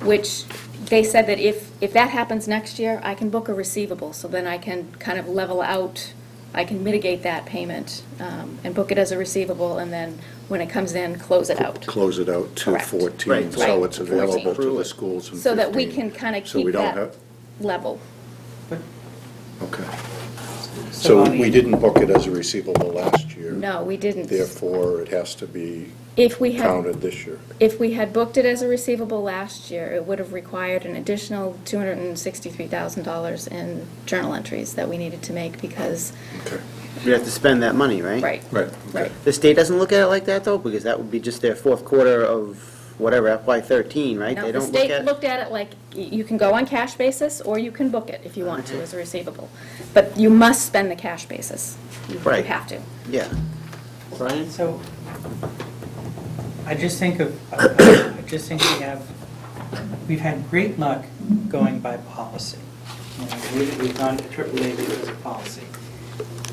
which they said that if that happens next year, I can book a receivable, so then I can kind of level out, I can mitigate that payment and book it as a receivable, and then when it comes in, close it out. Close it out to Correct. 14, Right. so it's 14. available to the schools in 15. So that we can kind of So keep we don't that have- level. Okay. So, So we didn't book it as a receivable last year? No, we didn't. Therefore, it has to be If we had counted this year? If we had booked it as a receivable last year, it would have required an additional $263,000 in journal entries that we needed to make because, Okay. We have to spend that money, right? right, Right. right. The state doesn't look at it like that, though, because that would be just their fourth quarter of whatever, FY13, right? Now, They the don't state look at. looked at it like, you can go on cash basis, or you can book it if you want to as a receivable. But you must spend the cash basis. You Right. have to. Yeah. Brian? So, I just think we've had great luck going by policy. We've gone to AAA because of policy.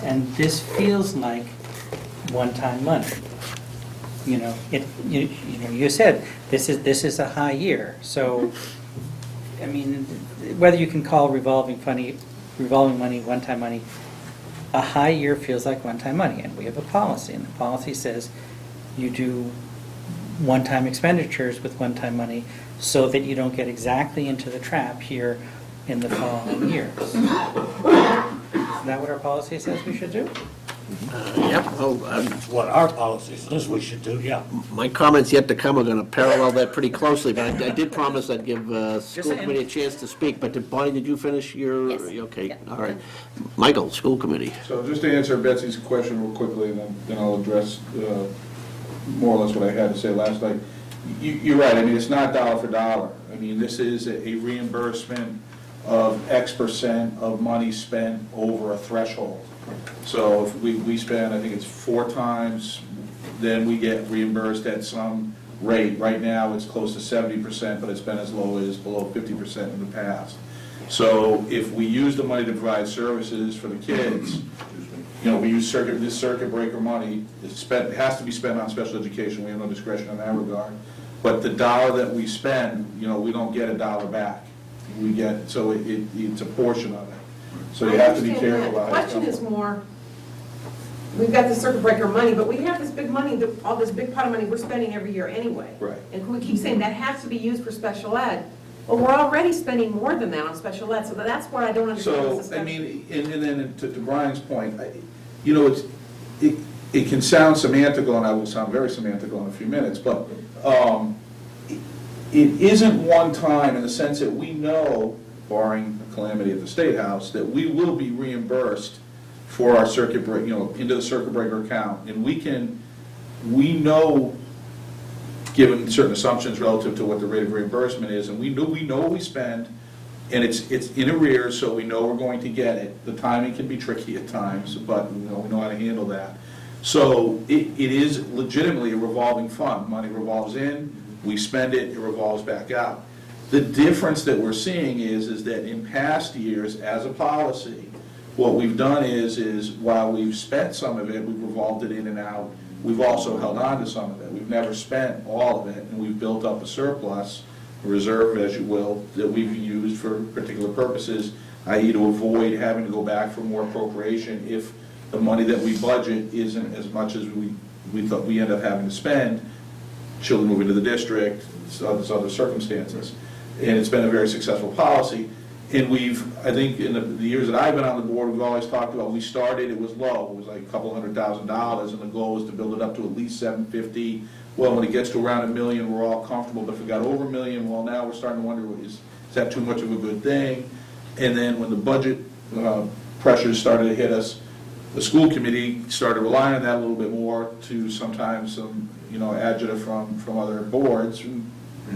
And this feels like one-time money. You said, this is a high year, so, I mean, whether you can call revolving money, one-time money, a high year feels like one-time money, and we have a policy, and the policy says you do one-time expenditures with one-time money so that you don't get exactly into the trap here in the following years. Isn't that what our policy says we should do? Yep. Oh, That's what our policy says we should do, yeah. my comments yet to come are going to parallel that pretty closely, but I did promise I'd give school committee a chance to speak. But Bonnie, did you finish your? Yes. Okay, Yeah. all right. Michael, school committee. So just to answer Betsy's question real quickly, and then I'll address more or less what I had to say last night. You're right, I mean, it's not dollar for dollar. I mean, this is a reimbursement of X% of money spent over a threshold. So if we spend, I think it's 4 times, then we get reimbursed at some rate. Right now, it's close to 70%, but it's been as low as below 50% in the past. So if we use the money to provide services for the kids, we use this circuit breaker money, it has to be spent on special education, we have no discretion in that regard. But the dollar that we spend, we don't get a dollar back. We get, so it's a portion of it. So you have to be careful about it. The question is more, we've got this circuit breaker money, but we have this big money, all this big pot of money we're spending every year anyway. Right. And we keep saying that has to be used for special ed. Well, we're already spending more than that on special ed, so that's what I don't understand. So, this I discussion. mean, and then to Brian's point, it can sound semantical, and I will sound very semantical in a few minutes, but it isn't one time in the sense that we know, barring a calamity at the State House, that we will be reimbursed for our circuit break, into the circuit breaker account. And we know, given certain assumptions relative to what the rate of reimbursement is, and we know what we spend, and it's in arrears, so we know we're going to get it. The timing can be tricky at times, but we know how to handle that. So it is legitimately a revolving fund. Money revolves in, we spend it, it revolves back out. The difference that we're seeing is that in past years, as a policy, what we've done is while we've spent some of it, we've revolved it in and out, we've also held on to some of it. We've never spent all of it, and we've built up a surplus, a reserve, as you will, that we've used for particular purposes, i.e. to avoid having to go back for more appropriation if the money that we budget isn't as much as we thought we end up having to spend, children moving to the district, other circumstances. And it's been a very successful policy. And I think in the years that I've been on the board, we've always talked about, we started, it was low, it was like a couple $100,000, and the goal was to build it up to at least $750,000. Well, when it gets to around $1 million, we're all comfortable, but if we got over $1 million, well, now we're starting to wonder, is that too much of a good thing? And then when the budget pressures started to hit us, the school committee started relying on that a little bit more to sometimes some, agita from other boards,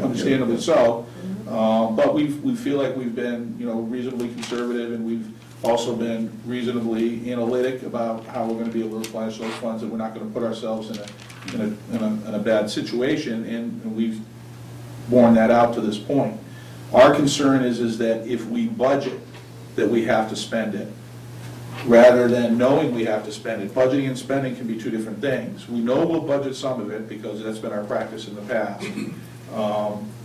understandably so. But we feel like we've been, reasonably conservative, and we've also been reasonably analytic about how we're gonna be able to replenish those funds, and we're not gonna put ourselves in a bad situation, and we've borne that out to this point. Our concern is that if we budget that we have to spend it, rather than knowing we have to spend it. Budgeting and spending can be two different things. We know we'll budget some of it because that's been our practice in the past.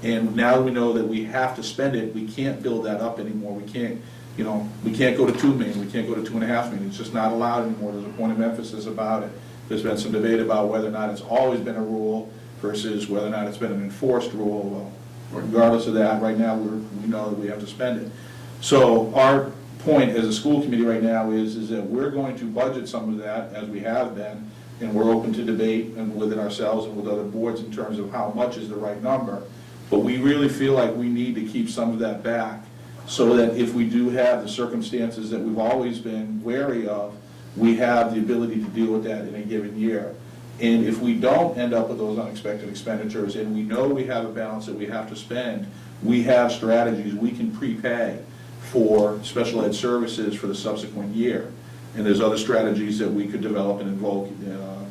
And now that we know that we have to spend it, we can't build that up anymore. We can't go to 2 million, we can't go to 2.5 million. It's just not allowed anymore. There's a point of emphasis about it. There's been some debate about whether or not it's always been a rule versus whether or not it's been an enforced rule. Well, regardless of that, right now we know that we have to spend it. So our point as a school committee right now is that we're going to budget some of that, as we have been, and we're open to debate and within ourselves and with other boards in terms of how much is the right number. But we really feel like we need to keep some of that back so that if we do have the circumstances that we've always been wary of, we have the ability to deal with that in a given year. And if we don't end up with those unexpected expenditures and we know we have a balance that we have to spend, we have strategies. We can prepay for special ed services for the subsequent year. And there's other strategies that we could develop and invoke,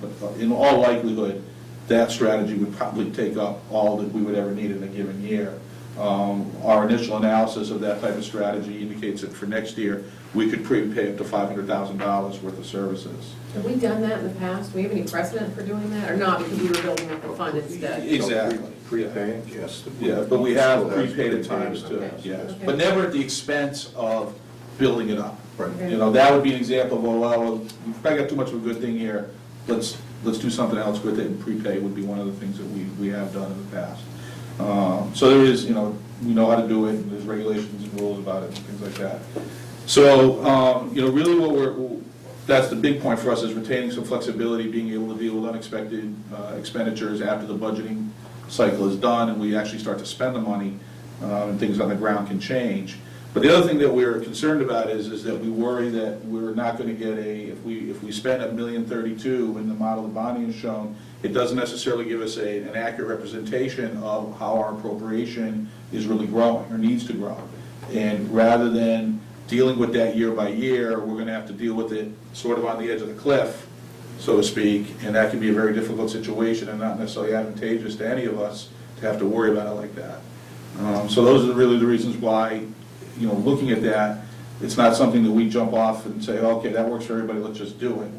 but in all likelihood, that strategy would probably take up all that we would ever need in a given year. Our initial analysis of that type of strategy indicates that for next year, we could prepay up to $500,000 worth of services. Have we done that in the past? Do we have any precedent for doing that, or not, because we were building up the fund instead? Exactly. Prepaying, yes. Yeah, but we have prepaid at times too, yes. But never at the expense of building it up. Right. That would be an example of, well, we've probably got too much of a good thing here, let's do something else with it, and prepay would be one of the things that we have done in the past. So there is, we know how to do it, and there's regulations and rules about it and things like that. So, really that's the big point for us, is retaining some flexibility, being able to deal with unexpected expenditures after the budgeting cycle is done and we actually start to spend the money, and things on the ground can change. But the other thing that we're concerned about is that we worry that we're not going to get if we spend $1,032,000 in the model that Bonnie has shown, it doesn't necessarily give us an accurate representation of how our appropriation is really growing or needs to grow. And rather than dealing with that year by year, we're going to have to deal with it sort of on the edge of the cliff, so to speak, and that can be a very difficult situation and not necessarily advantageous to any of us to have to worry about it like that. So those are really the reasons why, looking at that, it's not something that we jump off and say, okay, that works for everybody, let's just do it.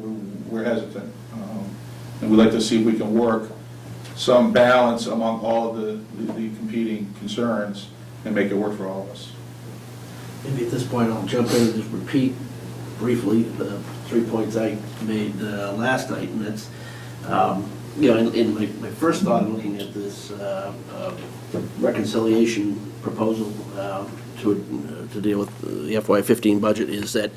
We're hesitant. And we'd like to see if we can work some balance among all of the competing concerns and make it work for all of us. Maybe at this point, I'll jump in and just repeat briefly the 3 points I made last night, and that's, in my first thought of looking at this reconciliation proposal to deal with the FY15 budget is that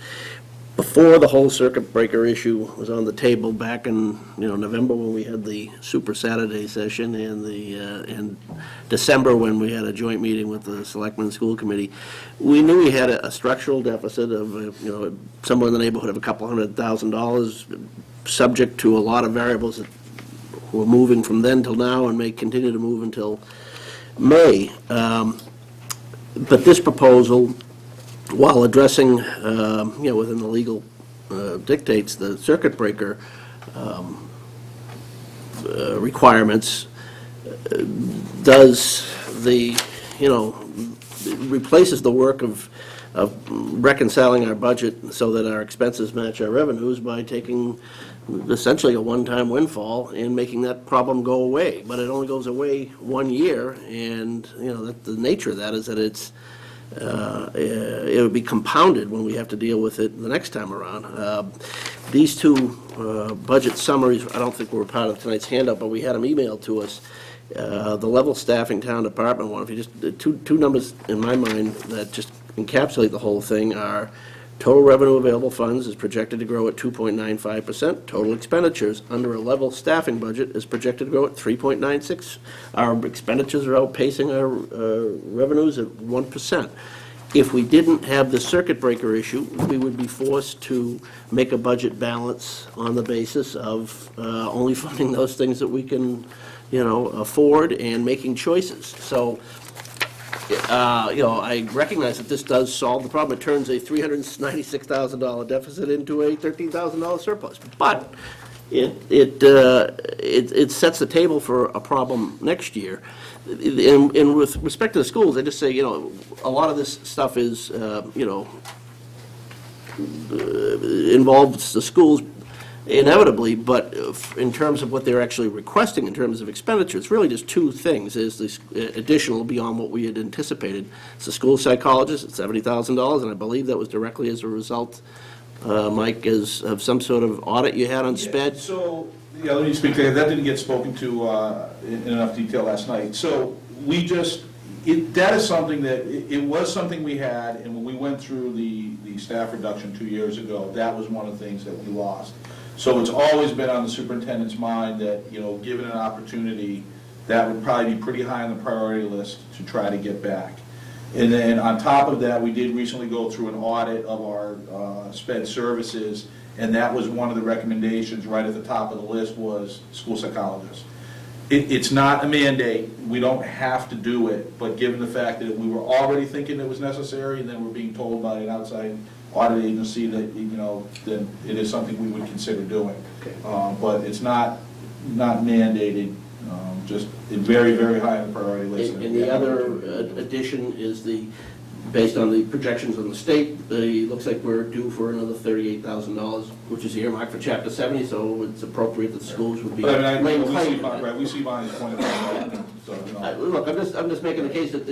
before the whole circuit breaker issue was on the table back in November when we had the Super Saturday session and in December when we had a joint meeting with the Selectmen and School Committee, we knew we had a structural deficit of somewhere in the neighborhood of a couple $100,000, subject to a lot of variables that were moving from then till now and may continue to move until May. But this proposal, while addressing, within the legal dictates, the circuit breaker requirements, does replaces the work of reconciling our budget so that our expenses match our revenues by taking essentially a one-time windfall and making that problem go away. But it only goes away 1 year, and the nature of that is that it would be compounded when we have to deal with it the next time around. These two budget summaries, I don't think were part of tonight's handout, but we had them emailed to us. The level staffing town department one, if you just two numbers in my mind that just encapsulate the whole thing are: total revenue available funds is projected to grow at 2.95%. Total expenditures under a level staffing budget is projected to grow at 3.96%. Our expenditures are outpacing our revenues at 1%. if we didn't have the circuit breaker issue, we would be forced to make a budget balance on the basis of only funding those things that we can, afford and making choices. So, I recognize that this does solve the problem. It turns a $396,000 deficit into a $13,000 surplus. But it sets the table for a problem next year. And with respect to the schools, I just say, a lot of this stuff is, involves the schools inevitably, but in terms of what they're actually requesting in terms of expenditure, it's really just two things. Is this additional beyond what we had anticipated. It's the school psychologist at $70,000, and I believe that was directly as a result, Mike, of some sort of audit you had on SPED. So, let me speak to that. That didn't get spoken to in enough detail last night. So we just, that is something that, it was something we had, and when we went through the staff reduction 2 years ago, that was one of the things that we lost. So it's always been on the superintendent's mind that, given an opportunity, that would probably be pretty high on the priority list to try to get back. And then on top of that, we did recently go through an audit of our SPED services, and that was one of the recommendations right at the top of the list was school psychologists. It's not a mandate, we don't have to do it, but given the fact that we were already thinking it was necessary, and then we're being told by an outside audit agency that, then it is something we would consider doing. But it's not mandated, just very, very high on the priority list. And the other addition is based on the projections on the state, it looks like we're due for another $38,000, which is earmarked for Chapter 70, so it's appropriate that the schools would be laying claim. We see Bonnie's point of view. Look, I'm just making the case that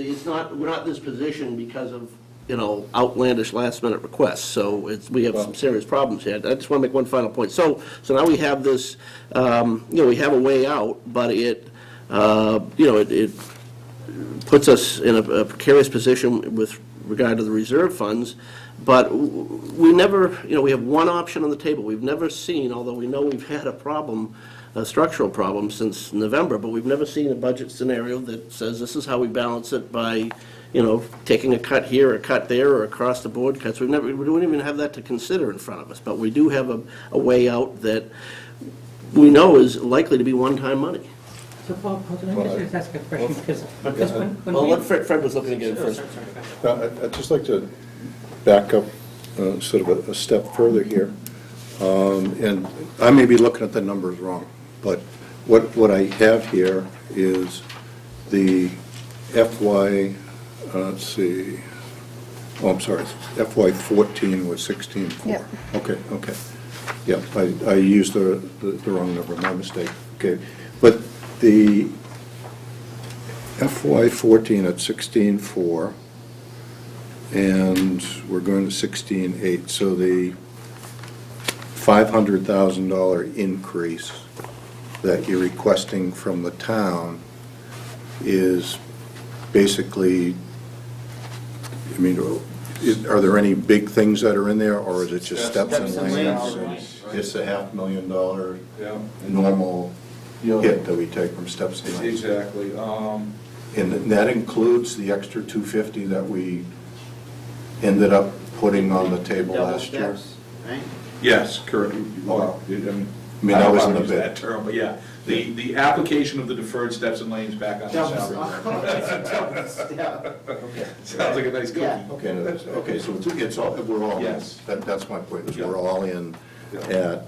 we're not in this position because of, outlandish last-minute requests, so we have some serious problems here. I just want to make one final point. So now we have this, we have a way out, but it puts us in a precarious position with regard to the reserve funds, but we never, we have one option on the table. We've never seen, although we know we've had a problem, a structural problem since November, but we've never seen a budget scenario that says this is how we balance it by, taking a cut here, a cut there, or across the board cuts. We don't even have that to consider in front of us, but we do have a way out that we know is likely to be one-time money. So Paul, let me just ask a question, because when Well, Fred was looking to get it first. I'd just like to back up sort of a step further here. And I may be looking at the numbers wrong, but what I have here is the FY, let's see, I'm sorry, FY 14 was 16.4. Yep. Okay. Yeah, I used the wrong number, my mistake. Okay, but the FY 14 at 16.4, and we're going to 16.8, so the $500,000 increase that you're requesting from the town is basically, are there any big things that are in there, or is it just steps and lanes? It's a $500,000 normal hit that we take from steps and lanes. Exactly. And that includes the extra $250 that we ended up putting on the table last year? Right? Yes, correct. Well, I that wasn't a use bit. that term, but yeah, the application of the deferred steps and lanes back on the salary. Sounds like a nice cookie. Okay, so it's all, we're all in. Yes. That's my point, is we're all in at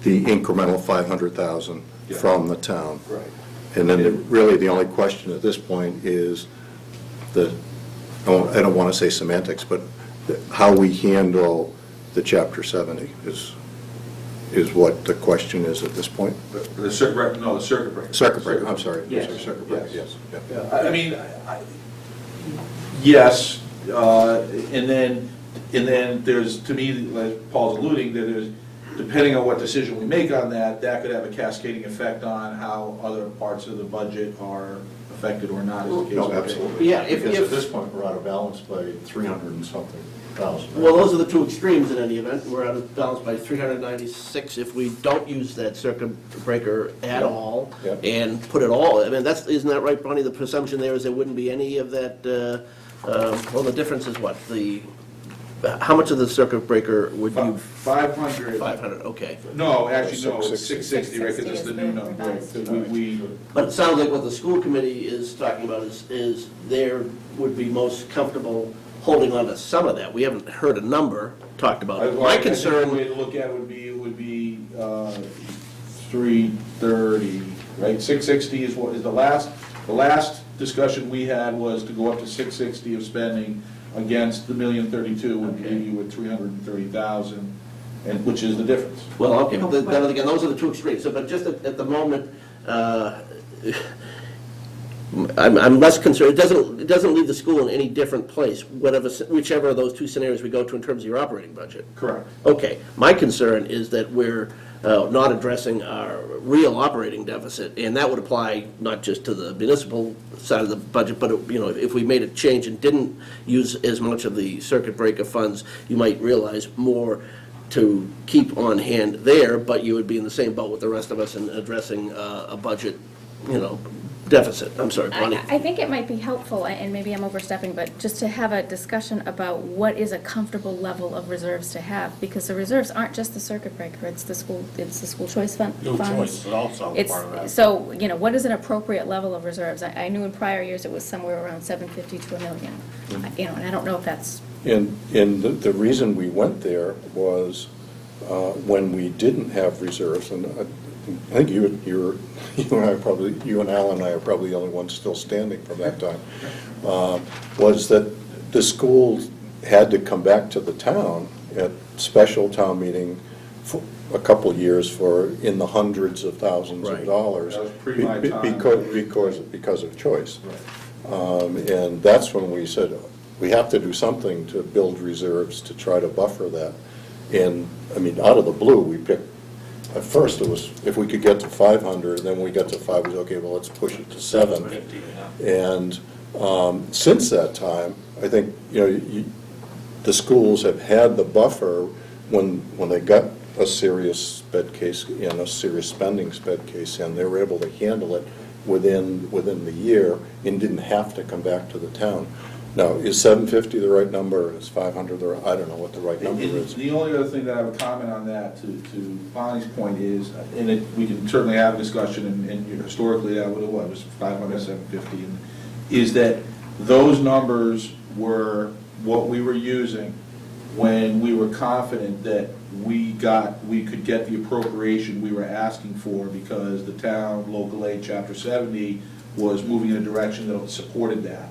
the incremental $500,000 from the town. Right. And then really the only question at this point is I don't want to say semantics, but how we handle the Chapter 70 is what the question is at this point. The circuit breaker. Circuit breaker, I'm sorry. Yes. Circuit breaker, yes. Yes, and then there's, to me, like Paul's alluding, that there's, depending on what decision we make on that, that could have a cascading effect on how other parts of the budget are affected or not, as the case may be. Absolutely. Yeah, Because at this point, we're out of balance by 300 and something thousand. Well, those are the two extremes in any event. We're out of balance by 396 if we don't use that circuit breaker at all and put it all, isn't that right, Bonnie? The presumption there is there wouldn't be any of that Well, the difference is what? How much of the circuit breaker would you? 500. 500, okay. No, actually, no, it's 660, right, because it's the new number. Right, 'cause we, But it sounds like what the school committee is talking about is there would be most comfortable holding on to some of that. We haven't heard a number talked about it. My I think concern. the way to look at it would be 330, right? 660 is what is the last discussion we had was to go up to 660 of spending against the $1,032,000 would leave you with 330,000, and which is the difference. Well, okay, but then again, those are the two extremes. So, but just at the moment, I'm less concerned. It doesn't leave the school in any different place, whichever of those two scenarios we go to in terms of your operating budget. Correct. Okay, my concern is that we're not addressing our real operating deficit, and that would apply not just to the municipal side of the budget, but, if we made a change and didn't use as much of the circuit breaker funds, you might realize more to keep on hand there, but you would be in the same boat with the rest of us in addressing a budget, deficit. I'm sorry, Bonnie. I think it might be helpful, and maybe I'm overstepping, but just to have a discussion about what is a comfortable level of reserves to have, because the reserves aren't just the circuit breaker, it's the school choice funds. School choice is also It's, part of that. so, what is an appropriate level of reserves? I knew in prior years it was somewhere around $750 to $1 million. And I don't know if that's. And the reason we went there was when we didn't have reserves, and I think you and Alan and I are probably the only ones still standing from that time, was that the school had to come back to the town at special town meeting for a couple years for in the hundreds of thousands of dollars. That was pre my time. Because of choice. And that's when we said, we have to do something to build reserves to try to buffer that. And, out of the blue, we picked, at first it was, if we could get to 500, then when we got to 5, we said, okay, well, let's push it to 7. And since that time, I think, the schools have had the buffer when they got a serious sped case in, a serious spending sped case in, they were able to handle it within the year and didn't have to come back to the town. Now, is 750 the right number? Is 500 the right? I don't know what the right number is. The only other thing that I would comment on that, to Bonnie's point, is, and we can certainly have a discussion, and historically that would have, what, was 500, 750, and is that those numbers were what we were using when we were confident that we could get the appropriation we were asking for because the town, local aid, Chapter 70, was moving in a direction that supported that.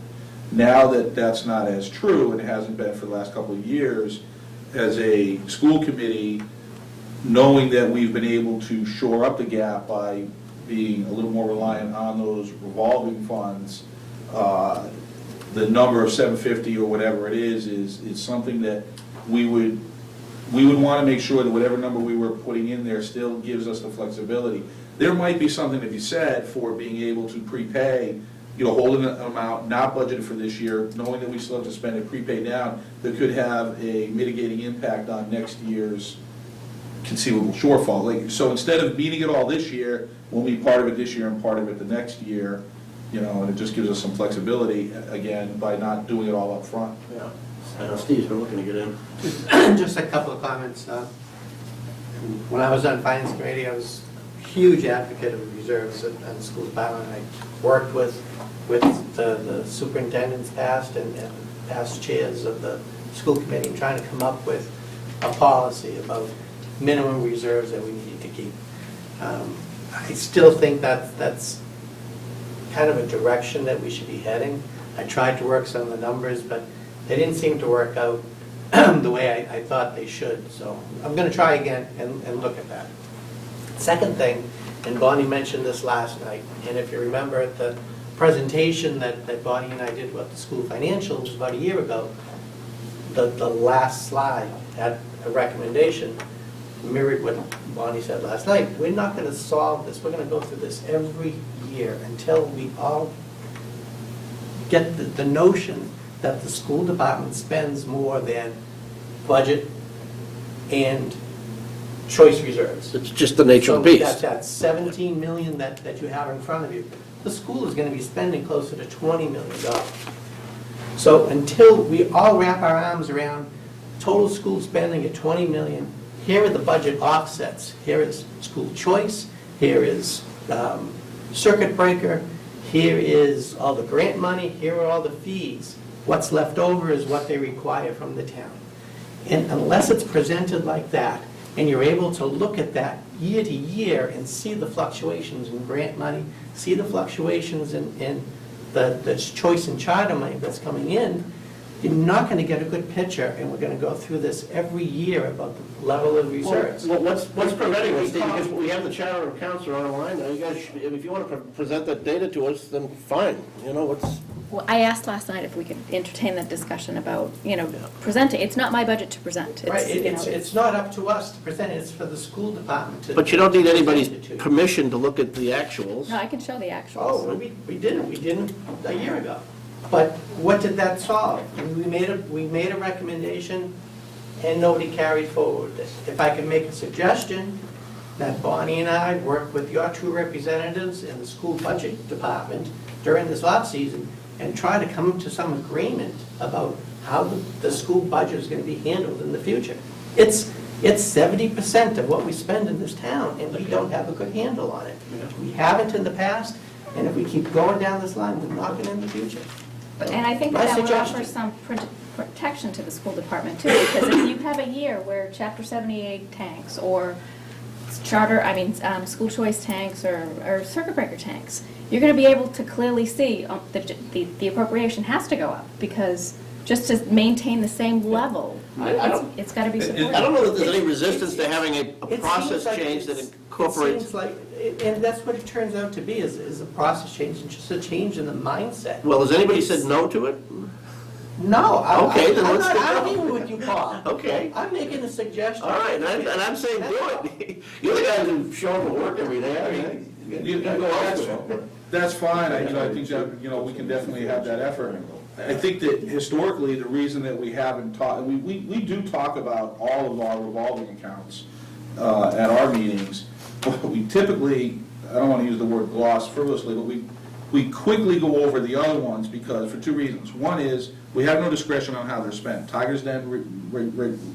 Now that that's not as true, and it hasn't been for the last couple of years, as a school committee, knowing that we've been able to shore up the gap by being a little more reliant on those revolving funds, the number of 750 or whatever it is something that we would want to make sure that whatever number we were putting in there still gives us the flexibility. There might be something to be said for being able to prepay, holding an amount not budgeted for this year, knowing that we still have to spend it prepaid down, that could have a mitigating impact on next year's conceivable shortfall. So instead of meeting it all this year, we'll meet part of it this year and part of it the next year, and it just gives us some flexibility, again, by not doing it all up front. Yeah. Steve's been looking to get in. Just a couple of comments. When I was on Finance Committee, I was a huge advocate of reserves at the school department. I worked with the superintendents past and past chairs of the school committee trying to come up with a policy about minimum reserves that we needed to keep. I still think that's kind of a direction that we should be heading. I tried to work some of the numbers, but they didn't seem to work out the way I thought they should. So I'm going to try again and look at that. Second thing, and Bonnie mentioned this last night, and if you remember at the presentation that Bonnie and I did about the school financials about a year ago, the last slide had a recommendation mirrored what Bonnie said last night. We're not going to solve this. We're going to go through this every year until we all get the notion that the school department spends more than budget and choice reserves. It's just the nature of the beast. So that 17 million that you have in front of you, the school is going to be spending closer to $20 million. So until we all wrap our arms around total school spending at 20 million, here are the budget offsets. Here is school choice, here is circuit breaker, here is all the grant money, here are all the fees. What's left over is what they require from the town. And unless it's presented like that, and you're able to look at that year to year and see the fluctuations in grant money, see the fluctuations in the choice and charter money that's coming in, you're not going to get a good picture, and we're going to go through this every year about the level of reserves. Well, what's preventing us, Steve, because we have the charter of accounts are online, now you guys, if you want to present that data to us, then fine, you know, what's... Well, I asked last night if we could entertain that discussion about, presenting. It's not my budget to present. Right, you know, it's not up to us to present it, it's for the school department to. But you don't need anybody's present it to you. permission to look at the actuals. No, I can show the actuals. Oh, we didn't a year ago. But what did that solve? We made a recommendation, and nobody carried forward with it. If I could make a suggestion, that Bonnie and I work with your two representatives in the school budget department during this off-season and try to come to some agreement about how the school budget is going to be handled in the future. It's 70% of what we spend in this town, and we don't have a good handle on it. We haven't in the past, and if we keep going down this line, we're not going to in the future. And I think My that would suggestion. offer some protection to the school department too, because if you have a year where Chapter 78 tanks or school choice tanks or circuit breaker tanks, you're going to be able to clearly see the appropriation has to go up, because just to maintain the same level, it's got to be supported. I don't know that there's any resistance to having a It process seems like change that it's- incorporates... It seems like, and that's what it turns out to be, is a process change, and just a change in the mindset. Well, has anybody said no to it? No, Okay, then I'm let's not get going. arguing with you, Paul. Okay. I'm making a suggestion. All right, and I'm saying do it. You're the guys who show up at work every day, I mean, you gotta go elsewhere. That's fine, I think that, we can definitely have that effort. I think that historically, the reason that we haven't talked, we do talk about all of our revolving accounts at our meetings. We typically, I don't want to use the word gloss frivolously, but we quickly go over the other ones because, for two reasons. One is, we have no discretion on how they're spent. Tigers Den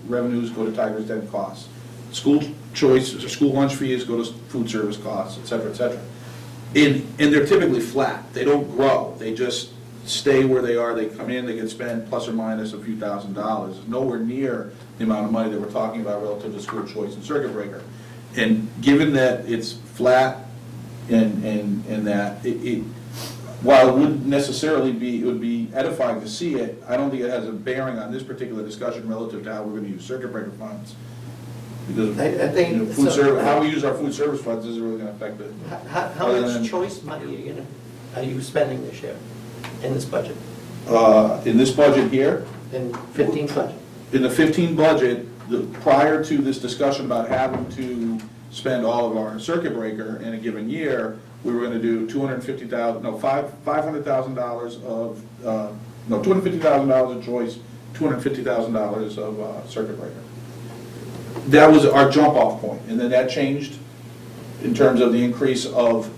revenues go to Tigers Den costs. School choice, or school lunch fees go to food service costs, et cetera, et cetera. And they're typically flat. They don't grow. They just stay where they are. They come in, they get spent plus or minus a few $1,000s. Nowhere near the amount of money that we're talking about relative to school choice and circuit breaker. And given that it's flat and that while it wouldn't necessarily be, it would be edifying to see it, I don't think it has a bearing on this particular discussion relative to how we're going to use circuit breaker funds. Because I think food so. service, how we use our food service funds isn't really going to affect it. How much choice money are you spending this year in this budget? In this budget here, In 15 budget? in the 15 budget, prior to this discussion about having to spend all of our circuit breaker in a given year, we were going to do $500,000 of, $250,000 of choice, $250,000 of circuit breaker. That was our jump-off point, and then that changed in terms of the increase of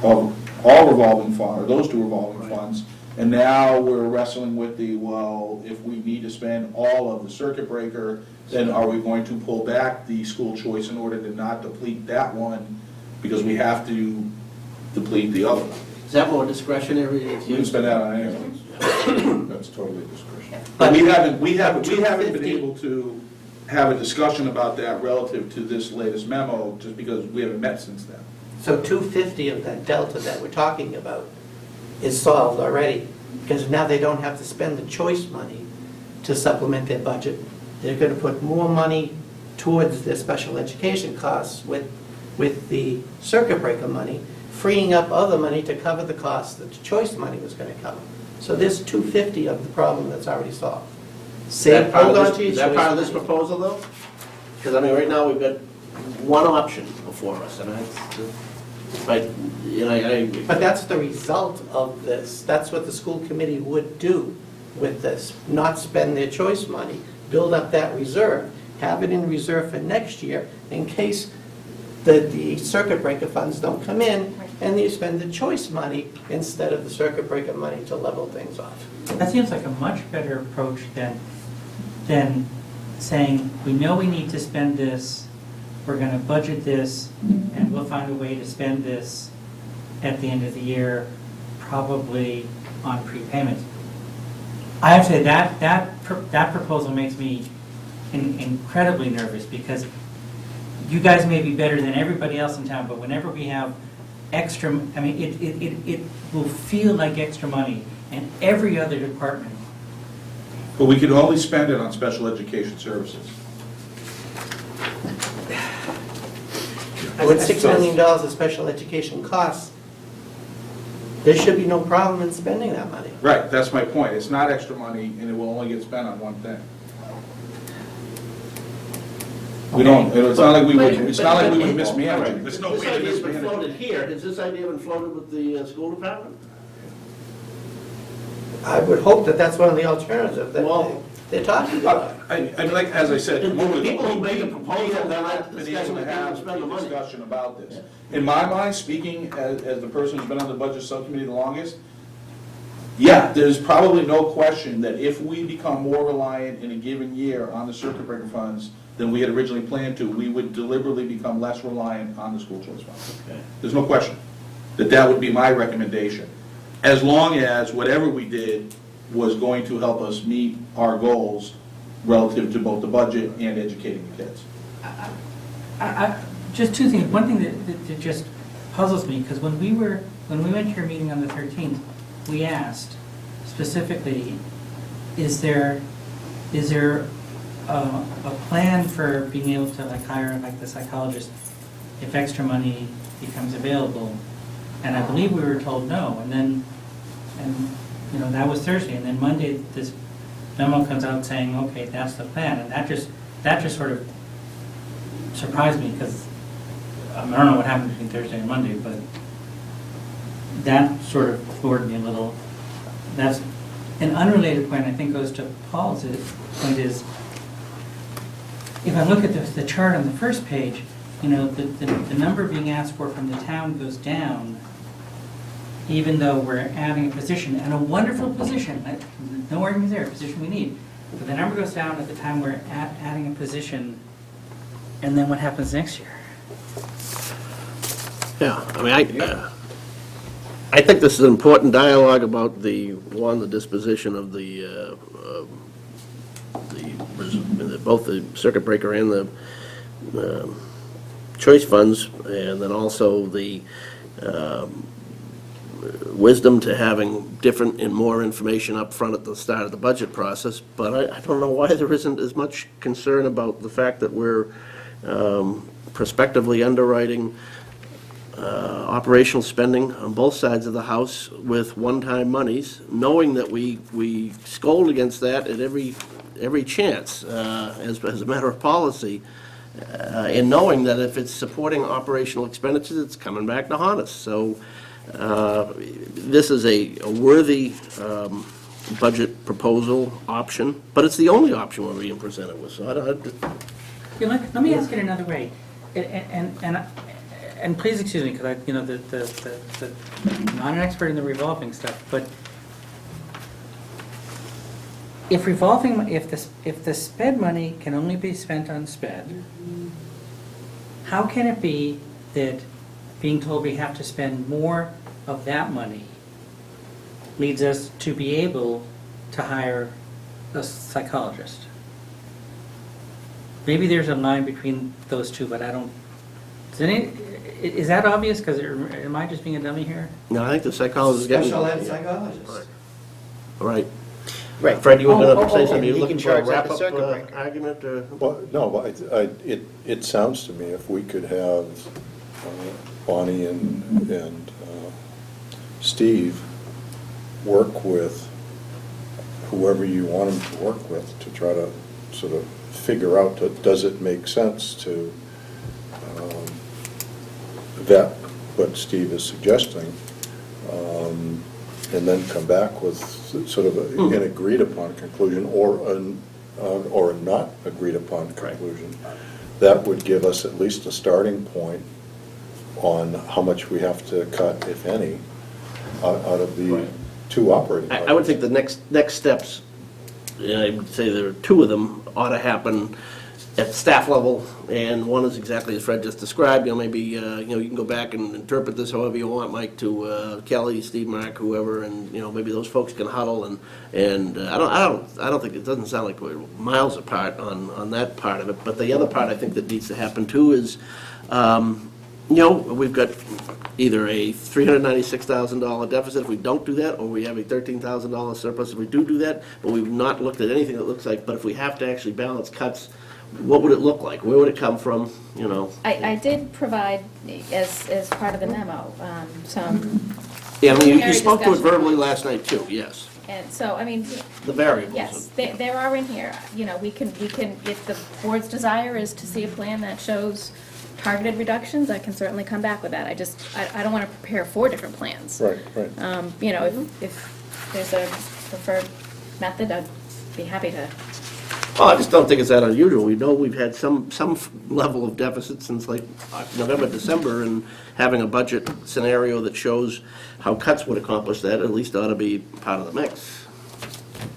all revolving fund, or those two revolving funds, and now we're wrestling with if we need to spend all of the circuit breaker, then are we going to pull back the school choice in order to not deplete that one, because we have to deplete the other one? Is that more discretionary? We can spend that on anything. That's totally discretionary. But We haven't been able to have a discussion about that relative to this latest memo, just because we haven't met since then. So 250 of that delta that we're talking about is solved already, because now they don't have to spend the choice money to supplement their budget. They're going to put more money towards their special education costs with the circuit breaker money, freeing up other money to cover the costs that the choice money was going to cover. So there's 250 of the problem that's already solved. Is that part Hold of on this- to your is that choice part of this money. proposal, though? Because, right now, we've got one option before us, and But that's the result of this. That's what the school committee would do with this, not spend their choice money, build up that reserve, have it in reserve for next year in case the circuit breaker funds don't come in, and you spend the choice money instead of the circuit breaker money to level things off. That seems like a much better approach than saying, we know we need to spend this, we're gonna budget this, and we'll find a way to spend this at the end of the year, probably on prepayments. I have to say, that proposal makes me incredibly nervous, because you guys may be better than everybody else in town, but whenever we have extra, I mean, it will feel like extra money, and every other department. But we could only spend it on special education services. With $6 million of special education costs, there should be no problem in spending that money. Right, that's my point. It's not extra money, and it will only get spent on one thing. We don't, it's not like we would mismanage it. There's no way This to idea's been mismanage it. floated here. Has this idea been floated with the school department? I would hope that that's one of the alternatives that Well, they're talking about. I mean, like, as I said, The people who made the proposal, we have they're not not been discussing able to with them to have spend the a money. discussion about this. In my mind, speaking as the person who's been on the budget subcommittee the longest, yeah, there's probably no question that if we become more reliant in a given year on the circuit breaker funds than we had originally planned to, we would deliberately become less reliant on the school choice funds. There's no question that would be my recommendation. As long as whatever we did was going to help us meet our goals relative to both the budget and educating the kids. Just two things. One thing that just puzzles me, because when we went to your meeting on the 13th, we asked specifically, is there a plan for being able to like hire like the psychologist if extra money becomes available? And I believe we were told no. And you know, that was Thursday, and then Monday this memo comes out saying, okay, that's the plan, and that just sort of surprised me, because I don't know what happened between Thursday and Monday, but that sort of floored me a little. That's an unrelated point. I think goes to Paul's point is, if I look at the chart on the first page, you know, the number being asked for from the town goes down, even though we're adding a position, and a wonderful position, no argument there, a position we need. But the number goes down at the time we're adding a position, and then what happens next year? Yeah, I mean, I think this is an important dialogue about the disposition of both the circuit breaker and the choice funds, and then also the wisdom to having different and more information up front at the start of the budget process. But I don't know why there isn't as much concern about the fact that we're prospectively underwriting operational spending on both sides of the house with one-time monies, knowing that we scold against that at every chance as a matter of policy, and knowing that if it's supporting operational expenditures, it's coming back to haunt us. So this is a worthy budget proposal option, but it's the only option we're being presented with. So Let me ask it another way, and please excuse me, because I'm not an expert in the revolving stuff, but if the SPED money can only be spent on SPED, how can it be that being told we have to spend more of that money leads us to be able to hire a psychologist? Maybe there's a line between those two, but I don't. Is that obvious? Because am I just being a dummy here? No, I think the psychologist is getting... Special ed psychologist. Right. Right. Fred, you were going to say something, you He looking can for a charge like a wrap-up circuit breaker. argument? Or? Well, no, but it sounds to me if we could have Bonnie and Steve work with whoever you want them to work with to try to sort of figure out, does it make sense to vet what Steve is suggesting, and then come back with sort of an agreed upon conclusion or a not agreed upon conclusion. That would give us at least a starting point on how much we have to cut, if any, out of the two operating I would budgets. think the next steps, I would say there are two of them, ought to happen at staff level, and one is exactly as Fred just described. Maybe, you can go back and interpret this however you want, Mike, to Kelly, Steve, Mark, whoever, and, maybe those folks can huddle, and I don't think, it doesn't sound like we're miles apart on that part of it, but the other part I think that needs to happen too is, we've got either a $396,000 deficit if we don't do that, or we have a $13,000 surplus if we do that, but we've not looked at anything that looks like, but if we have to actually balance cuts, what would it look like? Where would it come from, I did provide, as part of the memo, some. Yeah, you preliminary spoke to it discussion. verbally last night too, yes. And so, The variables. yes, there are in here. We can, if the board's desire is to see a plan that shows targeted reductions, I can certainly come back with that. I don't want to prepare 4 different plans. Right. If there's a preferred method, I'd be happy to. Well, I just don't think it's that unusual. We know we've had some level of deficit since like November, December, and having a budget scenario that shows how cuts would accomplish that at least ought to be part of the mix.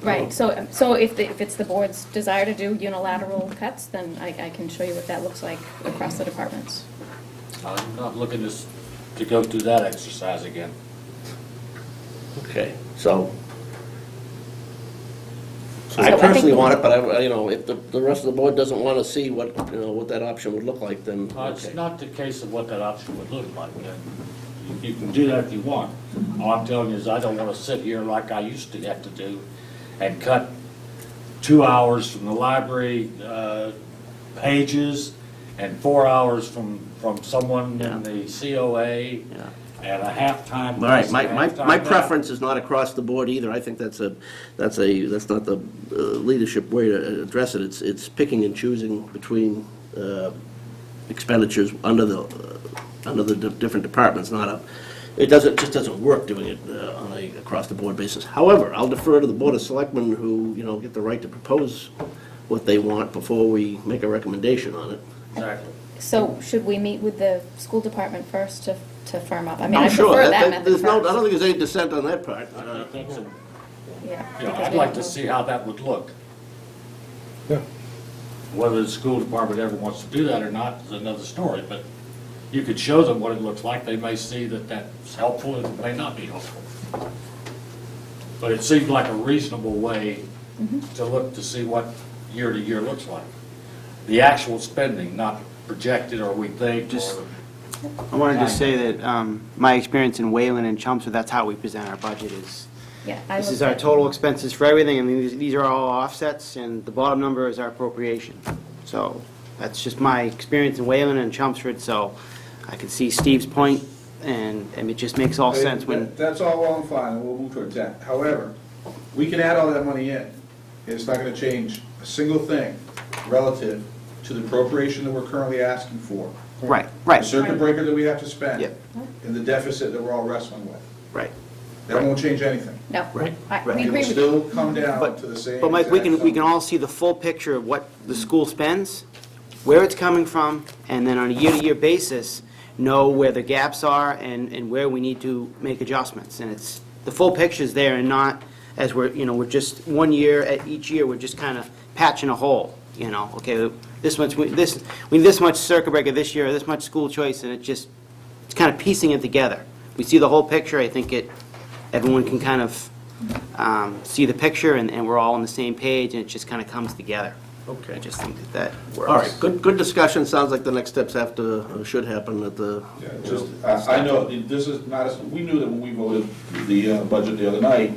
Right, so if it's the board's desire to do unilateral cuts, then I can show you what that looks like across the departments. I'm not looking to go through that exercise again. Okay, so So I I personally think- want it, but if the rest of the board doesn't want to see what that option would look like, then It's okay. not the case of what that option would look like. You can do that if you want. All I'm telling you is I don't want to sit here like I used to have to do and cut 2 hours from the library pages and 4 hours from someone in the COA and a half-time. All right, this, my half-time that. preference is not across the board either. I think that's not the leadership way to address it. It's picking and choosing between expenditures under the different departments, it just doesn't work doing it on a across-the-board basis. However, I'll defer to the Board of Selectmen who, get the right to propose what they want before we make a recommendation on it. Exactly. So should we meet with the school department first to firm up? I I'm sure. prefer that method There's first. I don't think there's any dissent on that part. Yeah. I'd like to see how that would look. Yeah. Whether the school department ever wants to do that or not is another story, but you could show them what it looks like. They may see that that's helpful, and it may not be helpful. But it seemed like a reasonable way to look to see what year to year looks like. The actual spending, not projected or we think or. I wanted to say that my experience in Wayland and Chelmsford, that's how we present our budget is. Yeah, This is our total expenses for everything, and these are all offsets, and the bottom number is our appropriation. So that's just my experience in Wayland and Chelmsford, so I can see Steve's point, and it just makes all sense when, That's all well and fine, and we'll move towards that. However, we can add all that money in. It's not gonna change a single thing relative to the appropriation that we're currently asking for. right. The circuit breaker that we have to spend. Yep. And the deficit that we're all wrestling with. Right. That won't change anything. No, Right. we It agree will with you. still come down to the same. But Mike, we exact can number. all see the full picture of what the school spends, where it's coming from, and then on a year-to-year basis, know where the gaps are and where we need to make adjustments. And it's, the full picture's there and not as we're just, one year, at each year, we're just kind of patching a hole, okay, this much, we need this much circuit breaker this year, this much school choice, and it's kind of piecing it together. We see the whole picture, I think everyone can kind of see the picture, and we're all on the same page, and it just kind of comes together. Okay. I just think that works. All right, good discussion. Sounds like the next steps should happen at the. Yeah, I know, this is not, we knew that when we voted the budget the other night,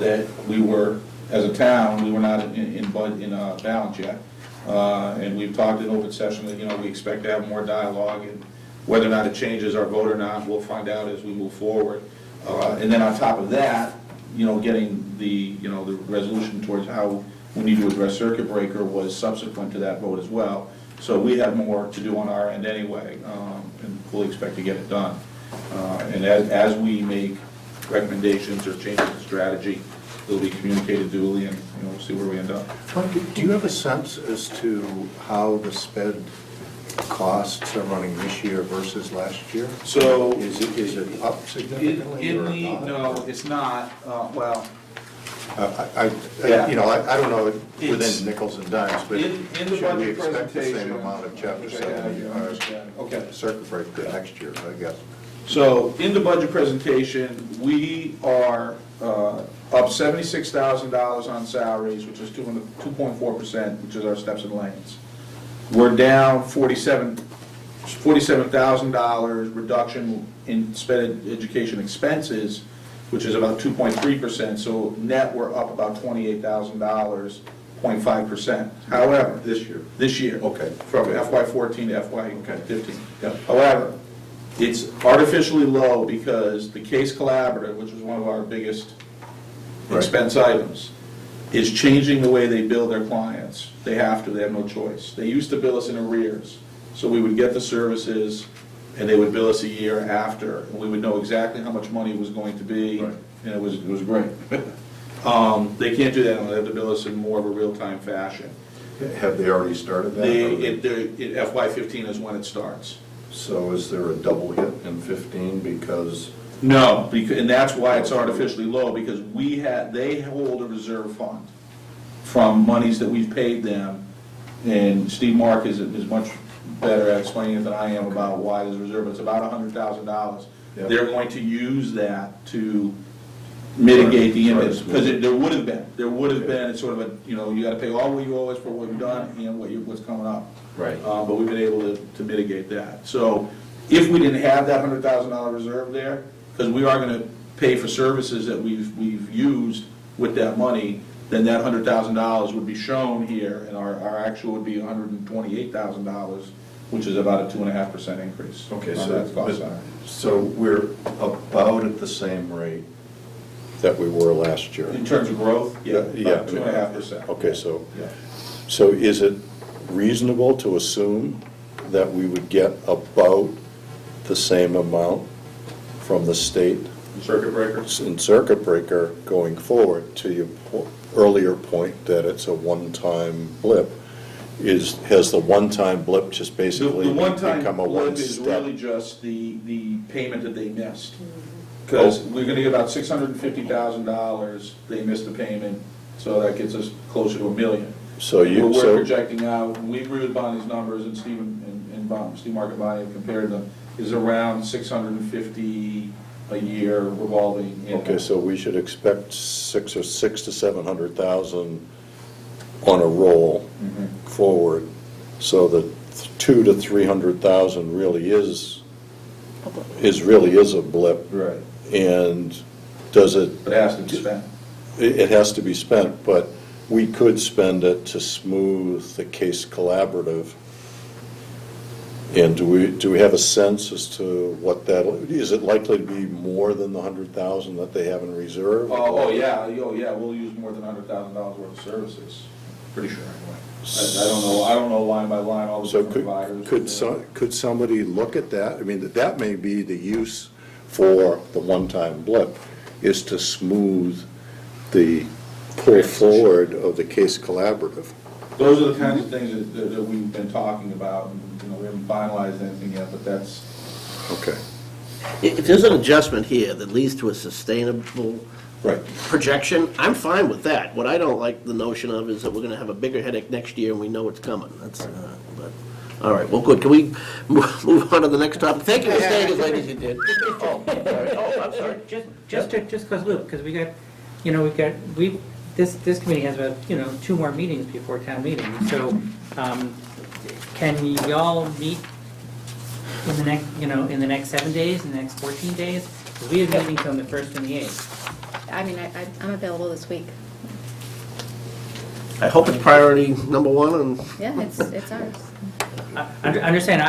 that we were, as a town, we were not in balance yet. And we've talked in open session that, we expect to have more dialogue, and whether or not it changes our vote or not, we'll find out as we move forward. And then on top of that, getting the resolution towards how we need to address circuit breaker was subsequent to that vote as well. So we have more to do on our end anyway, and fully expect to get it done. And as we make recommendations or changes to strategy, they'll be communicated duly, and we'll see where we end up. Mike, do you have a sense as to how the sped costs are running this year versus last year? So. Is it up significantly In or the, not? no, it's not, well, I Yeah. you know, I don't know It's- within nickels and dimes, but in the should we budget expect the same presentation. amount of chapter which I 70 have here, I understand. Okay. circuit breaker next year, I guess? So in the budget presentation, we are up $76,000 on salaries, which is 2.4%, which is our steps and lanes. We're down $47,000 reduction in sped education expenses, which is about 2.3%. So net, we're up about $28,000, 0.5%. However, This year? this year. Okay. From FY14 to FY15. However, it's artificially low because the Case Collaborative, which was one of our biggest expense items, is changing the way they bill their clients. They have to, they have no choice. They used to bill us in arrears. So we would get the services and they would bill us a year after. And we would know exactly how much money it was going to be. Right. And it was great. They can't do that, they have to bill us in more of a real-time fashion. Have they already started that? FY15 is when it starts. So is there a double hit in 15 because? No, and that's why it's artificially low, because they hold a reserve fund from monies that we've paid them, and Steve Mark is much better at explaining it than I am about why there's a reserve. It's about $100,000. Yep. They're going to use that to mitigate the impact, because there would have been, it's sort of a, you gotta pay all what you owe us for what you've done and what's coming up. Right. But we've been able to mitigate that. So if we didn't have that $100,000 reserve there, because we are gonna pay for services that we've used with that money, then that $100,000 would be shown here, and our actual would be $128,000, which is about a 2.5% increase. Okay, on that cost side. so we're about at the same rate that we were last year? In terms of growth, yeah, Yeah. about 2.5%. Okay, so Yeah. is it reasonable to assume that we would get about the same amount from the state Circuit breakers? in circuit breaker going forward, to your earlier point that it's a one-time blip? Has the one-time blip just basically The one-time become a blip is one-step? really just the payment that they missed. Because we're gonna get about $650,000, they missed the payment, so that gets us closer to $1 million. So you, What we're so, projecting out, and we agree with Bonnie's numbers, and Steve Mark and Bonnie have compared them, is around $650 a year revolving. okay, so we should expect six to 700,000 on a roll forward, so that 200,000 to 300,000 really is a blip. Right. And does it? But it has to be spent. It has to be spent, but we could spend it to smooth the Case Collaborative. And do we have a sense as to what that, is it likely to be more than the 100,000 that they have in reserve? Oh, yeah, we'll use more than $100,000 worth of services, pretty sure anyway. I don't know line by line all the So different providers. could somebody look at that? I mean, that may be the use for the one-time blip, is to smooth the pull forward of the Case Collaborative. Those are the kinds of things that we've been talking about, and, we haven't finalized anything yet, but that's. Okay. If there's an adjustment here that leads to a sustainable Right. projection, I'm fine with that. What I don't like the notion of is that we're gonna have a bigger headache next year and we know it's coming. But, all right, well, good. Can we move on to the next topic? Thank you for staying as late as you did. I'm sorry. Just to close the loop, because this committee has about, 2 more meetings before town meeting. So, can y'all meet in the next 7 days, in the next 14 days? Because we have meetings on the 1st and the 8th. I mean, I'm available this week. I hope it's priority number one, and Yeah, it's ours. I understand,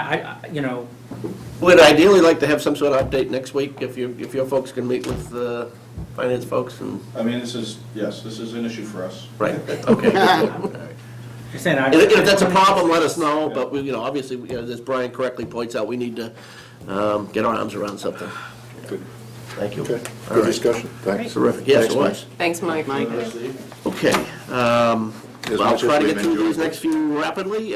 we'd ideally like to have some sort of update next week, if your folks can meet with the finance folks and, I mean, this is an issue for us. right, okay. And if that's a problem, let us know, but obviously, as Brian correctly points out, we need to get our arms around something. Good. Thank you. Okay, All good right. discussion. Thanks. Terrific, yes, it Thanks, Mike. was. Thanks, Mike. Okay, As I'll much try as to we've get through enjoyed these next few rapidly.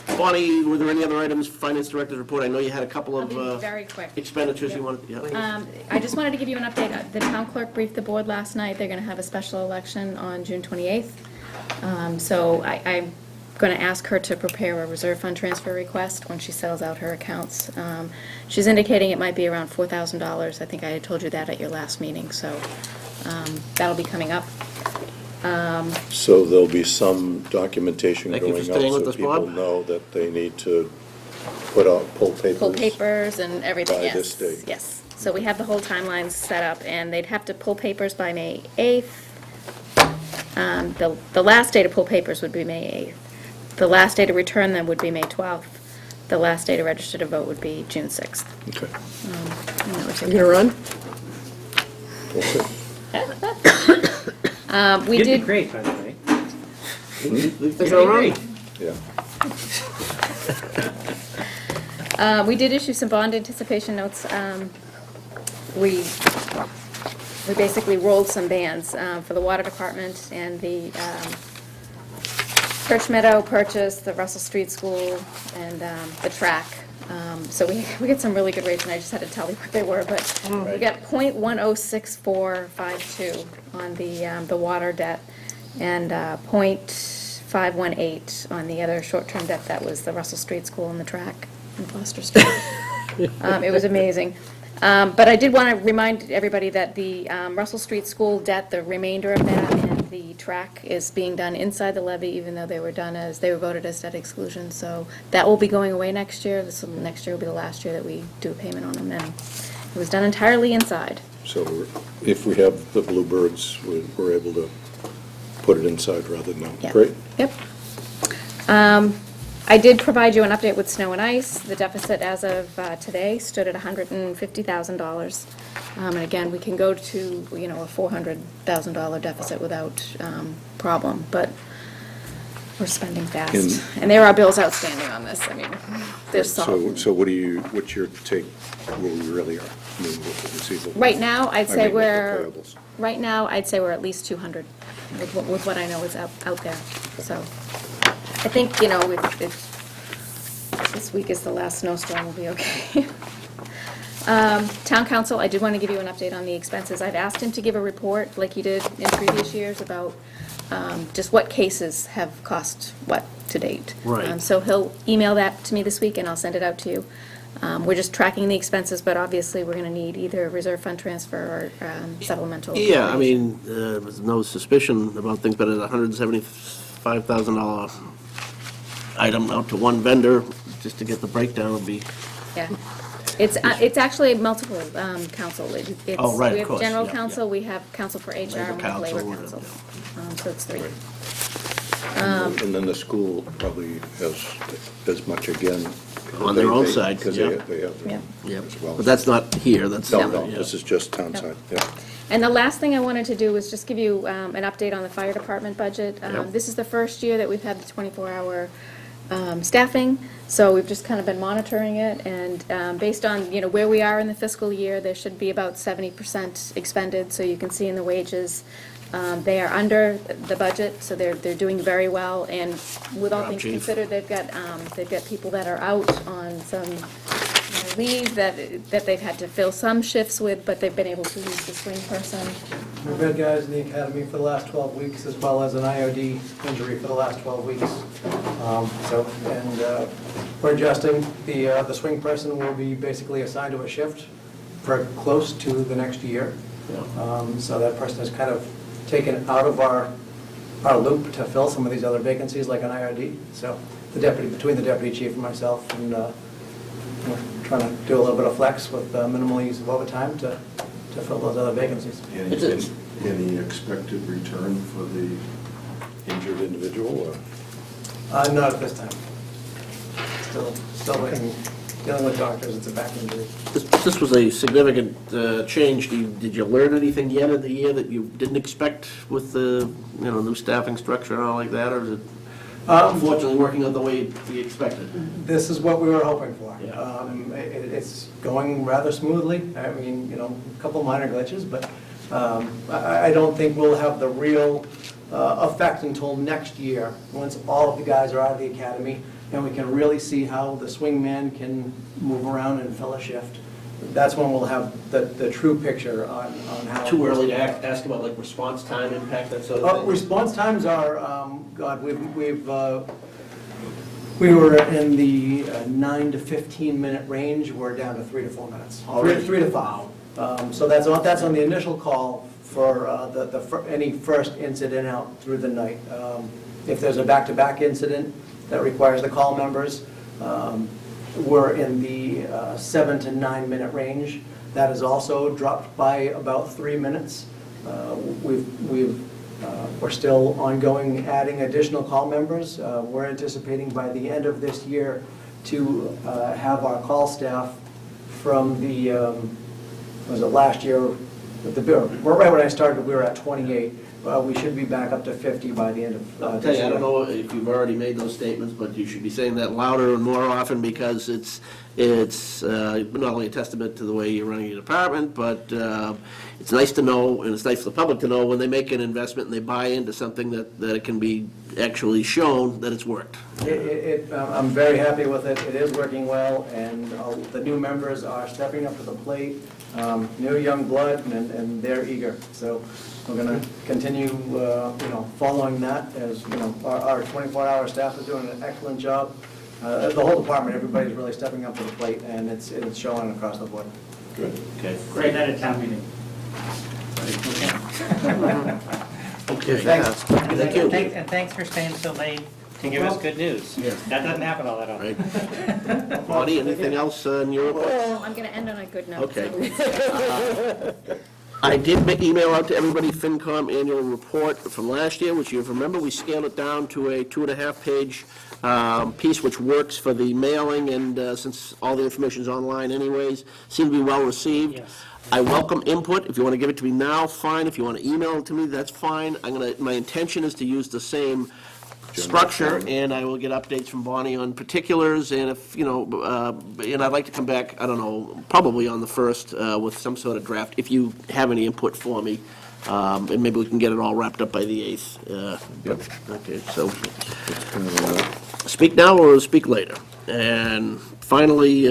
Bonnie, were there any other items, Finance Director's report? I know you had a couple I'll of be very quick. expenditures you wanted, yeah. I just wanted to give you an update. The town clerk briefed the board last night. They're going to have a special election on June 28th. So I'm going to ask her to prepare a reserve fund transfer request when she sells out her accounts. She's indicating it might be around $4,000. I think I had told you that at your last meeting, so that'll be coming up. So there'll be some documentation Thank you going for out staying with so us, people Bob. know that they need to pull papers. Pull papers and everything, By yes. this date. Yes. So we have the whole timeline set up, and they'd have to pull papers by May 8th. The last day to pull papers would be May 8th. The last day to return them would be May 12th. The last day to register to vote would be June 6th. Okay. And that would take You gonna run? We You'd be did, great, by the way. There's no run. Yeah. we did issue some bond anticipation notes. We basically rolled some bands for the water department and the Church Meadow purchase, the Russell Street School, and the track. So we get some really good rates, and I just had to tell you what they were, but we got .106452 on the water debt, and .518 on the other short-term debt that was the Russell Street School and the track in Foster Street. It was amazing. But I did want to remind everybody that the Russell Street School debt, the remainder of that, and the track is being done inside the levy, even though they were voted as debt exclusion. So that will be going away next year. Next year will be the last year that we do a payment on them. And it was done entirely inside. So if we have the bluebirds, we're able to put it inside rather than out. Yeah. Great. Yep. I did provide you an update with snow and ice. The deficit as of today stood at $150,000. And again, we can go to, a $400,000 deficit without problem, but we're spending fast. And there are bills outstanding on this. I mean, there's some. So what's your take where we really are? I mean, with the receivable? Right now, I'd say with the we're payables. at least 200 with what I know is out there. So I think, if this week is the last snowstorm, we'll be okay. Town council, I did want to give you an update on the expenses. I've asked him to give a report, like he did in previous years, about just what cases have cost what to date. Right. So he'll email that to me this week, and I'll send it out to you. We're just tracking the expenses, but obviously, we're going to need either a reserve fund transfer or supplemental. Yeah, I mean, there's no suspicion about things, but at $175,000 item out to one vendor, just to get the breakdown would be, Yeah. It's actually multiple counsel. Oh, right, of We have course, general yeah, counsel, we have counsel for HR, and we have labor counsel, counsel. So it's three. And then the school probably has as much again. On their own side, Because yeah. they have Yeah. them as well. but that's not here, that's. No, yeah. this is just town side, yeah. And the last thing I wanted to do was just give you an update on the fire department budget. Yep. This is the first year that we've had the 24-hour staffing, so we've just kind of been monitoring it, and based on, where we are in the fiscal year, there should be about 70% expended, so you can see in the wages, they are under the budget, so they're doing very well, and with all Job, things Chief. considered, they've got people that are out on some leave that they've had to fill some shifts with, but they've been able to use the swing person. We've had guys in the academy for the last 12 weeks, as well as an IOD injury for the last 12 weeks. We're adjusting. The swing person will be basically assigned to a shift for close to the next year. So that person is kind of taken out of our loop to fill some of these other vacancies, like an IOD. So between the deputy chief and myself, and we're trying to do a little bit of flex with minimal use of overtime to fill those other vacancies. Any expected return for the injured individual? Or? Not at this time. Still waiting, dealing with doctors, it's a back injury. This was a significant change. Did you learn anything yet in the year that you didn't expect with the, new staffing structure and all like that, or is it unfortunately working out the way we expected? This is what we were hoping for. Yeah. It's going rather smoothly. I mean, a couple minor glitches, but I don't think we'll have the real effect until next year, once all of the guys are out of the academy. and we can really see how the swingman can move around and fill a shift. That's when we'll have the true picture on how. Too early to ask about like response time impact, that sort of thing? Response times are, we were in the 9 to 15 minute range, we're down to 3 to 4 minutes. Already? 3 to 5. So that's on the initial call for any first incident out through the night. If there's a back-to-back incident that requires the call members, we're in the 7 to 9 minute range. That has also dropped by about 3 minutes. We're still ongoing, adding additional call members. We're anticipating by the end of this year to have our call staff from the, was it last year? Right when I started, we were at 28. We should be back up to 50 by the end of I'll tell this you, I year. don't know if you've already made those statements, but you should be saying that louder and more often, because it's not only a testament to the way you're running your department, but it's nice to know, and it's nice for the public to know when they make an investment and they buy into something that it can be actually shown that it's worked. I'm very happy with it. It is working well, and the new members are stepping up to the plate. New young blood, and they're eager. So we're going to continue, following that, as our 24-hour staff is doing an excellent job. The whole department, everybody's really stepping up to the plate, and it's showing across the board. Good. Okay. Great night at town meeting. Okay. Thanks. Thank you. And thanks for staying so late to give us good news. Yeah. That doesn't happen all that often. Right. Bonnie, anything else in your report? Well, I'm going to end on a good note. Okay. so- I did email out to everybody FinCom annual report from last year, which you remember, we scaled it down to a 2.5-page piece, which works for the mailing, and since all the information's online anyways, seemed to be well received. Yes. I welcome input. If you want to give it to me now, fine. If you want to email it to me, that's fine. My intention is to use the same structure, and I will get updates from Bonnie on particulars, and if, and I'd like to come back, I don't know, probably on the 1st with some sort of draft, if you have any input for me, and maybe we can get it all wrapped up by the 8th. Okay, so, speak now or speak later? And finally,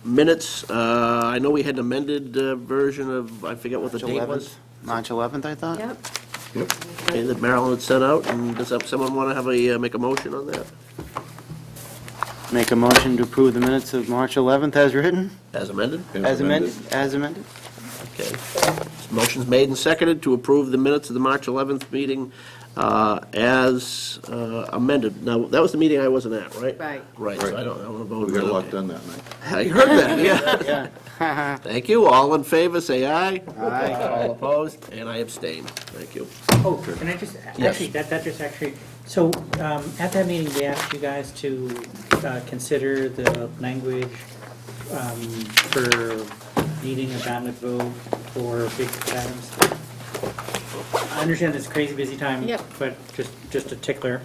minutes, I know we had an amended version of, I forget what the date was. March 11th, I thought? Yep. Okay, that Marilyn had sent out, and does someone want to make a motion on that? Make a motion to approve the minutes of March 11th as written? As amended? As amended? As amended? Okay. Motion's made and seconded to approve the minutes of the March 11th meeting as amended. Now, that was the meeting I wasn't at, right? Right. Right, so I don't want to vote. We got Okay. locked in that night. I heard that, yeah. Yeah. Thank you. All in favor, say aye. Aye. All opposed, and I abstain. Thank you. Oh, can I just, Yes. actually, that just actually, so at that meeting, we asked you guys to consider the language for needing a ballot vote for big items. I understand it's a crazy busy time, Yep. but just a tickler.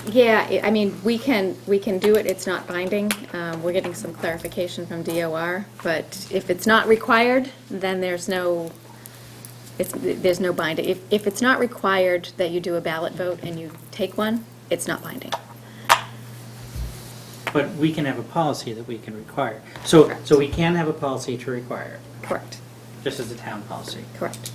Yeah, I mean, we can do it, it's not binding. We're getting some clarification from DOR, but if it's not required, then there's no binding. If it's not required that you do a ballot vote and you take one, it's not binding. But we can have a policy that we can require. So Correct. we can have a policy to require it, Correct, just as a town policy. correct.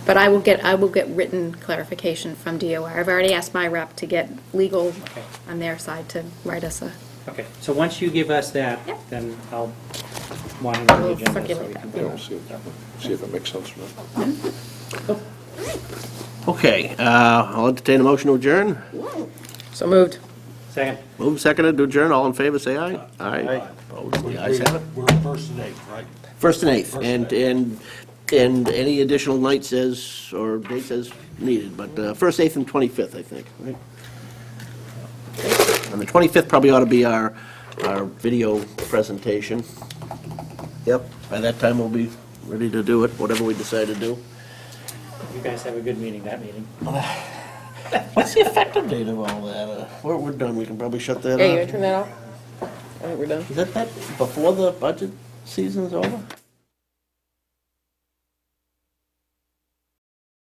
But I will get written clarification from DOR. I've already asked my rep to get legal Okay. on their side to write us a, Okay, so once you give us that, Yep. then I'll want it on the We'll agenda so circulate we that. can Yeah, vote. we'll see if it makes sense or not. Okay, I'll entertain a motion to adjourn. So moved. Second. Move seconded to adjourn. All in favor, say aye. Aye. Opposed? The ayes have it. We're first and eighth, right? First and eighth, First and and any additional nights or dates as needed, but first, 8th, and 25th, I think, right? And the 25th probably ought to be our video presentation. Yep. By that time, we'll be ready to do it, whatever we decide to do. You guys have a good meeting, that meeting. What's the effective date of all that? We're done, we can probably shut that off. Hey, you gonna turn that off? I think we're done. Is that before the budget season's over?